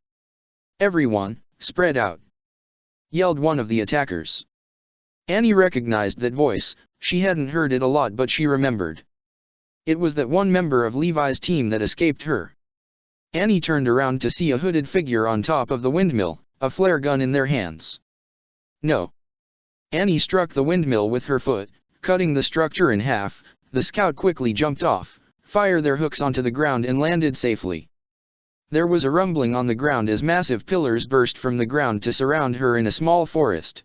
Everyone, spread out! Yelled one of the attackers. Annie recognized that voice. She hadn't heard it a lot but she remembered. It was that one member of Levi's team that escaped her. Annie turned around to see a hooded figure on top of the windmill, a flare gun in their hands. No. Annie struck the windmill with her foot, cutting the structure in half. The scout quickly jumped off, fired their hooks onto the ground and landed safely. There was a rumbling on the ground as massive pillars burst from the ground to surround her in a small forest.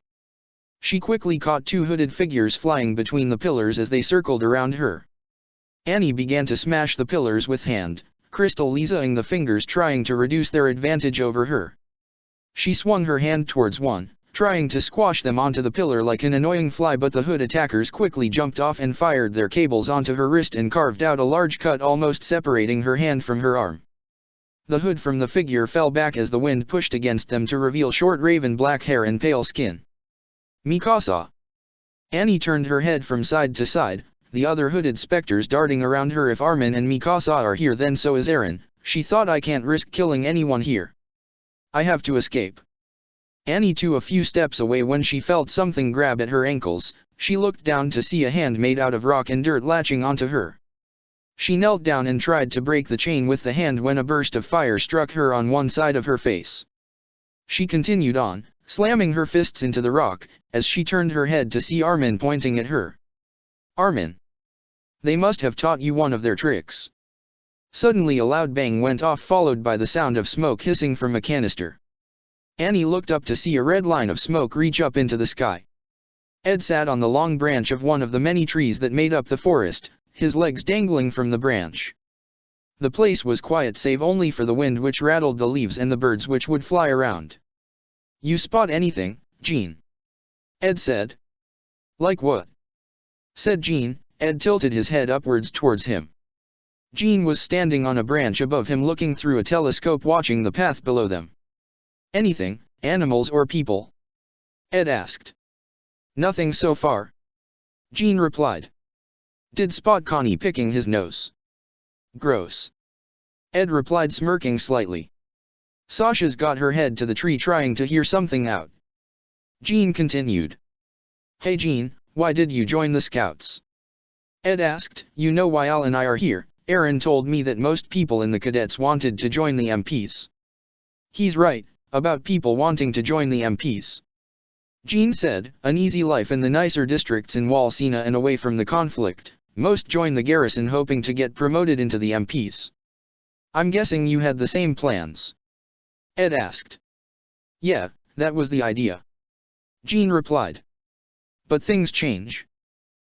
She quickly caught two hooded figures flying between the pillars as they circled around her. Annie began to smash the pillars with hand, crystal lasering the fingers trying to reduce their advantage over her. She swung her hand towards one, trying to squash them onto the pillar like an annoying fly, but the hood attackers quickly jumped off and fired their cables onto her wrist and carved out a large cut almost separating her hand from her arm. The hood from the figure fell back as the wind pushed against them to reveal short raven black hair and pale skin. Mikasa. Annie turned her head from side to side, the other hooded specters darting around her. If Armin and Mikasa are here then so is Eren, she thought. I can't risk killing anyone here. I have to escape. Annie took a few steps away when she felt something grab at her ankles. She looked down to see a hand made out of rock and dirt latching onto her. She knelt down and tried to break the chain with the hand when a burst of fire struck her on one side of her face. She continued on, slamming her fists into the rock, as she turned her head to see Armin pointing at her. Armin. They must have taught you one of their tricks. Suddenly a loud bang went off, followed by the sound of smoke hissing from a canister. Annie looked up to see a red line of smoke reach up into the sky. Ed sat on the long branch of one of the many trees that made up the forest, his legs dangling from the branch. The place was quiet save only for the wind which rattled the leaves and the birds which would fly around. You spot anything, Jean? Ed said. Like what? Said Jean. Ed tilted his head upwards towards him. Jean was standing on a branch above him looking through a telescope watching the path below them. Anything, animals or people? Ed asked. Nothing so far. Jean replied. Did spot Connie picking his nose. Gross. Ed replied smirking slightly. Sasha's got her head to the tree trying to hear something out. Jean continued. Hey Jean, why did you join the Scouts? Ed asked. You know why Al and I are here. Aaron told me that most people in the cadets wanted to join the MPs. He's right, about people wanting to join the MPs. Jean said, an easy life in the nicer districts in Walsena and away from the conflict. Most join the garrison hoping to get promoted into the MPs. I'm guessing you had the same plans. Ed asked. Yeah, that was the idea. Jean replied. But things change.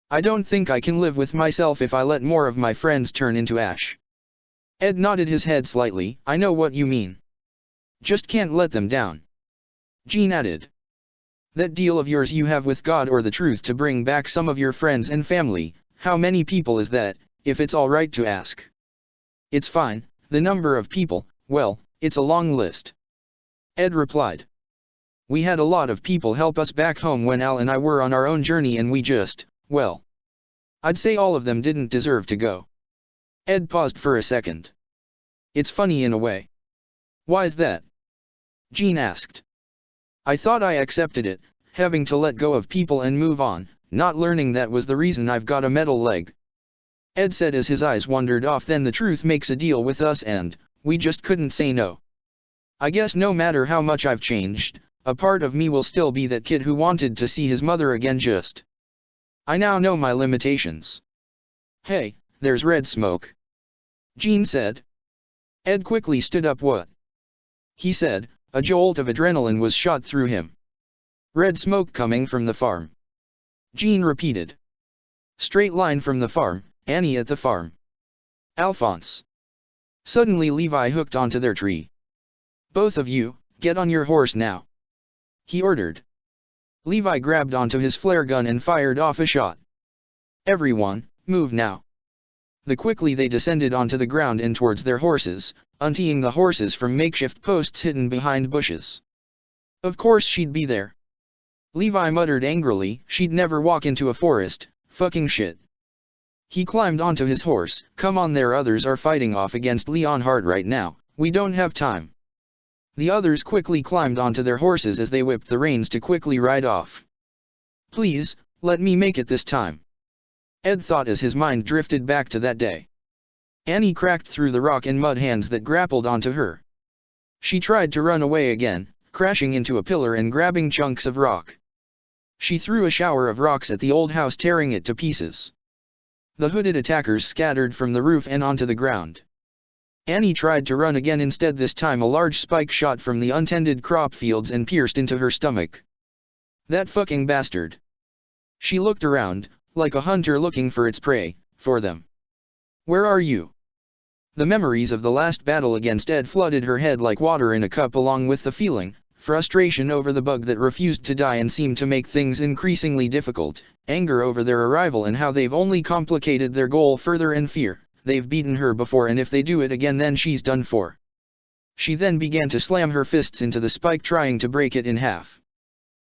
I don't think I can live with myself if I let more of my friends turn into ash. Ed nodded his head slightly. I know what you mean. Just can't let them down. Jean added. That deal of yours you have with God or the truth to bring back some of your friends and family, how many people is that, if it's all right to ask? It's fine, the number of people, well, it's a long list. Ed replied. We had a lot of people help us back home when Al and I were on our own journey and we just, well, I'd say all of them didn't deserve to go. Ed paused for a second. It's funny in a way. Why's that? Jean asked. I thought I accepted it, having to let go of people and move on, not learning that was the reason I've got a metal leg. Ed said as his eyes wandered off. Then the truth makes a deal with us and, we just couldn't say no. I guess no matter how much I've changed, a part of me will still be that kid who wanted to see his mother again just. I now know my limitations. Hey, there's red smoke. Jean said. Ed quickly stood up. What? He said, a jolt of adrenaline was shot through him. Red smoke coming from the farm. Jean repeated. Straight line from the farm, Annie at the farm. Alphonse. Suddenly Levi hooked onto their tree. Both of you, get on your horse now. He ordered. Levi grabbed onto his flare gun and fired off a shot. Everyone, move now. Quickly they descended onto the ground and towards their horses, unteeing the horses from makeshift posts hidden behind bushes. Of course she'd be there. Levi muttered angrily, she'd never walk into a forest, fucking shit. He climbed onto his horse. Come on, their others are fighting off against Leonhard right now, we don't have time. The others quickly climbed onto their horses as they whipped the reins to quickly ride off. Please, let me make it this time. Ed thought as his mind drifted back to that day. Annie cracked through the rock and mud hands that grappled onto her. She tried to run away again, crashing into a pillar and grabbing chunks of rock. She threw a shower of rocks at the old house, tearing it to pieces. The hooded attackers scattered from the roof and onto the ground. Annie tried to run again. Instead, this time a large spike shot from the untended crop fields and pierced into her stomach. That fucking bastard. She looked around, like a hunter looking for its prey, for them. Where are you? The memories of the last battle against Ed flooded her head like water in a cup, along with the feeling, frustration over the bug that refused to die and seemed to make things increasingly difficult, anger over their arrival and how they've only complicated their goal further, and fear. They've beaten her before, and if they do it again then she's done for. She then began to slam her fists into the spike, trying to break it in half.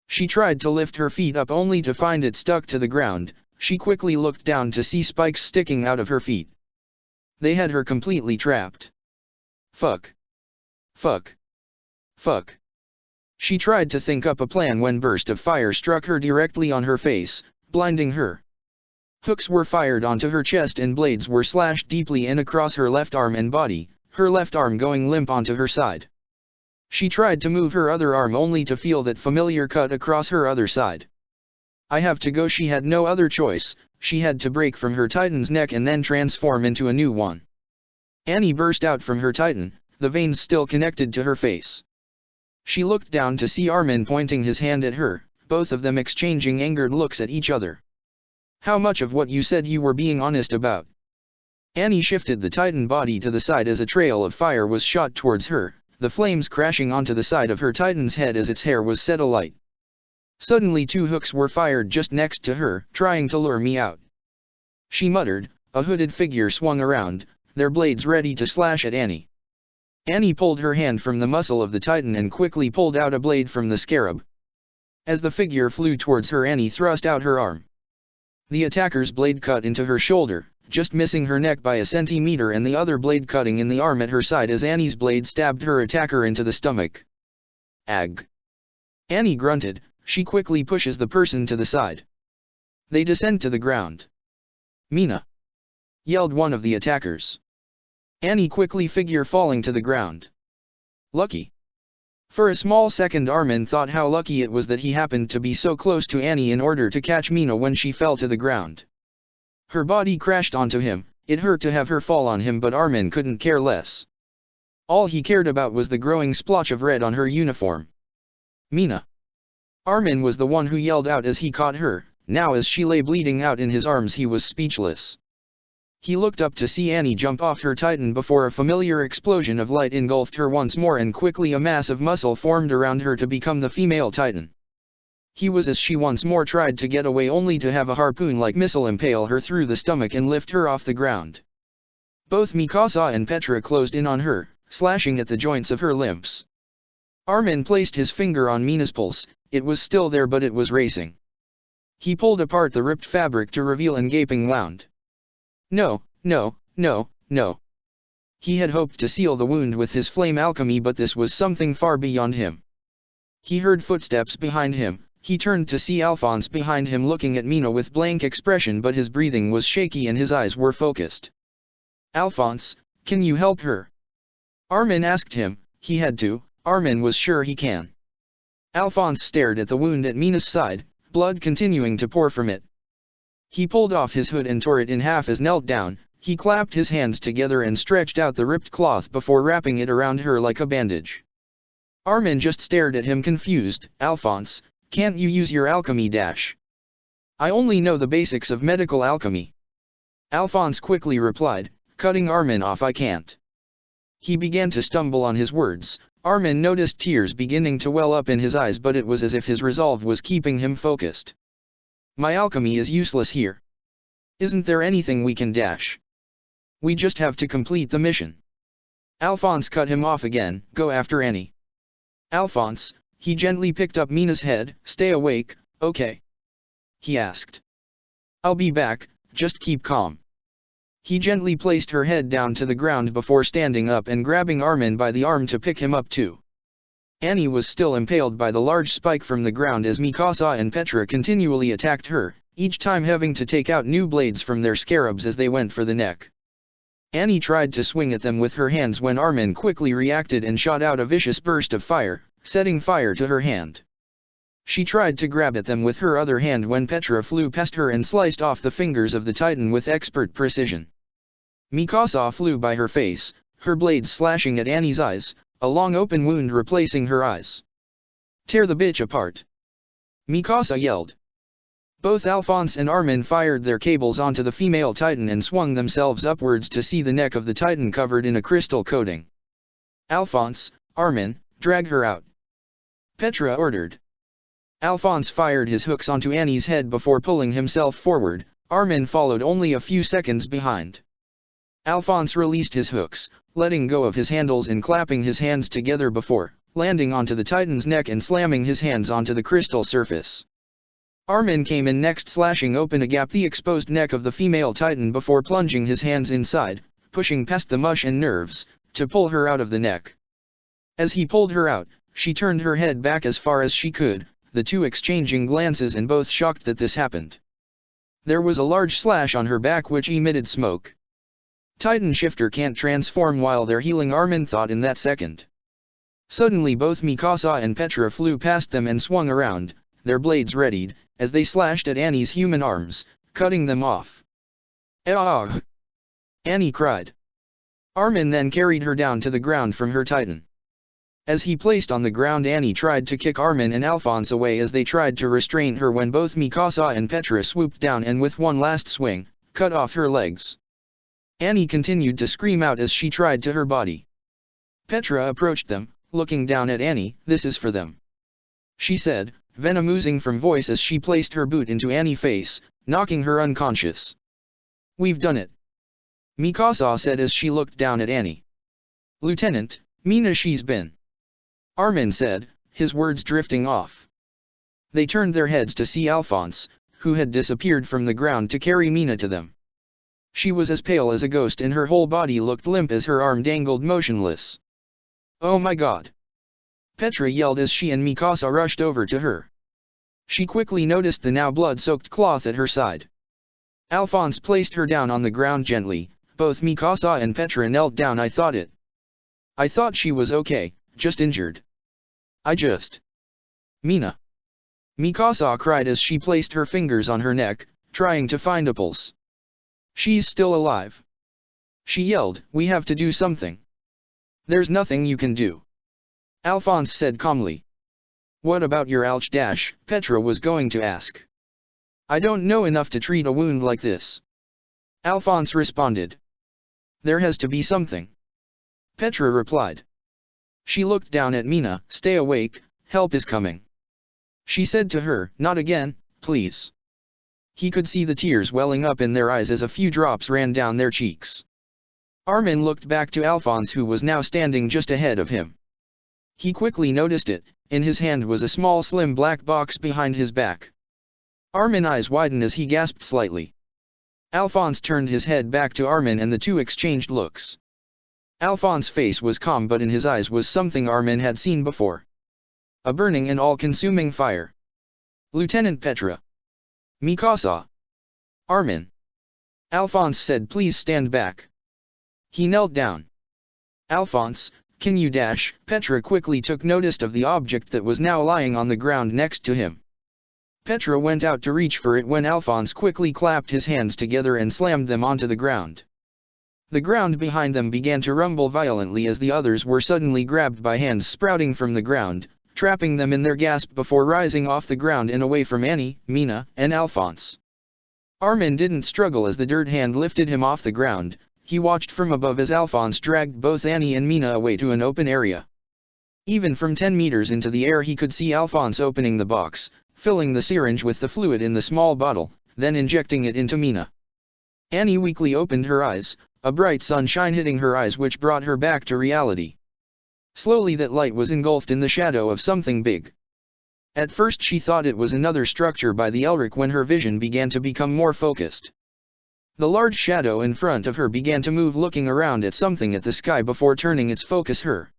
She tried to lift her feet up only to find it stuck to the ground. She quickly looked down to see spikes sticking out of her feet. They had her completely trapped. Fuck. Fuck. Fuck. She tried to think up a plan when a burst of fire struck her directly on her face, blinding her. Hooks were fired onto her chest and blades were slashed deeply in across her left arm and body, her left arm going limp onto her side. She tried to move her other arm only to feel that familiar cut across her other side. I have to go. She had no other choice. She had to break from her Titan's neck and then transform into a new one. Annie burst out from her Titan, the veins still connected to her face. She looked down to see Armin pointing his hand at her, both of them exchanging angered looks at each other. How much of what you said you were being honest about? Annie shifted the Titan body to the side as a trail of fire was shot towards her, the flames crashing onto the side of her Titan's head as its hair was set alight. Suddenly 2 hooks were fired just next to her, trying to lure me out. She muttered. A hooded figure swung around, their blades ready to slash at Annie. Annie pulled her hand from the muscle of the Titan and quickly pulled out a blade from the scarab. As the figure flew towards her, Annie thrust out her arm. The attacker's blade cut into her shoulder, just missing her neck by a centimeter, and the other blade cutting in the arm at her side as Annie's blade stabbed her attacker into the stomach. Ag! Annie grunted. She quickly pushes the person to the side. They descend to the ground. Mina! Yelled one of the attackers. Annie quickly figure falling to the ground. Lucky! For a small second Armin thought how lucky it was that he happened to be so close to Annie in order to catch Mina when she fell to the ground. Her body crashed onto him. It hurt to have her fall on him, but Armin couldn't care less. All he cared about was the growing splotch of red on her uniform. Mina! Armin was the one who yelled out as he caught her. Now as she lay bleeding out in his arms, he was speechless. He looked up to see Annie jump off her Titan before a familiar explosion of light engulfed her once more, and quickly a mass of muscle formed around her to become the female Titan. He was as she once more tried to get away, only to have a harpoon-like missile impale her through the stomach and lift her off the ground. Both Mikasa and Petra closed in on her, slashing at the joints of her limbs. Armin placed his finger on Mina's pulse. It was still there, but it was racing. He pulled apart the ripped fabric to reveal an gaping wound. No, no, no, no. He had hoped to seal the wound with his flame alchemy, but this was something far beyond him. He heard footsteps behind him. He turned to see Alphonse behind him looking at Mina with blank expression, but his breathing was shaky and his eyes were focused. Alphonse, can you help her? Armin asked him. He had to. Armin was sure he can. Alphonse stared at the wound at Mina's side, blood continuing to pour from it. He pulled off his hood and tore it in half as knelt down. He clapped his hands together and stretched out the ripped cloth before wrapping it around her like a bandage. Armin just stared at him confused. Alphonse, can't you use your alchemy dash? I only know the basics of medical alchemy. Alphonse quickly replied, cutting Armin off. I can't. He began to stumble on his words. Armin noticed tears beginning to well up in his eyes, but it was as if his resolve was keeping him focused. My alchemy is useless here. Isn't there anything we can dash? We just have to complete the mission. Alphonse cut him off again. Go after Annie. Alphonse, he gently picked up Mina's head. Stay awake, okay? He asked. I'll be back, just keep calm. He gently placed her head down to the ground before standing up and grabbing Armin by the arm to pick him up too. Annie was still impaled by the large spike from the ground as Mikasa and Petra continually attacked her, each time having to take out new blades from their scarabs as they went for the neck. Annie tried to swing at them with her hands when Armin quickly reacted and shot out a vicious burst of fire, setting fire to her hand. She tried to grab at them with her other hand when Petra flew past her and sliced off the fingers of the Titan with expert precision. Mikasa flew by her face, her blades slashing at Annie's eyes, a long open wound replacing her eyes. Tear the bitch apart! Mikasa yelled. Both Alphonse and Armin fired their cables onto the female Titan and swung themselves upwards to see the neck of the Titan covered in a crystal coating. Alphonse, Armin, drag her out. Petra ordered. Alphonse fired his hooks onto Annie's head before pulling himself forward. Armin followed only a few seconds behind. Alphonse released his hooks, letting go of his handles and clapping his hands together before landing onto the Titan's neck and slamming his hands onto the crystal surface. Armin came in next, slashing open a gap the exposed neck of the female Titan before plunging his hands inside, pushing past the mush and nerves, to pull her out of the neck. As he pulled her out, she turned her head back as far as she could, the two exchanging glances and both shocked that this happened. There was a large slash on her back which emitted smoke. Titan shifter can't transform while they're healing, Armin thought in that second. Suddenly both Mikasa and Petra flew past them and swung around, their blades readied, as they slashed at Annie's human arms, cutting them off. Ah! Annie cried. Armin then carried her down to the ground from her Titan. As he placed on the ground, Annie tried to kick Armin and Alphonse away as they tried to restrain her when both Mikasa and Petra swooped down and with one last swing, cut off her legs. Annie continued to scream out as she tried to her body. Petra approached them, looking down at Annie. This is for them, she said, venom oozing from voice as she placed her boot into Annie's face, knocking her unconscious. We've done it. Mikasa said as she looked down at Annie. Lieutenant, Mina she's been. Armin said, his words drifting off. They turned their heads to see Alphonse, who had disappeared from the ground to carry Mina to them. She was as pale as a ghost and her whole body looked limp as her arm dangled motionless. Oh my god! Petra yelled as she and Mikasa rushed over to her. She quickly noticed the now blood-soaked cloth at her side. Alphonse placed her down on the ground gently. Both Mikasa and Petra knelt down. I thought she was okay, just injured. Mina. Mikasa cried as she placed her fingers on her neck, trying to find a pulse. She's still alive. She yelled, we have to do something. There's nothing you can do. Alphonse said calmly. What about your Alch dash? Petra was going to ask. I don't know enough to treat a wound like this. Alphonse responded. There has to be something. Petra replied. She looked down at Mina. Stay awake, help is coming. She said to her, not again, please. He could see the tears welling up in their eyes as a few drops ran down their cheeks. Armin looked back to Alphonse, who was now standing just ahead of him. He quickly noticed it. In his hand was a small slim black box behind his back. Armin's eyes widened as he gasped slightly. Alphonse turned his head back to Armin and the two exchanged looks. Alphonse's face was calm, but in his eyes was something Armin had seen before. A burning and all-consuming fire. Lieutenant Petra. Mikasa. Armin. Alphonse said, please stand back. He knelt down. Alphonse, can you dash? Petra quickly took notice of the object that was now lying on the ground next to him. Petra went out to reach for it when Alphonse quickly clapped his hands together and slammed them onto the ground. The ground behind them began to rumble violently as the others were suddenly grabbed by hands sprouting from the ground, trapping them in their gasp before rising off the ground and away from Annie, Mina, and Alphonse. Armin didn't struggle as the dirt hand lifted him off the ground. He watched from above as Alphonse dragged both Annie and Mina away to an open area. Even from 10 meters into the air he could see Alphonse opening the box, filling the syringe with the fluid in the small bottle, then injecting it into Mina. Annie weakly opened her eyes, a bright sunshine hitting her eyes which brought her back to reality. Slowly that light was engulfed in the shadow of something big. At first she thought it was another structure by the Elric when her vision began to become more focused. The large shadow in front of her began to move, looking around at something at the sky before turning its focus her.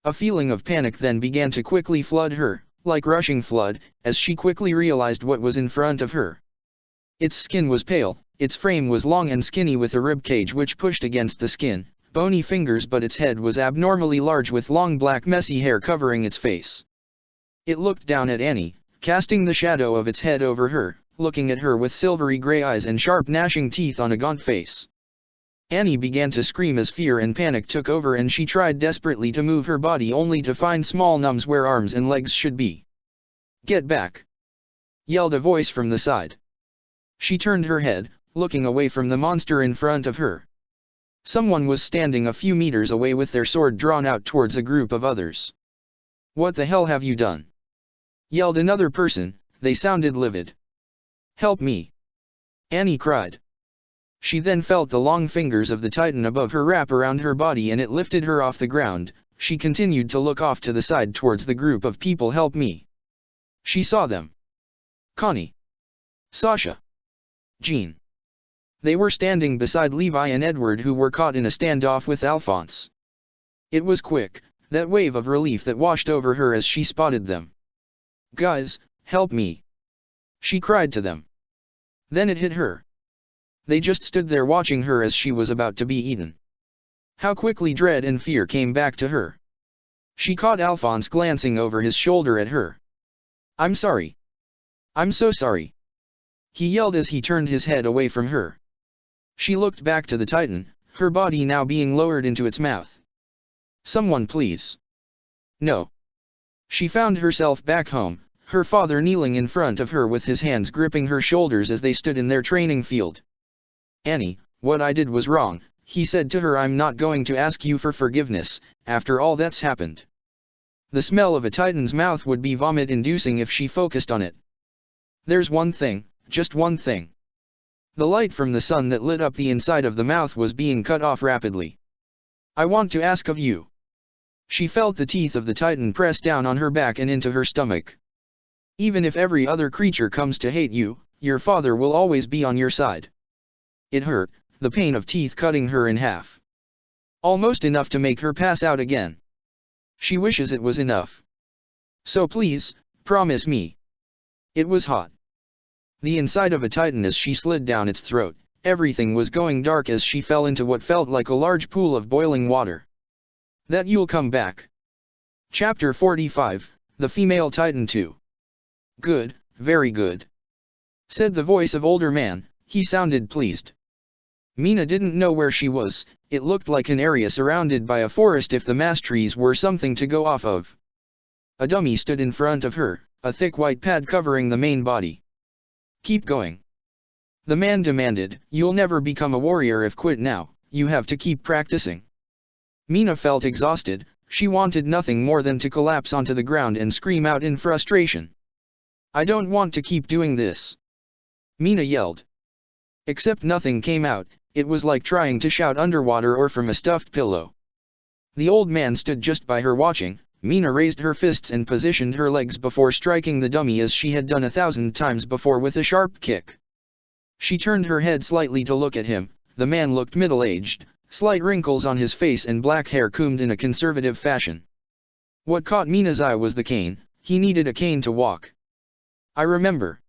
A feeling of panic then began to quickly flood her, like rushing flood, as she quickly realized what was in front of her. Its skin was pale, its frame was long and skinny with a rib cage which pushed against the skin, bony fingers, but its head was abnormally large with long black messy hair covering its face. It looked down at Annie, casting the shadow of its head over her, looking at her with silvery gray eyes and sharp gnashing teeth on a gaunt face. Annie began to scream as fear and panic took over, and she tried desperately to move her body only to find small numbs where arms and legs should be. Get back! Yelled a voice from the side. She turned her head, looking away from the monster in front of her. Someone was standing a few meters away with their sword drawn out towards a group of others. What the hell have you done? Yelled another person. They sounded livid. Help me! Annie cried. She then felt the long fingers of the Titan above her wrap around her body and it lifted her off the ground. She continued to look off to the side towards the group of people. Help me! She saw them. Connie. Sasha. Jean. They were standing beside Levi and Edward, who were caught in a standoff with Alphonse. It was quick, that wave of relief that washed over her as she spotted them. Guys, help me! She cried to them. Then it hit her. They just stood there watching her as she was about to be eaten. How quickly dread and fear came back to her. She caught Alphonse glancing over his shoulder at her. I'm sorry. I'm so sorry. He yelled as he turned his head away from her. She looked back to the Titan, her body now being lowered into its mouth. Someone please. No. She found herself back home, her father kneeling in front of her with his hands gripping her shoulders as they stood in their training field. Annie, what I did was wrong, he said to her. I'm not going to ask you for forgiveness, after all that's happened. The smell of a Titan's mouth would be vomit-inducing if she focused on it. There's one thing, just one thing. The light from the sun that lit up the inside of the mouth was being cut off rapidly. I want to ask of you. She felt the teeth of the Titan press down on her back and into her stomach. Even if every other creature comes to hate you, your father will always be on your side. It hurt, the pain of teeth cutting her in half. Almost enough to make her pass out again. She wishes it was enough. So please, promise me. It was hot. The inside of a Titan as she slid down its throat, everything was going dark as she fell into what felt like a large pool of boiling water. That you'll come back. Chapter 45, The Female Titan 2. Good, very good. Said the voice of older man, he sounded pleased. Mina didn't know where she was, it looked like an area surrounded by a forest if the mass trees were something to go off of. A dummy stood in front of her, a thick white pad covering the main body. Keep going. The man demanded, you'll never become a warrior if quit now, you have to keep practicing. Mina felt exhausted, she wanted nothing more than to collapse onto the ground and scream out in frustration. I don't want to keep doing this. Mina yelled. Except nothing came out, it was like trying to shout underwater or from a stuffed pillow. The old man stood just by her watching. Mina raised her fists and positioned her legs before striking the dummy as she had done 1,000 times before with a sharp kick. She turned her head slightly to look at him. The man looked middle-aged, slight wrinkles on his face and black hair combed in a conservative fashion. What caught Mina's eye was the cane. He needed a cane to walk. I remember.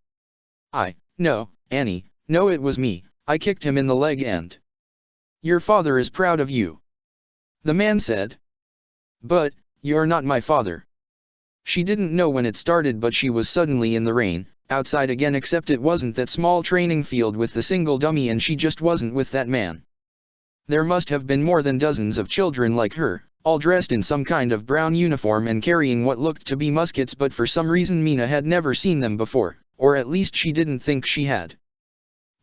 No, Annie, no, it was me. I kicked him in the leg and... Your father is proud of you. The man said. But, you're not my father. She didn't know when it started, but she was suddenly in the rain, outside again, except it wasn't that small training field with the single dummy and she just wasn't with that man. There must have been more than dozens of children like her, all dressed in some kind of brown uniform and carrying what looked to be muskets, but for some reason Mina had never seen them before, or at least she didn't think she had.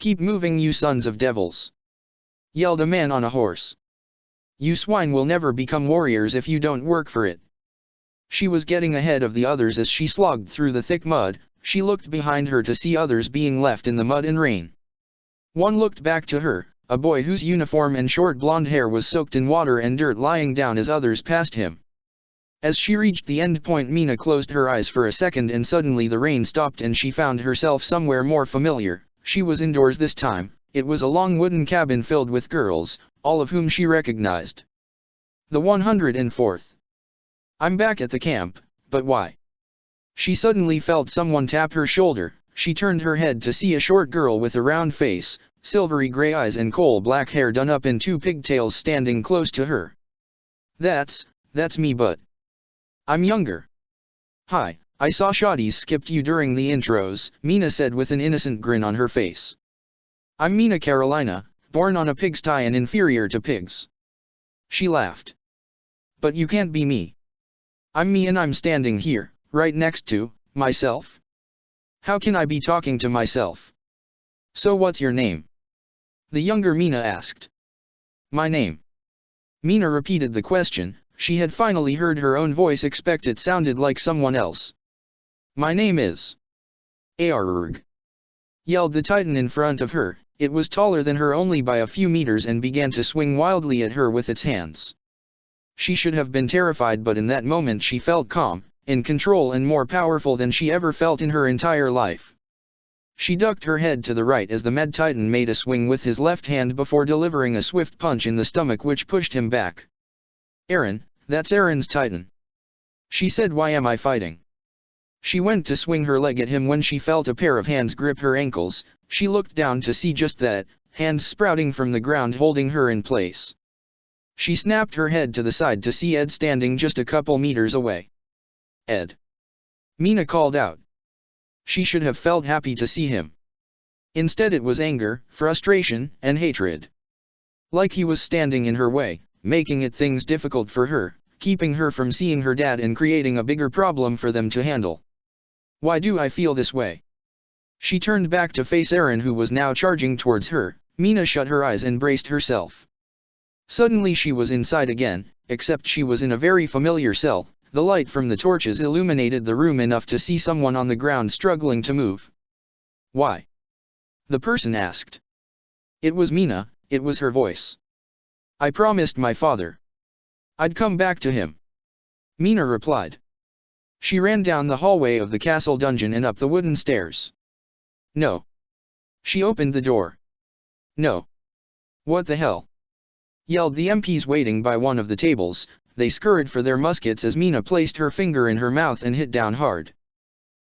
Keep moving, you sons of devils! Yelled a man on a horse. You swine will never become warriors if you don't work for it. She was getting ahead of the others as she slogged through the thick mud. She looked behind her to see others being left in the mud and rain. One looked back to her, a boy whose uniform and short blonde hair was soaked in water and dirt lying down as others passed him. As she reached the end point, Mina closed her eyes for a second and suddenly the rain stopped and she found herself somewhere more familiar. She was indoors this time. It was a long wooden cabin filled with girls, all of whom she recognized. The 104th. I'm back at the camp, but why? She suddenly felt someone tap her shoulder. She turned her head to see a short girl with a round face, silvery gray eyes and coal-black hair done up in 2 pigtails standing close to her. That's me, but I'm younger. Hi, I saw Shawty's skipped you during the intros, Mina said with an innocent grin on her face. I'm Mina Carolina, born on a pigsty and inferior to pigs. She laughed. But you can't be me. I'm me and I'm standing here, right next to myself. How can I be talking to myself? So what's your name? The younger Mina asked. My name. Mina repeated the question. She had finally heard her own voice, except it sounded like someone else. My name is... Aarg. Yelled the Titan in front of her. It was taller than her only by a few meters and began to swing wildly at her with its hands. She should have been terrified, but in that moment she felt calm, in control and more powerful than she ever felt in her entire life. She ducked her head to the right as the Med Titan made a swing with his left hand before delivering a swift punch in the stomach which pushed him back. Aaron, that's Aaron's Titan. She said, why am I fighting? She went to swing her leg at him when she felt a pair of hands grip her ankles. She looked down to see just that, hands sprouting from the ground holding her in place. She snapped her head to the side to see Ed standing just a couple meters away. Ed. Mina called out. She should have felt happy to see him. Instead it was anger, frustration, and hatred. Like he was standing in her way, making it things difficult for her, keeping her from seeing her dad and creating a bigger problem for them to handle. Why do I feel this way? She turned back to face Aaron, who was now charging towards her. Mina shut her eyes and braced herself. Suddenly she was inside again, except she was in a very familiar cell. The light from the torches illuminated the room enough to see someone on the ground struggling to move. Why? The person asked. It was Mina, it was her voice. I promised my father I'd come back to him. Mina replied. She ran down the hallway of the castle dungeon and up the wooden stairs. No. She opened the door. No. What the hell? Yelled the MPs waiting by one of the tables. They scurried for their muskets as Mina placed her finger in her mouth and hit down hard.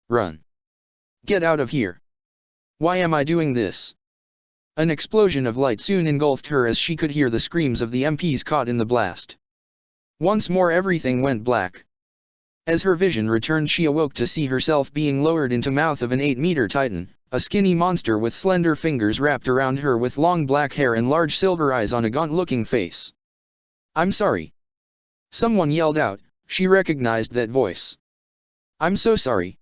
Run. Get out of here. Why am I doing this? An explosion of light soon engulfed her as she could hear the screams of the MPs caught in the blast. Once more everything went black. As her vision returned, she awoke to see herself being lowered into mouth of an 8-meter titan, a skinny monster with slender fingers wrapped around her with long black hair and large silver eyes on a gaunt-looking face. I'm sorry. Someone yelled out. She recognized that voice. I'm so sorry.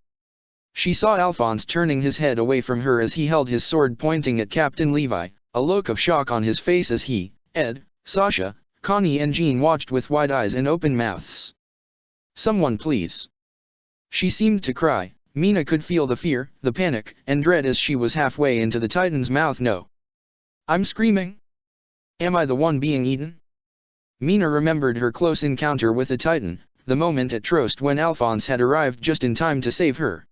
She saw Alphonse turning his head away from her as he held his sword pointing at Captain Levi, a look of shock on his face as he, Ed, Sasha, Connie and Jean watched with wide eyes and open mouths. Someone please. She seemed to cry. Mina could feel the fear, the panic, and dread as she was halfway into the Titan's mouth. No. I'm screaming? Am I the one being eaten? Mina remembered her close encounter with the Titan, the moment at Trost when Alphonse had arrived just in time to save her.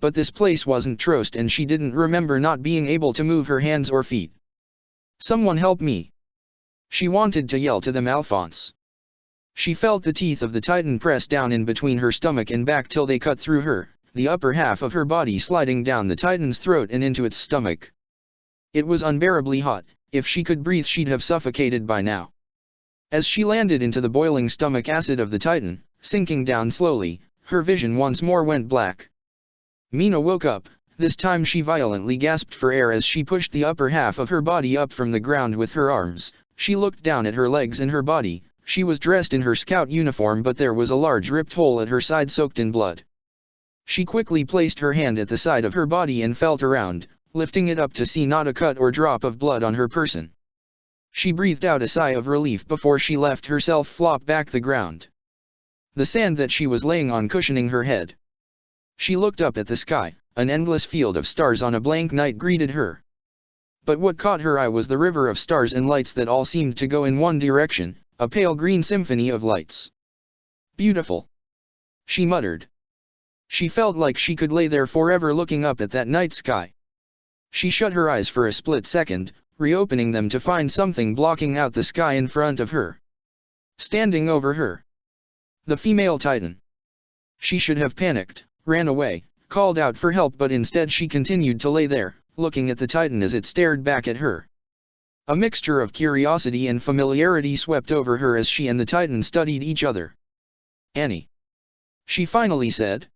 But this place wasn't Trost and she didn't remember not being able to move her hands or feet. Someone help me. She wanted to yell to them Alphonse. She felt the teeth of the Titan press down in between her stomach and back till they cut through her, the upper half of her body sliding down the Titan's throat and into its stomach. It was unbearably hot. If she could breathe she'd have suffocated by now. As she landed into the boiling stomach acid of the Titan, sinking down slowly, her vision once more went black. Mina woke up. This time she violently gasped for air as she pushed the upper half of her body up from the ground with her arms. She looked down at her legs and her body. She was dressed in her scout uniform, but there was a large ripped hole at her side soaked in blood. She quickly placed her hand at the side of her body and felt around, lifting it up to see not a cut or drop of blood on her person. She breathed out a sigh of relief before she left herself flop back the ground. The sand that she was laying on cushioning her head. She looked up at the sky. An endless field of stars on a blank night greeted her. But what caught her eye was the river of stars and lights that all seemed to go in one direction, a pale green symphony of lights. Beautiful. She muttered. She felt like she could lay there forever looking up at that night sky. She shut her eyes for a split second, reopening them to find something blocking out the sky in front of her. Standing over her. The female Titan. She should have panicked, ran away, called out for help, but instead she continued to lay there, looking at the Titan as it stared back at her. A mixture of curiosity and familiarity swept over her as she and the Titan studied each other. Annie. She finally said.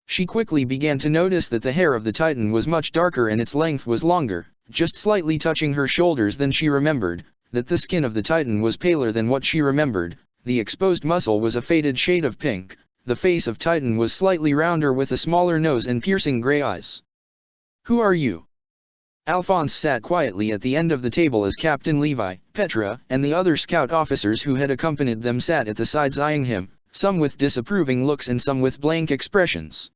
She quickly began to notice that the hair of the Titan was much darker and its length was longer, just slightly touching her shoulders. Then she remembered that the skin of the Titan was paler than what she remembered. The exposed muscle was a faded shade of pink. The face of Titan was slightly rounder with a smaller nose and piercing gray eyes. Who are you? Alphonse sat quietly at the end of the table as Captain Levi, Petra, and the other scout officers who had accompanied them sat at the sides eyeing him, some with disapproving looks and some with blank expressions.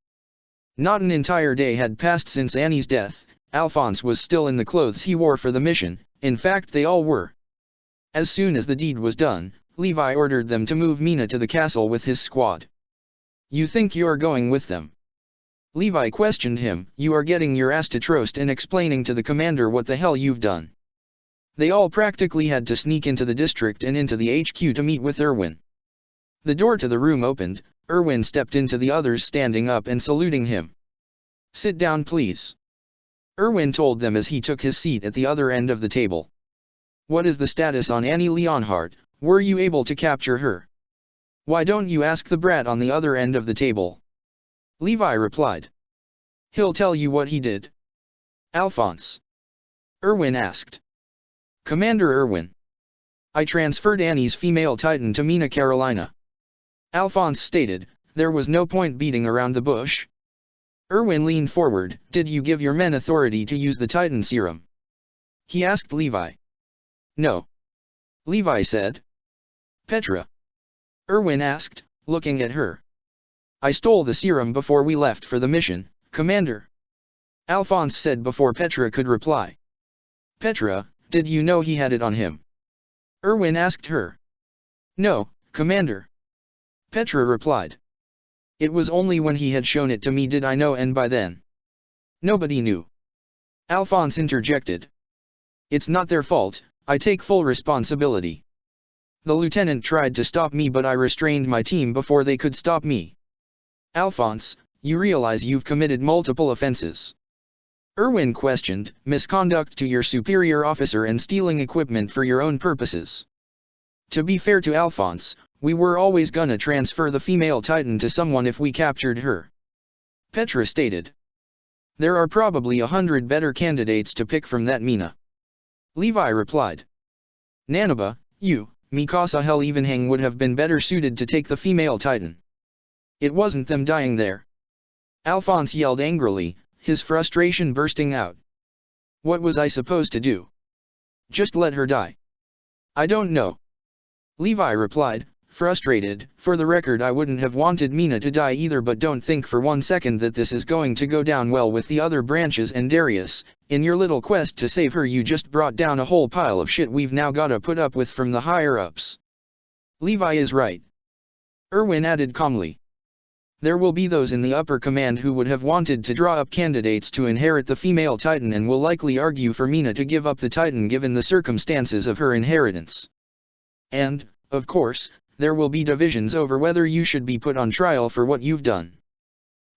Not an entire day had passed since Annie's death. Alphonse was still in the clothes he wore for the mission. In fact, they all were. As soon as the deed was done, Levi ordered them to move Mina to the castle with his squad. You think you're going with them? Levi questioned him. You are getting your ass to Trost and explaining to the commander what the hell you've done. They all practically had to sneak into the district and into the HQ to meet with Erwin. The door to the room opened. Erwin stepped into the others, standing up and saluting him. Sit down please. Erwin told them as he took his seat at the other end of the table. What is the status on Annie Leonhardt? Were you able to capture her? Why don't you ask the brat on the other end of the table? Levi replied. He'll tell you what he did. Alphonse. Erwin asked. Commander Erwin. I transferred Annie's female Titan to Mina Carolina. Alphonse stated. There was no point beating around the bush. Erwin leaned forward. Did you give your men authority to use the Titan serum? He asked Levi. No. Levi said. Petra. Erwin asked, looking at her. I stole the serum before we left for the mission, Commander. Alphonse said before Petra could reply. Petra, did you know he had it on him? Erwin asked her. No, Commander. Petra replied. It was only when he had shown it to me did I know, and by then. Nobody knew. Alphonse interjected. It's not their fault, I take full responsibility. The lieutenant tried to stop me, but I restrained my team before they could stop me. Alphonse, you realize you've committed multiple offenses? Erwin questioned. Misconduct to your superior officer and stealing equipment for your own purposes. To be fair to Alphonse, we were always gonna transfer the female Titan to someone if we captured her. Petra stated. There are probably 100 better candidates to pick from that Mina. Levi replied. Nanaba, you, Mikasa, hell even Hang would have been better suited to take the female Titan. It wasn't them dying there. Alphonse yelled angrily, his frustration bursting out. What was I supposed to do? Just let her die? I don't know. Levi replied, frustrated. For the record, I wouldn't have wanted Mina to die either, but don't think for 1 second that this is going to go down well with the other branches and Darius. In your little quest to save her, you just brought down a whole pile of shit we've now gotta put up with from the higher-ups. Levi is right. Erwin added calmly. There will be those in the upper command who would have wanted to draw up candidates to inherit the female Titan and will likely argue for Mina to give up the Titan given the circumstances of her inheritance. And, of course, there will be divisions over whether you should be put on trial for what you've done.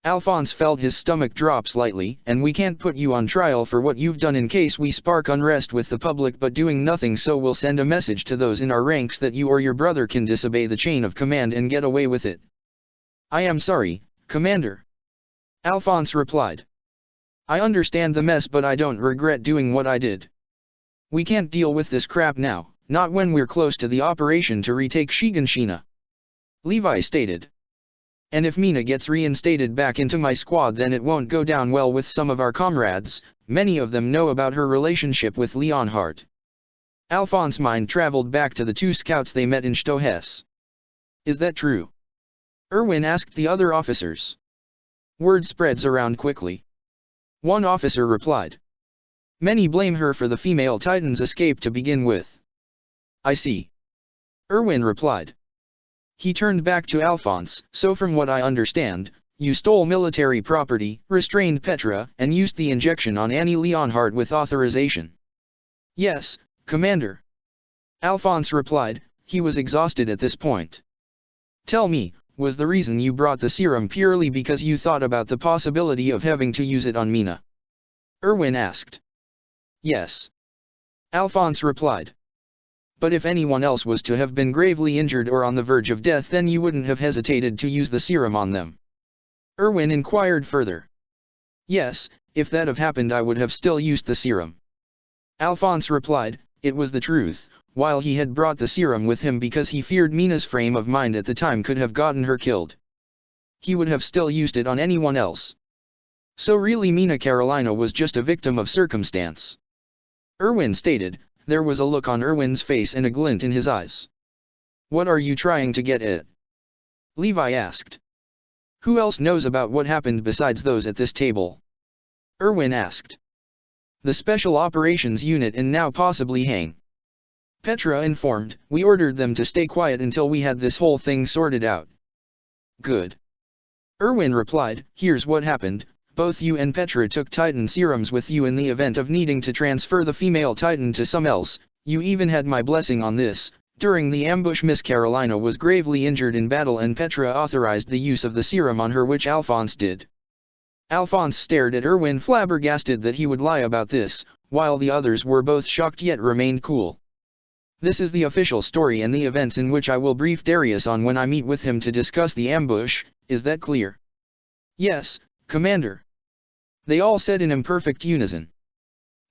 Alphonse felt his stomach drop slightly. And we can't put you on trial for what you've done in case we spark unrest with the public, but doing nothing so will send a message to those in our ranks that you or your brother can disobey the chain of command and get away with it. I am sorry, Commander. Alphonse replied. I understand the mess, but I don't regret doing what I did. We can't deal with this crap now, not when we're close to the operation to retake Shiganshina. Levi stated. And if Mina gets reinstated back into my squad, then it won't go down well with some of our comrades. Many of them know about her relationship with Leonhardt. Alphonse's mind traveled back to the 2 scouts they met in Stohes. Is that true? Erwin asked the other officers. Word spreads around quickly. One officer replied. Many blame her for the female Titan's escape to begin with. I see. Erwin replied. He turned back to Alphonse. So from what I understand, you stole military property, restrained Petra, and used the injection on Annie Leonhardt with authorization. Yes, Commander. Alphonse replied. He was exhausted at this point. Tell me, was the reason you brought the serum purely because you thought about the possibility of having to use it on Mina? Erwin asked. Yes. Alphonse replied. But if anyone else was to have been gravely injured or on the verge of death, then you wouldn't have hesitated to use the serum on them. Erwin inquired further. Yes, if that have happened I would have still used the serum. Alphonse replied, it was the truth. While he had brought the serum with him because he feared Mina's frame of mind at the time could have gotten her killed, he would have still used it on anyone else. So really Mina Carolina was just a victim of circumstance. Erwin stated. There was a look on Erwin's face and a glint in his eyes. What are you trying to get at? Levi asked. Who else knows about what happened besides those at this table? Erwin asked. The Special Operations Unit and now possibly Hang. Petra informed. We ordered them to stay quiet until we had this whole thing sorted out. Good. Erwin replied. Here's what happened. Both you and Petra took Titan serums with you in the event of needing to transfer the female Titan to some else. You even had my blessing on this. During the ambush, Miss Carolina was gravely injured in battle and Petra authorized the use of the serum on her, which Alphonse did. Alphonse stared at Erwin, flabbergasted that he would lie about this, while the others were both shocked yet remained cool. This is the official story and the events in which I will brief Darius on when I meet with him to discuss the ambush. Is that clear? Yes, Commander. They all said in imperfect unison.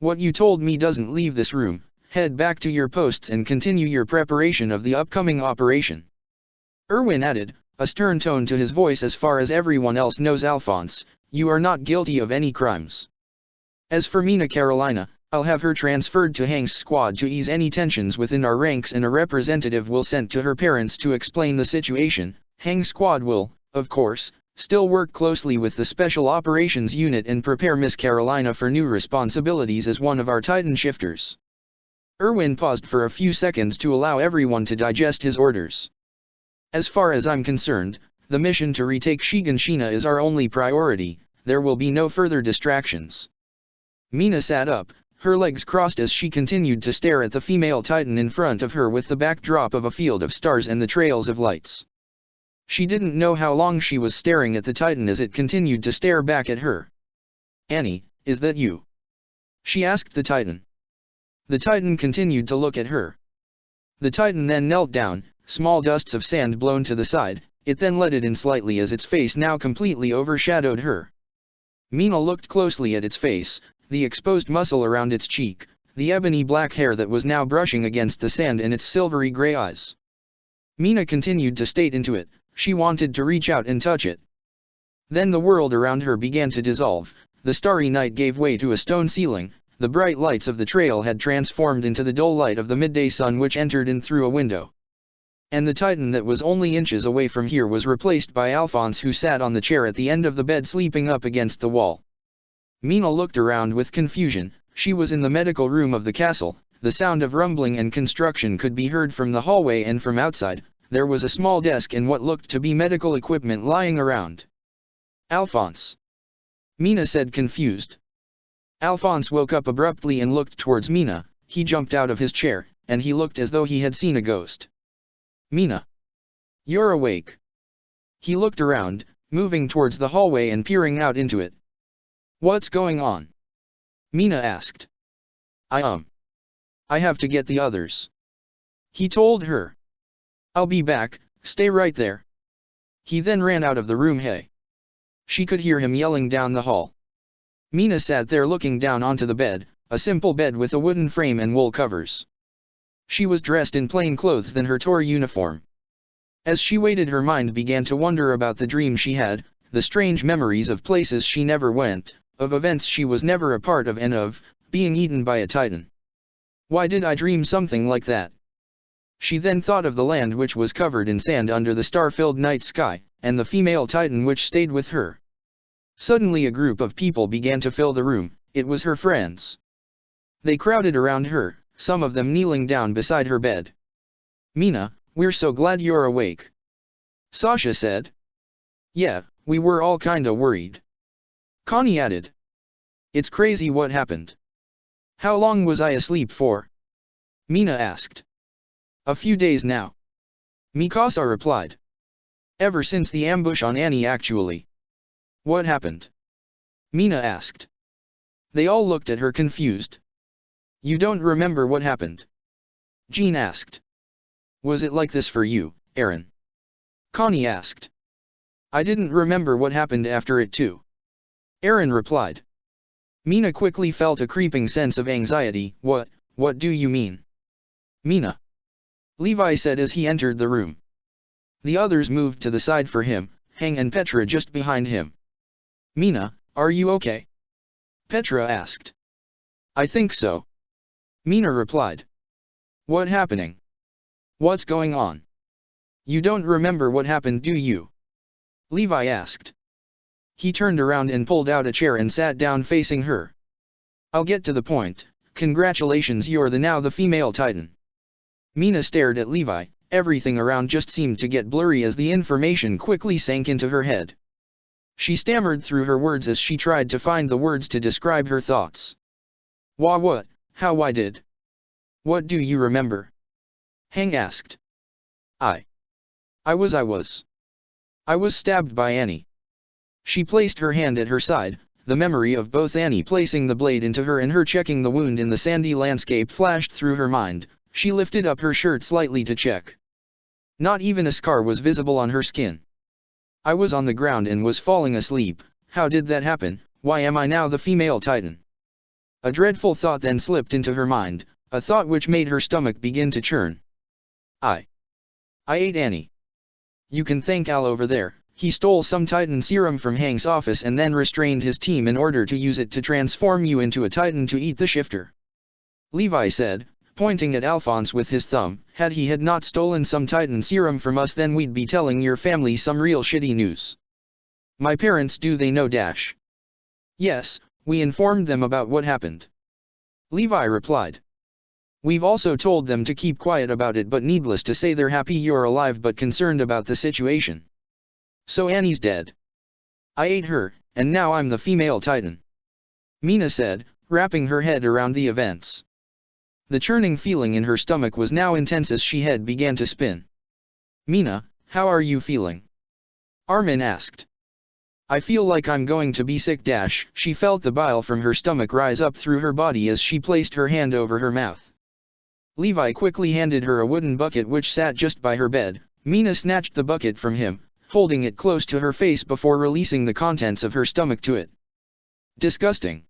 What you told me doesn't leave this room. Head back to your posts and continue your preparation of the upcoming operation. Erwin added, a stern tone to his voice. As far as everyone else knows, Alphonse, you are not guilty of any crimes. As for Mina Carolina, I'll have her transferred to Hank's squad to ease any tensions within our ranks, and a representative will sent to her parents to explain the situation. Hank's squad will, of course, Still work closely with the Special Operations Unit and prepare Miss Carolina for new responsibilities as one of our Titan shifters. Erwin paused for a few seconds to allow everyone to digest his orders. As far as I'm concerned, the mission to retake Shiganshina is our only priority. There will be no further distractions. Mina sat up, her legs crossed as she continued to stare at the female Titan in front of her with the backdrop of a field of stars and the trails of lights. She didn't know how long she was staring at the Titan as it continued to stare back at her. "Annie, is that you?" she asked the Titan. The Titan continued to look at her. The Titan then knelt down, small dusts of sand blown to the side, it then let it in slightly as its face now completely overshadowed her. Mina looked closely at its face, the exposed muscle around its cheek, the ebony black hair that was now brushing against the sand and its silvery gray eyes. Mina continued to state into it, she wanted to reach out and touch it. Then the world around her began to dissolve, the starry night gave way to a stone ceiling, the bright lights of the trail had transformed into the dull light of the midday sun which entered in through a window. And the Titan that was only inches away from here was replaced by Alphonse, who sat on the chair at the end of the bed sleeping up against the wall. Mina looked around with confusion. She was in the medical room of the castle. The sound of rumbling and construction could be heard from the hallway, and from outside, there was a small desk and what looked to be medical equipment lying around. "Alphonse," Mina said, confused. Alphonse woke up abruptly and looked towards Mina. He jumped out of his chair, and he looked as though he had seen a ghost. "Mina, you're awake." He looked around, moving towards the hallway and peering out into it. "What's going on?" Mina asked. I have to get the others," he told her. "I'll be back, stay right there." He then ran out of the room. "Hey!" She could hear him yelling down the hall. Mina sat there looking down onto the bed, a simple bed with a wooden frame and wool covers. She was dressed in plain clothes than her tour uniform. As she waited, her mind began to wonder about the dream she had, the strange memories of places she never went, of events she was never a part of, and of being eaten by a Titan. Why did I dream something like that? She then thought of the land which was covered in sand under the star-filled night sky, and the female Titan which stayed with her. Suddenly a group of people began to fill the room. It was her friends. They crowded around her, some of them kneeling down beside her bed. "Mina, we're so glad you're awake," Sasha said. "Yeah, we were all kinda worried," Connie added. "It's crazy what happened." "How long was I asleep for?" Mina asked. "A few days now," Mikasa replied. "Ever since the ambush on Annie, actually." "What happened?" Mina asked. They all looked at her confused. "You don't remember what happened?" Jean asked. "Was it like this for you, Eren?" Connie asked. "I didn't remember what happened after it too," Eren replied. Mina quickly felt a creeping sense of anxiety. What do you mean?" "Mina," Levi said as he entered the room. The others moved to the side for him, Hang and Petra just behind him. "Mina, are you okay?" Petra asked. "I think so," Mina replied. "What happening? What's going on? You don't remember what happened, do you?" Levi asked. He turned around and pulled out a chair and sat down facing her. "I'll get to the point. Congratulations, you're now the female Titan." Mina stared at Levi. Everything around just seemed to get blurry as the information quickly sank into her head. She stammered through her words as she tried to find the words to describe her thoughts. What, how, why did? What do you remember?" Hang asked. I was stabbed by Annie." She placed her hand at her side, the memory of both Annie placing the blade into her and her checking the wound in the sandy landscape flashed through her mind. She lifted up her shirt slightly to check. Not even a scar was visible on her skin. "I was on the ground and was falling asleep. How did that happen? Why am I now the female Titan?" A dreadful thought then slipped into her mind, a thought which made her stomach begin to churn. I ate Annie. You can thank Al over there. He stole some Titan serum from Hang's office and then restrained his team in order to use it to transform you into a Titan to eat the shifter," Levi said, pointing at Alphonse with his thumb. Had he not stolen some Titan serum from us, then we'd be telling your family some real shitty news." My parents, do they know dash? Yes, we informed them about what happened. Levi replied. We've also told them to keep quiet about it, but needless to say they're happy you're alive but concerned about the situation. So Annie's dead. I ate her, and now I'm the female Titan. Mina said, wrapping her head around the events. The churning feeling in her stomach was now intense as she head began to spin. Mina, how are you feeling? Armin asked. I feel like I'm going to be sick dash. She felt the bile from her stomach rise up through her body as she placed her hand over her mouth. Levi quickly handed her a wooden bucket which sat just by her bed. Mina snatched the bucket from him, holding it close to her face before releasing the contents of her stomach to it. Disgusting.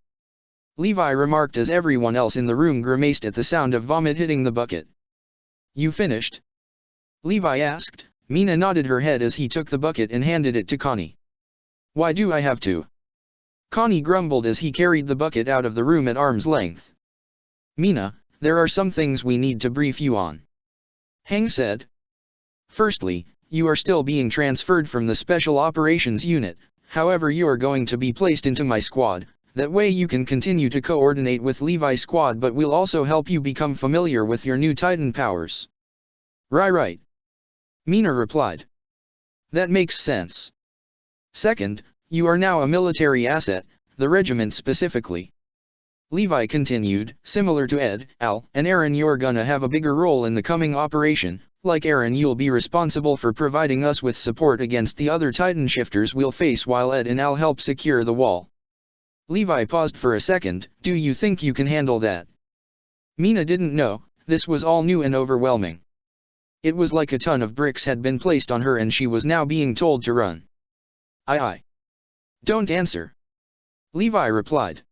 Levi remarked as everyone else in the room grimaced at the sound of vomit hitting the bucket. You finished? Levi asked. Mina nodded her head as he took the bucket and handed it to Connie. Why do I have to? Connie grumbled as he carried the bucket out of the room at arm's length. Mina, there are some things we need to brief you on. Hang said. Firstly, you are still being transferred from the Special Operations Unit, however you are going to be placed into my squad, that way you can continue to coordinate with Levi's squad but we'll also help you become familiar with your new Titan powers. Right. Mina replied. That makes sense. Second, you are now a military asset, the regiment specifically. Levi continued, similar to Ed, Al, and Aaron, you're gonna have a bigger role in the coming operation. Like Aaron, you'll be responsible for providing us with support against the other Titan shifters we'll face while Ed and Al help secure the wall. Levi paused for a second. Do you think you can handle that? Mina didn't know, this was all new and overwhelming. It was like a ton of bricks had been placed on her and she was now being told to run. I. Don't answer. Levi replied.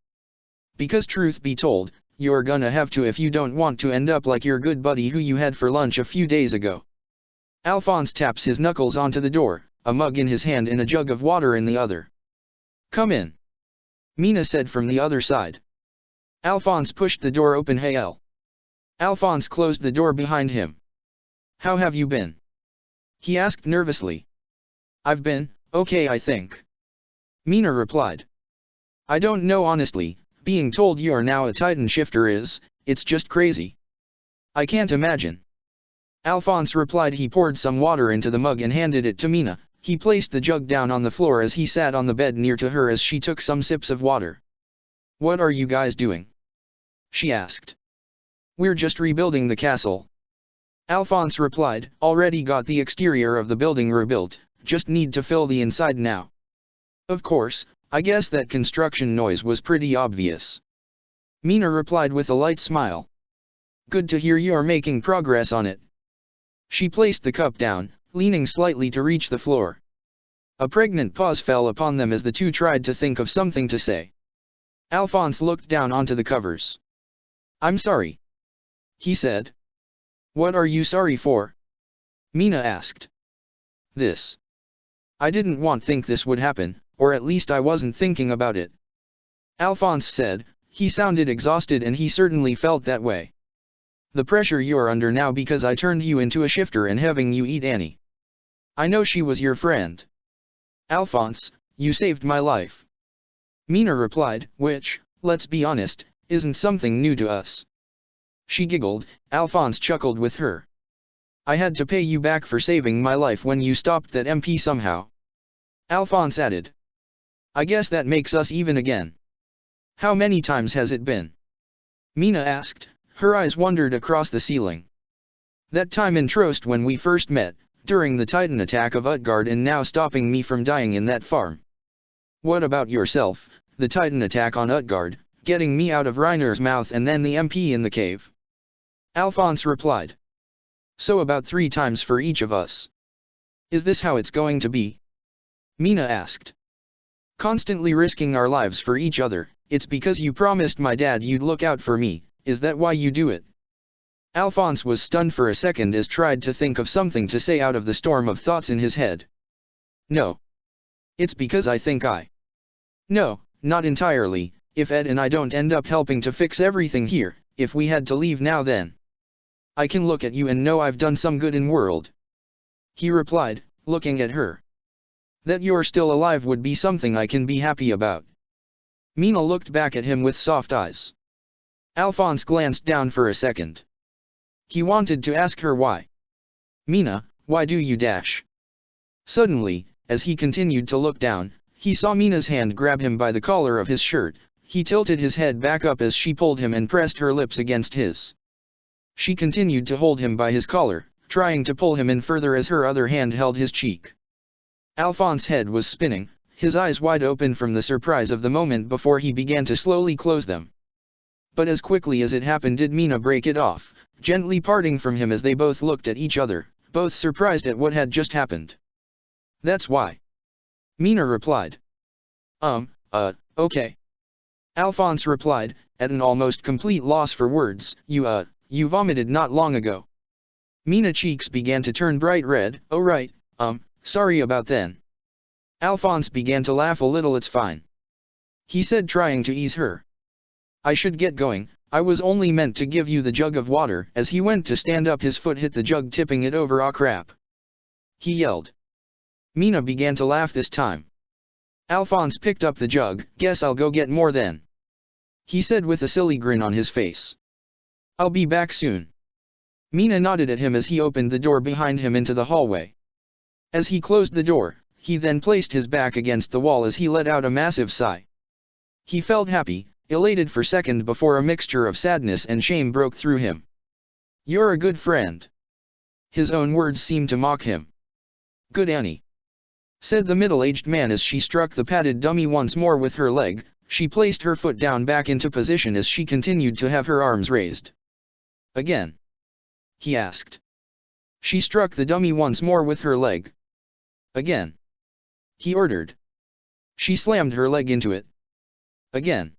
Because truth be told, you're gonna have to if you don't want to end up like your good buddy who you had for lunch a few days ago. Alphonse taps his knuckles onto the door, a mug in his hand and a jug of water in the other. Come in. Mina said from the other side. Alphonse pushed the door open. Hey El. Alphonse closed the door behind him. How have you been? He asked nervously. I've been, okay I think. Mina replied. I don't know honestly, being told you are now a Titan shifter it's just crazy. I can't imagine. Alphonse replied. He poured some water into the mug and handed it to Mina. He placed the jug down on the floor as he sat on the bed near to her as she took some sips of water. What are you guys doing? She asked. We're just rebuilding the castle. Alphonse replied. Already got the exterior of the building rebuilt, just need to fill the inside now. Of course, I guess that construction noise was pretty obvious. Mina replied with a light smile. Good to hear you are making progress on it. She placed the cup down, leaning slightly to reach the floor. A pregnant pause fell upon them as the two tried to think of something to say. Alphonse looked down onto the covers. I'm sorry. He said. What are you sorry for? Mina asked. This. I didn't think this would happen, or at least I wasn't thinking about it. Alphonse said. He sounded exhausted and he certainly felt that way. The pressure you're under now because I turned you into a shifter and having you eat Annie. I know she was your friend. Alphonse, you saved my life. Mina replied, which, let's be honest, isn't something new to us. She giggled. Alphonse chuckled with her. I had to pay you back for saving my life when you stopped that MP somehow. Alphonse added. I guess that makes us even again. How many times has it been? Mina asked, her eyes wandered across the ceiling. That time in Trost when we first met, during the Titan attack of Utgard, and now stopping me from dying in that farm. What about yourself, the Titan attack on Utgard, getting me out of Reiner's mouth and then the MP in the cave? Alphonse replied. So about 3 times for each of us. Is this how it's going to be? Mina asked. Constantly risking our lives for each other, it's because you promised my dad you'd look out for me, is that why you do it? Alphonse was stunned for a second as tried to think of something to say out of the storm of thoughts in his head. No. It's because I think I. No, not entirely, if Ed and I don't end up helping to fix everything here, if we had to leave now then. I can look at you and know I've done some good in world. He replied, looking at her. That you're still alive would be something I can be happy about. Mina looked back at him with soft eyes. Alphonse glanced down for a second. He wanted to ask her why. Mina, why do you dash? Suddenly, as he continued to look down, he saw Mina's hand grab him by the collar of his shirt. He tilted his head back up as she pulled him and pressed her lips against his. She continued to hold him by his collar, trying to pull him in further as her other hand held his cheek. Alphonse's head was spinning, his eyes wide open from the surprise of the moment before he began to slowly close them. But as quickly as it happened did Mina break it off, gently parting from him as they both looked at each other, both surprised at what had just happened. That's why. Mina replied. Okay. Alphonse replied, at an almost complete loss for words, you vomited not long ago. Mina's cheeks began to turn bright red. Oh right, sorry about then. Alphonse began to laugh a little. It's fine. He said, trying to ease her. I should get going, I was only meant to give you the jug of water. As he went to stand up, his foot hit the jug, tipping it over. Ah crap. He yelled. Mina began to laugh this time. Alphonse picked up the jug. Guess I'll go get more then. He said with a silly grin on his face. I'll be back soon. Mina nodded at him as he opened the door behind him into the hallway. As he closed the door, he then placed his back against the wall as he let out a massive sigh. He felt happy, elated for a second before a mixture of sadness and shame broke through him. You're a good friend. His own words seemed to mock him. Good Annie, said the middle-aged man as she struck the padded dummy once more with her leg. She placed her foot down back into position as she continued to have her arms raised. Again? He asked. She struck the dummy once more with her leg. Again? He ordered. She slammed her leg into it. Again.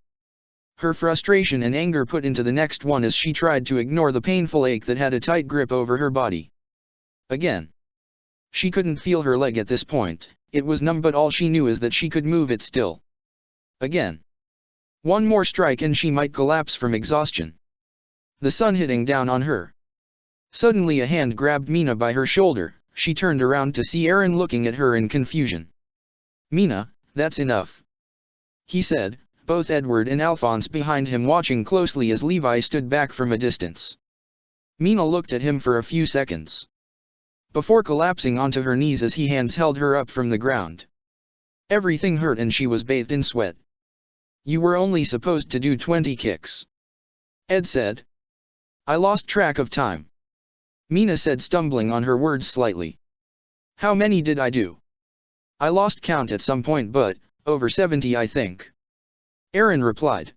Her frustration and anger put into the next one as she tried to ignore the painful ache that had a tight grip over her body. Again. She couldn't feel her leg at this point, it was numb, but all she knew is that she could move it still. Again. One more strike and she might collapse from exhaustion. The sun hitting down on her. Suddenly a hand grabbed Mina by her shoulder. She turned around to see Aaron looking at her in confusion. Mina, that's enough. He said, both Edward and Alphonse behind him watching closely as Levi stood back from a distance. Mina looked at him for a few seconds, before collapsing onto her knees as he hands held her up from the ground. Everything hurt and she was bathed in sweat. You were only supposed to do 20 kicks. Ed said. I lost track of time. Mina said, stumbling on her words slightly. How many did I do? I lost count at some point, but over 70 I think. Aaron replied.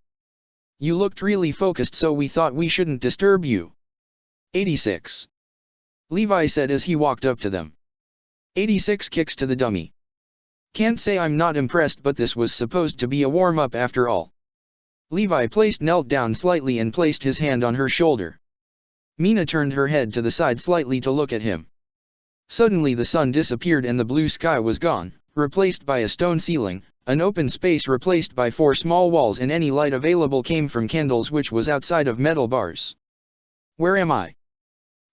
You looked really focused, so we thought we shouldn't disturb you. 86. Levi said as he walked up to them. 86 kicks to the dummy. Can't say I'm not impressed, but this was supposed to be a warm-up after all. Levi knelt down slightly and placed his hand on her shoulder. Mina turned her head to the side slightly to look at him. Suddenly the sun disappeared and the blue sky was gone, replaced by a stone ceiling, an open space replaced by 4 small walls, and any light available came from candles which was outside of metal bars. Where am I?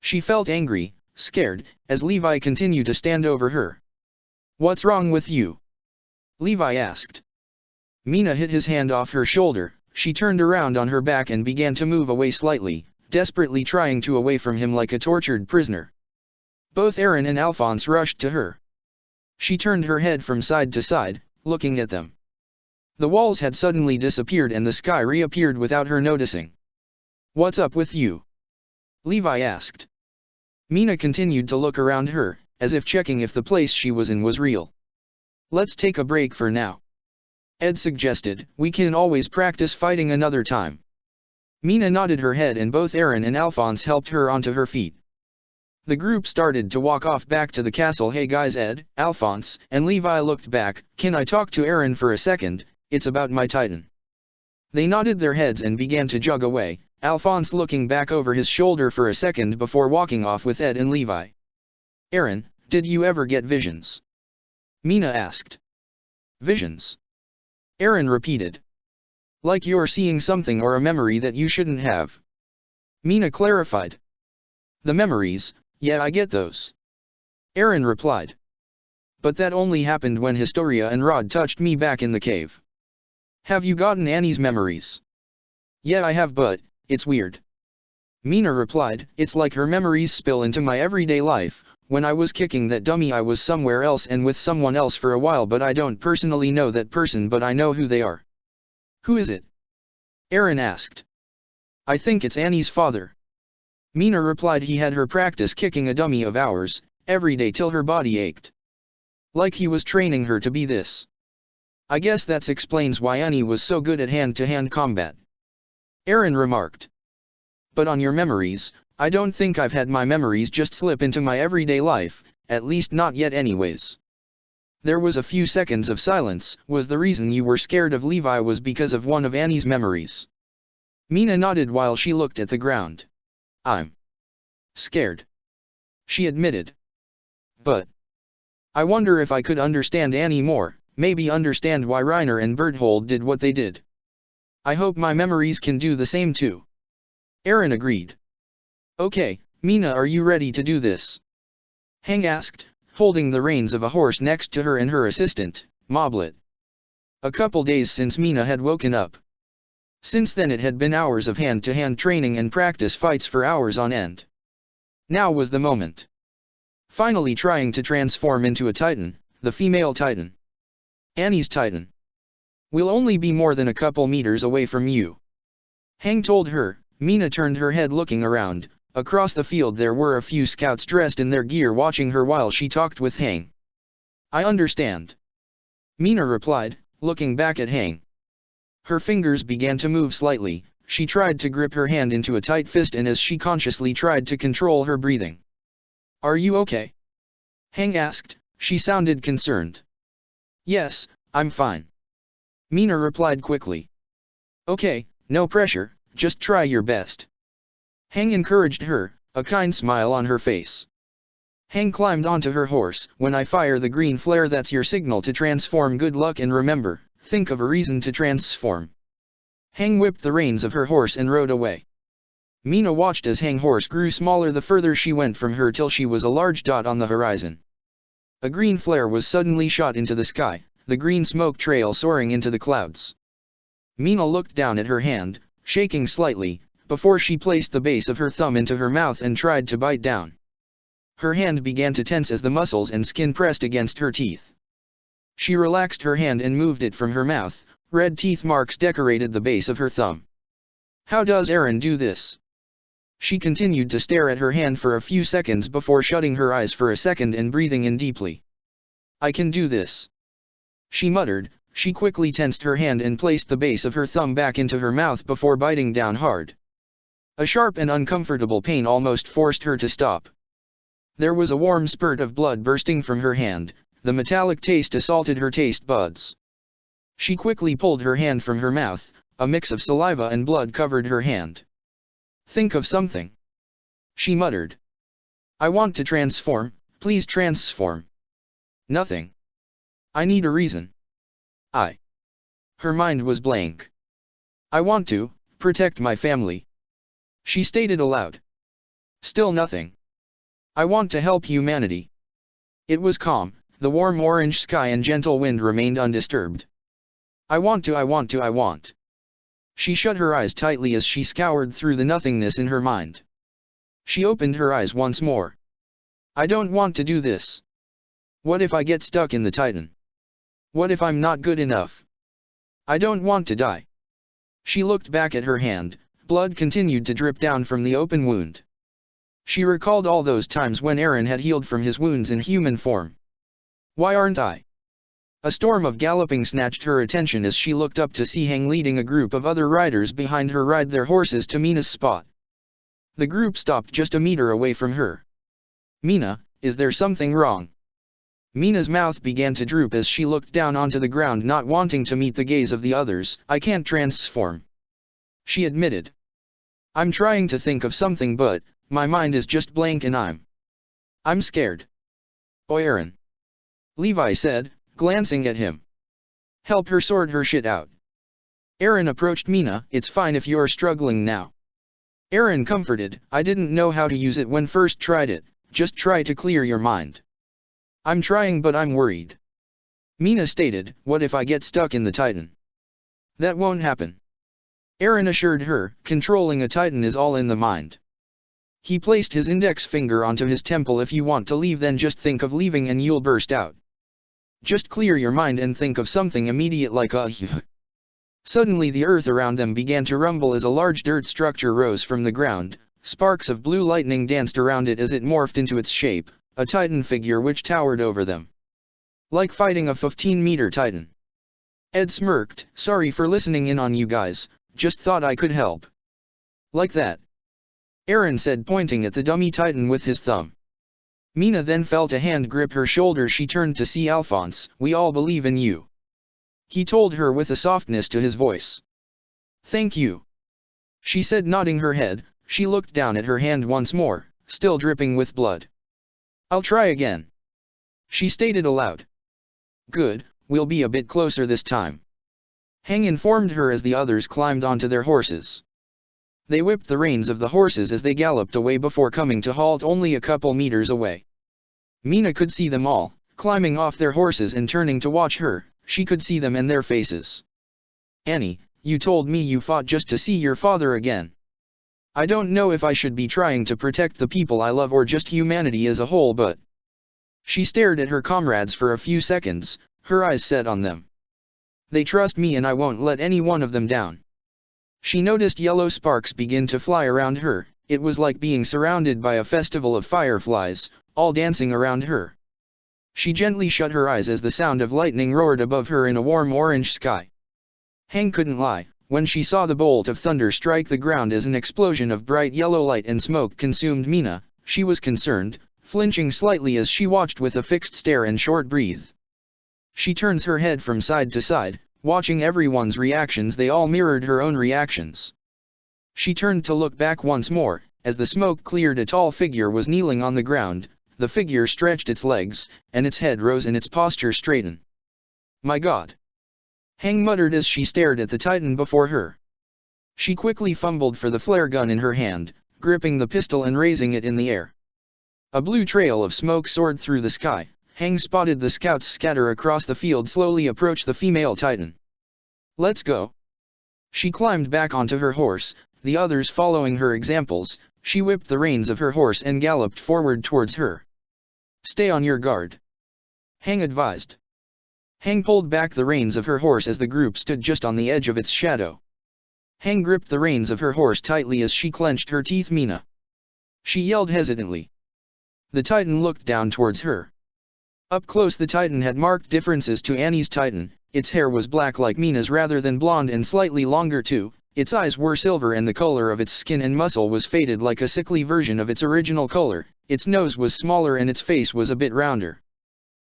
She felt angry, scared, as Levi continued to stand over her. What's wrong with you? Levi asked. Mina hit his hand off her shoulder. She turned around on her back and began to move away slightly, desperately trying to away from him like a tortured prisoner. Both Aaron and Alphonse rushed to her. She turned her head from side to side, looking at them. The walls had suddenly disappeared and the sky reappeared without her noticing. What's up with you? Levi asked. Mina continued to look around her, as if checking if the place she was in was real. Let's take a break for now. Ed suggested, we can always practice fighting another time. Mina nodded her head and both Aaron and Alphonse helped her onto her feet. The group started to walk off back to the castle. Hey guys, Ed, Alphonse, and Levi looked back. Can I talk to Aaron for a second? It's about my Titan. They nodded their heads and began to jog away, Alphonse looking back over his shoulder for a second before walking off with Ed and Levi. Aaron, did you ever get visions? Mina asked. Visions? Aaron repeated. Like you're seeing something or a memory that you shouldn't have. Mina clarified. The memories, yeah, I get those. Aaron replied. but that only happened when Historia and Rod touched me back in the cave. Have you gotten Annie's memories? Yeah, I have, but it's weird. Mina replied, it's like her memories spill into my everyday life. When I was kicking that dummy I was somewhere else and with someone else for a while, but I don't personally know that person, but I know who they are. Who is it? Aaron asked. I think it's Annie's father. Mina replied he had her practice kicking a dummy of hours, every day till her body ached. Like he was training her to be this. I guess that explains why Annie was so good at hand-to-hand combat. Aaron remarked. But on your memories, I don't think I've had my memories just slip into my everyday life, at least not yet anyways. There was a few seconds of silence. Was the reason you were scared of Levi was because of one of Annie's memories? Mina nodded while she looked at the ground. I'm scared, she admitted. But I wonder if I could understand Annie more, maybe understand why Reiner and Berthold did what they did. I hope my memories can do the same too. Aaron agreed. Okay, Mina, are you ready to do this? Hang asked, holding the reins of a horse next to her and her assistant, Moblet. A couple days since Mina had woken up. Since then it had been hours of hand-to-hand training and practice fights for hours on end. Now was the moment. Finally trying to transform into a Titan, the female Titan. Annie's Titan. We'll only be more than a couple meters away from you. Hang told her. Mina turned her head looking around. Across the field there were a few scouts dressed in their gear watching her while she talked with Hang. I understand. Mina replied, looking back at Hang. Her fingers began to move slightly. She tried to grip her hand into a tight fist and as she consciously tried to control her breathing. Are you okay? Hang asked. She sounded concerned. Yes, I'm fine. Mina replied quickly. Okay, no pressure, just try your best. Hang encouraged her, a kind smile on her face. Hang climbed onto her horse. When I fire the green flare, that's your signal to transform. Good luck and remember, think of a reason to transform. Hang whipped the reins of her horse and rode away. Mina watched as Hang's horse grew smaller the further she went from her till she was a large dot on the horizon. A green flare was suddenly shot into the sky, the green smoke trail soaring into the clouds. Mina looked down at her hand, shaking slightly, before she placed the base of her thumb into her mouth and tried to bite down. Her hand began to tense as the muscles and skin pressed against her teeth. She relaxed her hand and moved it from her mouth. Red teeth marks decorated the base of her thumb. How does Aaron do this? She continued to stare at her hand for a few seconds before shutting her eyes for a second and breathing in deeply. I can do this, she muttered. She quickly tensed her hand and placed the base of her thumb back into her mouth before biting down hard. A sharp and uncomfortable pain almost forced her to stop. There was a warm spurt of blood bursting from her hand. The metallic taste assaulted her taste buds. She quickly pulled her hand from her mouth. A mix of saliva and blood covered her hand. Think of something, she muttered. I want to transform, please transform. Nothing. I need a reason. Her mind was blank. I want to protect my family, she stated aloud. Still nothing. I want to help humanity. It was calm. The warm orange sky and gentle wind remained undisturbed. I want. She shut her eyes tightly as she scoured through the nothingness in her mind. She opened her eyes once more. I don't want to do this. What if I get stuck in the Titan? What if I'm not good enough? I don't want to die. She looked back at her hand. Blood continued to drip down from the open wound. She recalled all those times when Aaron had healed from his wounds in human form. Why aren't I? A storm of galloping snatched her attention as she looked up to see Hang leading a group of other riders behind her ride their horses to Mina's spot. The group stopped just a meter away from her. Mina, is there something wrong? Mina's mouth began to droop as she looked down onto the ground, not wanting to meet the gaze of the others. I can't transform, she admitted. I'm trying to think of something, but my mind is just blank and I'm scared. Oh, Aaron, Levi said, glancing at him. Help her sort her shit out. Aaron approached Mina. It's fine if you're struggling now. Aaron comforted. I didn't know how to use it when first tried it. Just try to clear your mind. I'm trying but I'm worried. Mina stated, what if I get stuck in the Titan? That won't happen. Eren assured her, controlling a Titan is all in the mind. He placed his index finger onto his temple. If you want to leave, then just think of leaving and you'll burst out. Just clear your mind and think of something immediate like a Suddenly the earth around them began to rumble as a large dirt structure rose from the ground. Sparks of blue lightning danced around it as it morphed into its shape, a Titan figure which towered over them. Like fighting a 15-meter Titan. Ed smirked, sorry for listening in on you guys, just thought I could help. Like that. Eren said, pointing at the dummy Titan with his thumb. Mina then felt a hand grip her shoulder. She turned to see Alphonse. We all believe in you. He told her with a softness to his voice. Thank you. She said, nodding her head. She looked down at her hand once more, still dripping with blood. I'll try again. She stated aloud. Good, we'll be a bit closer this time. Hang informed her as the others climbed onto their horses. They whipped the reins of the horses as they galloped away before coming to halt only a couple meters away. Mina could see them all, climbing off their horses and turning to watch her. She could see them and their faces. Annie, you told me you fought just to see your father again. I don't know if I should be trying to protect the people I love or just humanity as a whole, but... She stared at her comrades for a few seconds, her eyes set on them. They trust me and I won't let any one of them down. She noticed yellow sparks begin to fly around her. It was like being surrounded by a festival of fireflies, all dancing around her. She gently shut her eyes as the sound of lightning roared above her in a warm orange sky. Hang couldn't lie, when she saw the bolt of thunder strike the ground as an explosion of bright yellow light and smoke consumed Mina, she was concerned, flinching slightly as she watched with a fixed stare and short breath. She turns her head from side to side, watching everyone's reactions. They all mirrored her own reactions. She turned to look back once more. As the smoke cleared, a tall figure was kneeling on the ground. The figure stretched its legs, and its head rose and its posture straightened. My God! Hang muttered as she stared at the Titan before her. She quickly fumbled for the flare gun in her hand, gripping the pistol and raising it in the air. A blue trail of smoke soared through the sky. Hang spotted the scouts scatter across the field slowly approach the female Titan. Let's go. She climbed back onto her horse, the others following her examples. She whipped the reins of her horse and galloped forward towards her. Stay on your guard. Hang advised. Hang pulled back the reins of her horse as the group stood just on the edge of its shadow. Hang gripped the reins of her horse tightly as she clenched her teeth. Mina. She yelled hesitantly. The Titan looked down towards her. Up close the Titan had marked differences to Annie's Titan. Its hair was black like Mina's rather than blonde, and slightly longer too. Its eyes were silver and the color of its skin and muscle was faded like a sickly version of its original color. Its nose was smaller and its face was a bit rounder.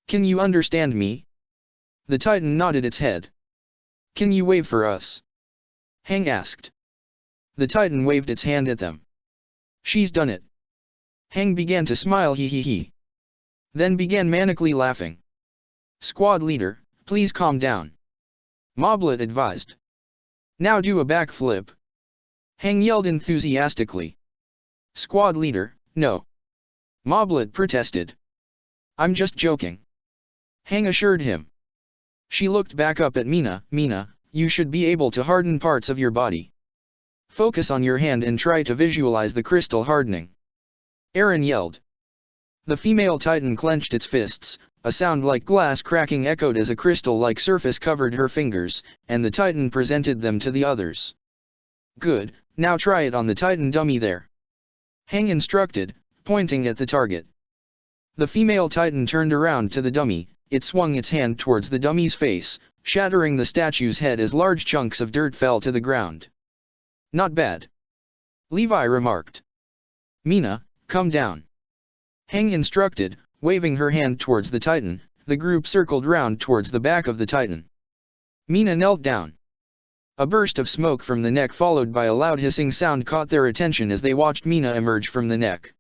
Can you understand me? The Titan nodded its head. Can you wave for us? Hang asked. The Titan waved its hand at them. She's done it. Hang began to smile, he. Then began manically laughing. Squad leader, please calm down. Moblet advised. Now do a backflip. Hang yelled enthusiastically. Squad leader, no. Moblet protested. I'm just joking. Hang assured him. She looked back up at Mina. Mina, you should be able to harden parts of your body. Focus on your hand and try to visualize the crystal hardening. Eren yelled. The female Titan clenched its fists. A sound like glass cracking echoed as a crystal-like surface covered her fingers, and the Titan presented them to the others. Good, now try it on the Titan dummy there. Hang instructed, pointing at the target. The female Titan turned around to the dummy. It swung its hand towards the dummy's face, shattering the statue's head as large chunks of dirt fell to the ground. Not bad. Levi remarked. Mina, come down. Hang instructed, waving her hand towards the Titan. The group circled round towards the back of the Titan. Mina knelt down. A burst of smoke from the neck followed by a loud hissing sound caught their attention as they watched Mina emerge from the neck.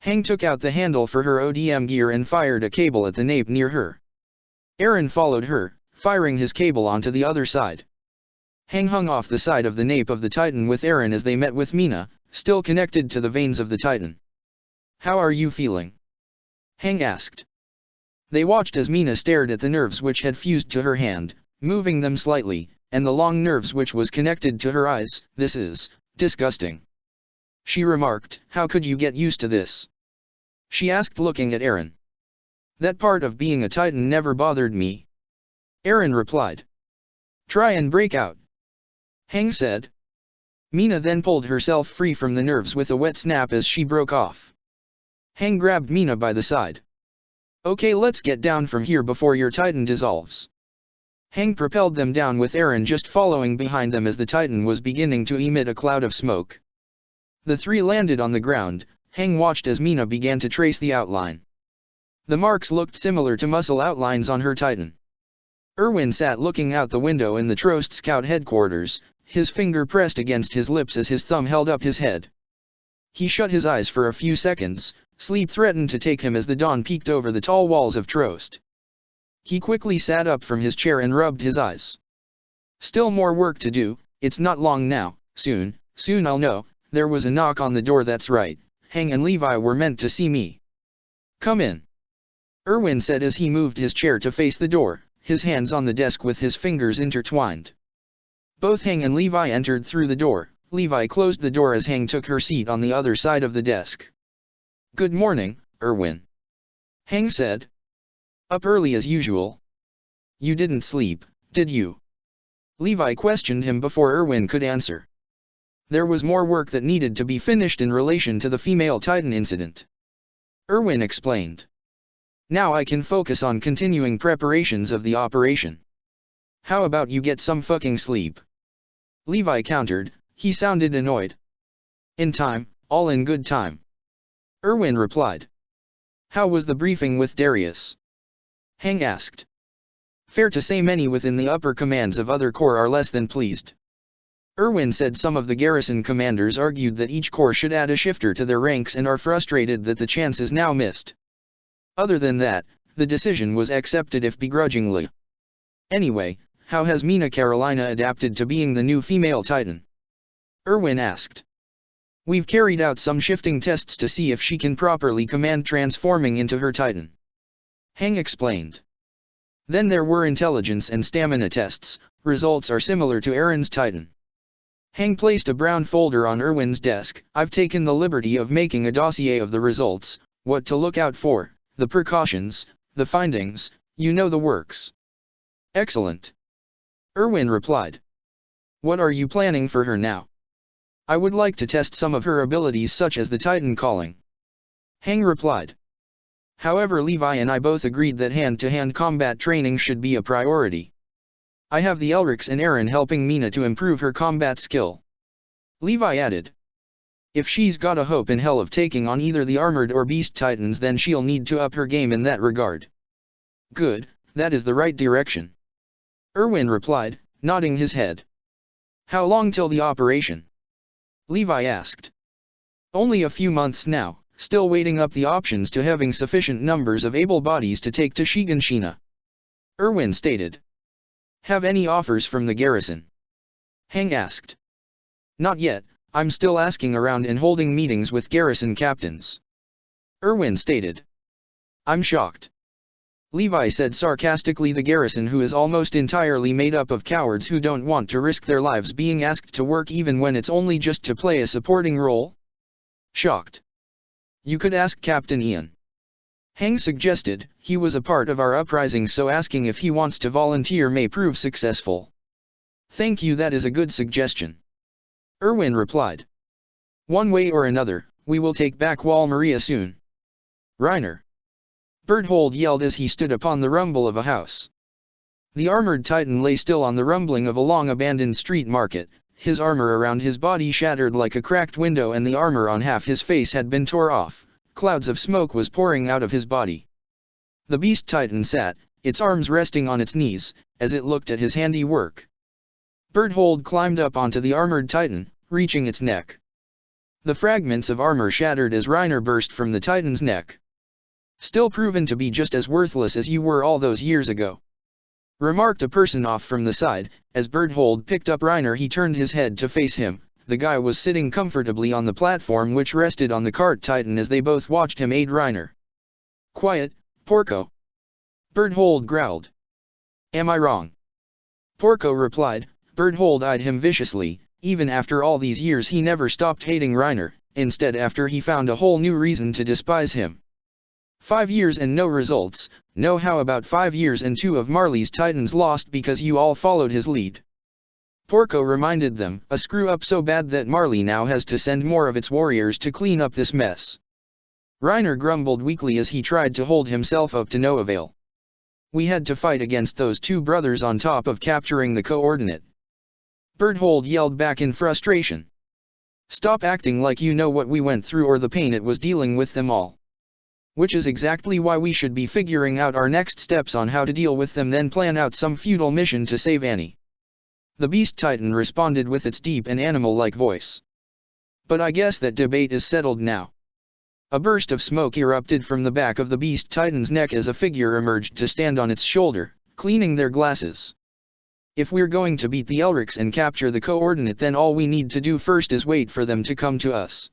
Hang took out the handle for her ODM gear and fired a cable at the nape near her. Eren followed her, firing his cable onto the other side. Hang hung off the side of the nape of the Titan with Eren as they met with Mina, still connected to the veins of the Titan. How are you feeling? Hang asked. They watched as Mina stared at the nerves which had fused to her hand, moving them slightly, and the long nerves which was connected to her eyes. "This is disgusting," she remarked. "How could you get used to this?" she asked, looking at Eren. "That part of being a Titan never bothered me," Eren replied. "Try and break out," Hang said. Mina then pulled herself free from the nerves with a wet snap as she broke off. Hang grabbed Mina by the side. "Okay, let's get down from here before your Titan dissolves." Hang propelled them down with Eren just following behind them as the Titan was beginning to emit a cloud of smoke. The three landed on the ground. Hang watched as Mina began to trace the outline. The marks looked similar to muscle outlines on her Titan. Erwin sat looking out the window in the Trost Scout headquarters, his finger pressed against his lips as his thumb held up his head. He shut his eyes for a few seconds. Sleep threatened to take him as the dawn peeked over the tall walls of Trost. He quickly sat up from his chair and rubbed his eyes. "Still more work to do, it's not long now, soon I'll know." There was a knock on the door. "That's right, Hang and Levi were meant to see me." "Come in," Erwin said as he moved his chair to face the door, his hands on the desk with his fingers intertwined. Both Hang and Levi entered through the door. Levi closed the door as Hang took her seat on the other side of the desk. "Good morning, Erwin," Hang said. "Up early as usual." "You didn't sleep, did you?" Levi questioned him before Erwin could answer. There was more work that needed to be finished in relation to the female Titan incident. Erwin explained. "Now I can focus on continuing preparations of the operation. How about you get some fucking sleep?" Levi countered. He sounded annoyed. "In time, all in good time," Erwin replied. "How was the briefing with Darius?" Hang asked. "Fair to say many within the upper commands of other corps are less than pleased." Erwin said some of the garrison commanders argued that each corps should add a shifter to their ranks and are frustrated that the chance is now missed. Other than that, the decision was accepted if begrudgingly. "Anyway, how has Mina Carolina adapted to being the new female Titan?" Erwin asked. "We've carried out some shifting tests to see if she can properly command transforming into her Titan," Hang explained. "Then there were intelligence and stamina tests. Results are similar to Eren's Titan." Hang placed a brown folder on Erwin's desk. "I've taken the liberty of making a dossier of the results, what to look out for, the precautions, the findings, you know the works." "Excellent," Erwin replied. "What are you planning for her now?" "I would like to test some of her abilities such as the Titan calling," Hang replied. "However, Levi and I both agreed that hand-to-hand combat training should be a priority. I have the Elrics and Eren helping Mina to improve her combat skill." Levi added. "If she's got a hope in hell of taking on either the armored or beast Titans, then she'll need to up her game in that regard." "Good, that is the right direction," Erwin replied, nodding his head. "How long till the operation?" Levi asked. "Only a few months now, still weighing up the options to having sufficient numbers of able bodies to take to Shiganshina," Erwin stated. "Have any offers from the garrison?" Hang asked. "Not yet, I'm still asking around and holding meetings with garrison captains," Erwin stated. "I'm shocked," Levi said sarcastically. "The garrison, who is almost entirely made up of cowards who don't want to risk their lives being asked to work even when it's only just to play a supporting role? Shocked. You could ask Captain Ian," Hang suggested. "He was a part of our uprising, so asking if he wants to volunteer may prove successful." "Thank you, that is a good suggestion," Erwin replied. "One way or another, we will take back Wall Maria soon." "Reiner!" Berthold yelled as he stood upon the rumble of a house. The armored Titan lay still on the rumbling of a long-abandoned street market, his armor around his body shattered like a cracked window and the armor on half his face had been tore off. Clouds of smoke was pouring out of his body. The beast Titan sat, its arms resting on its knees, as it looked at his handiwork. Berthold climbed up onto the armored Titan, reaching its neck. The fragments of armor shattered as Reiner burst from the Titan's neck. "Still proven to be just as worthless as you were all those years ago," remarked a person off from the side. As Berthold picked up Reiner, he turned his head to face him. The guy was sitting comfortably on the platform which rested on the cart Titan as they both watched him aid Reiner. "Quiet, Porco," Berthold growled. Am I wrong? Porco replied. Berthold eyed him viciously. Even after all these years he never stopped hating Reiner, instead after he found a whole new reason to despise him. 5 years and no results. No, how about 5 years and 2 of Marley's Titans lost because you all followed his lead? Porco reminded them, a screw-up so bad that Marley now has to send more of its warriors to clean up this mess. Reiner grumbled weakly as he tried to hold himself up to no avail. We had to fight against those 2 brothers on top of capturing the coordinate. Berthold yelled back in frustration. Stop acting like you know what we went through or the pain it was dealing with them all. Which is exactly why we should be figuring out our next steps on how to deal with them, then plan out some futile mission to save Annie. The Beast Titan responded with its deep and animal-like voice. But I guess that debate is settled now. A burst of smoke erupted from the back of the Beast Titan's neck as a figure emerged to stand on its shoulder, cleaning their glasses. If we're going to beat the Elrics and capture the coordinate, then all we need to do first is wait for them to come to us.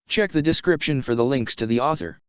Check the description for the links to the author.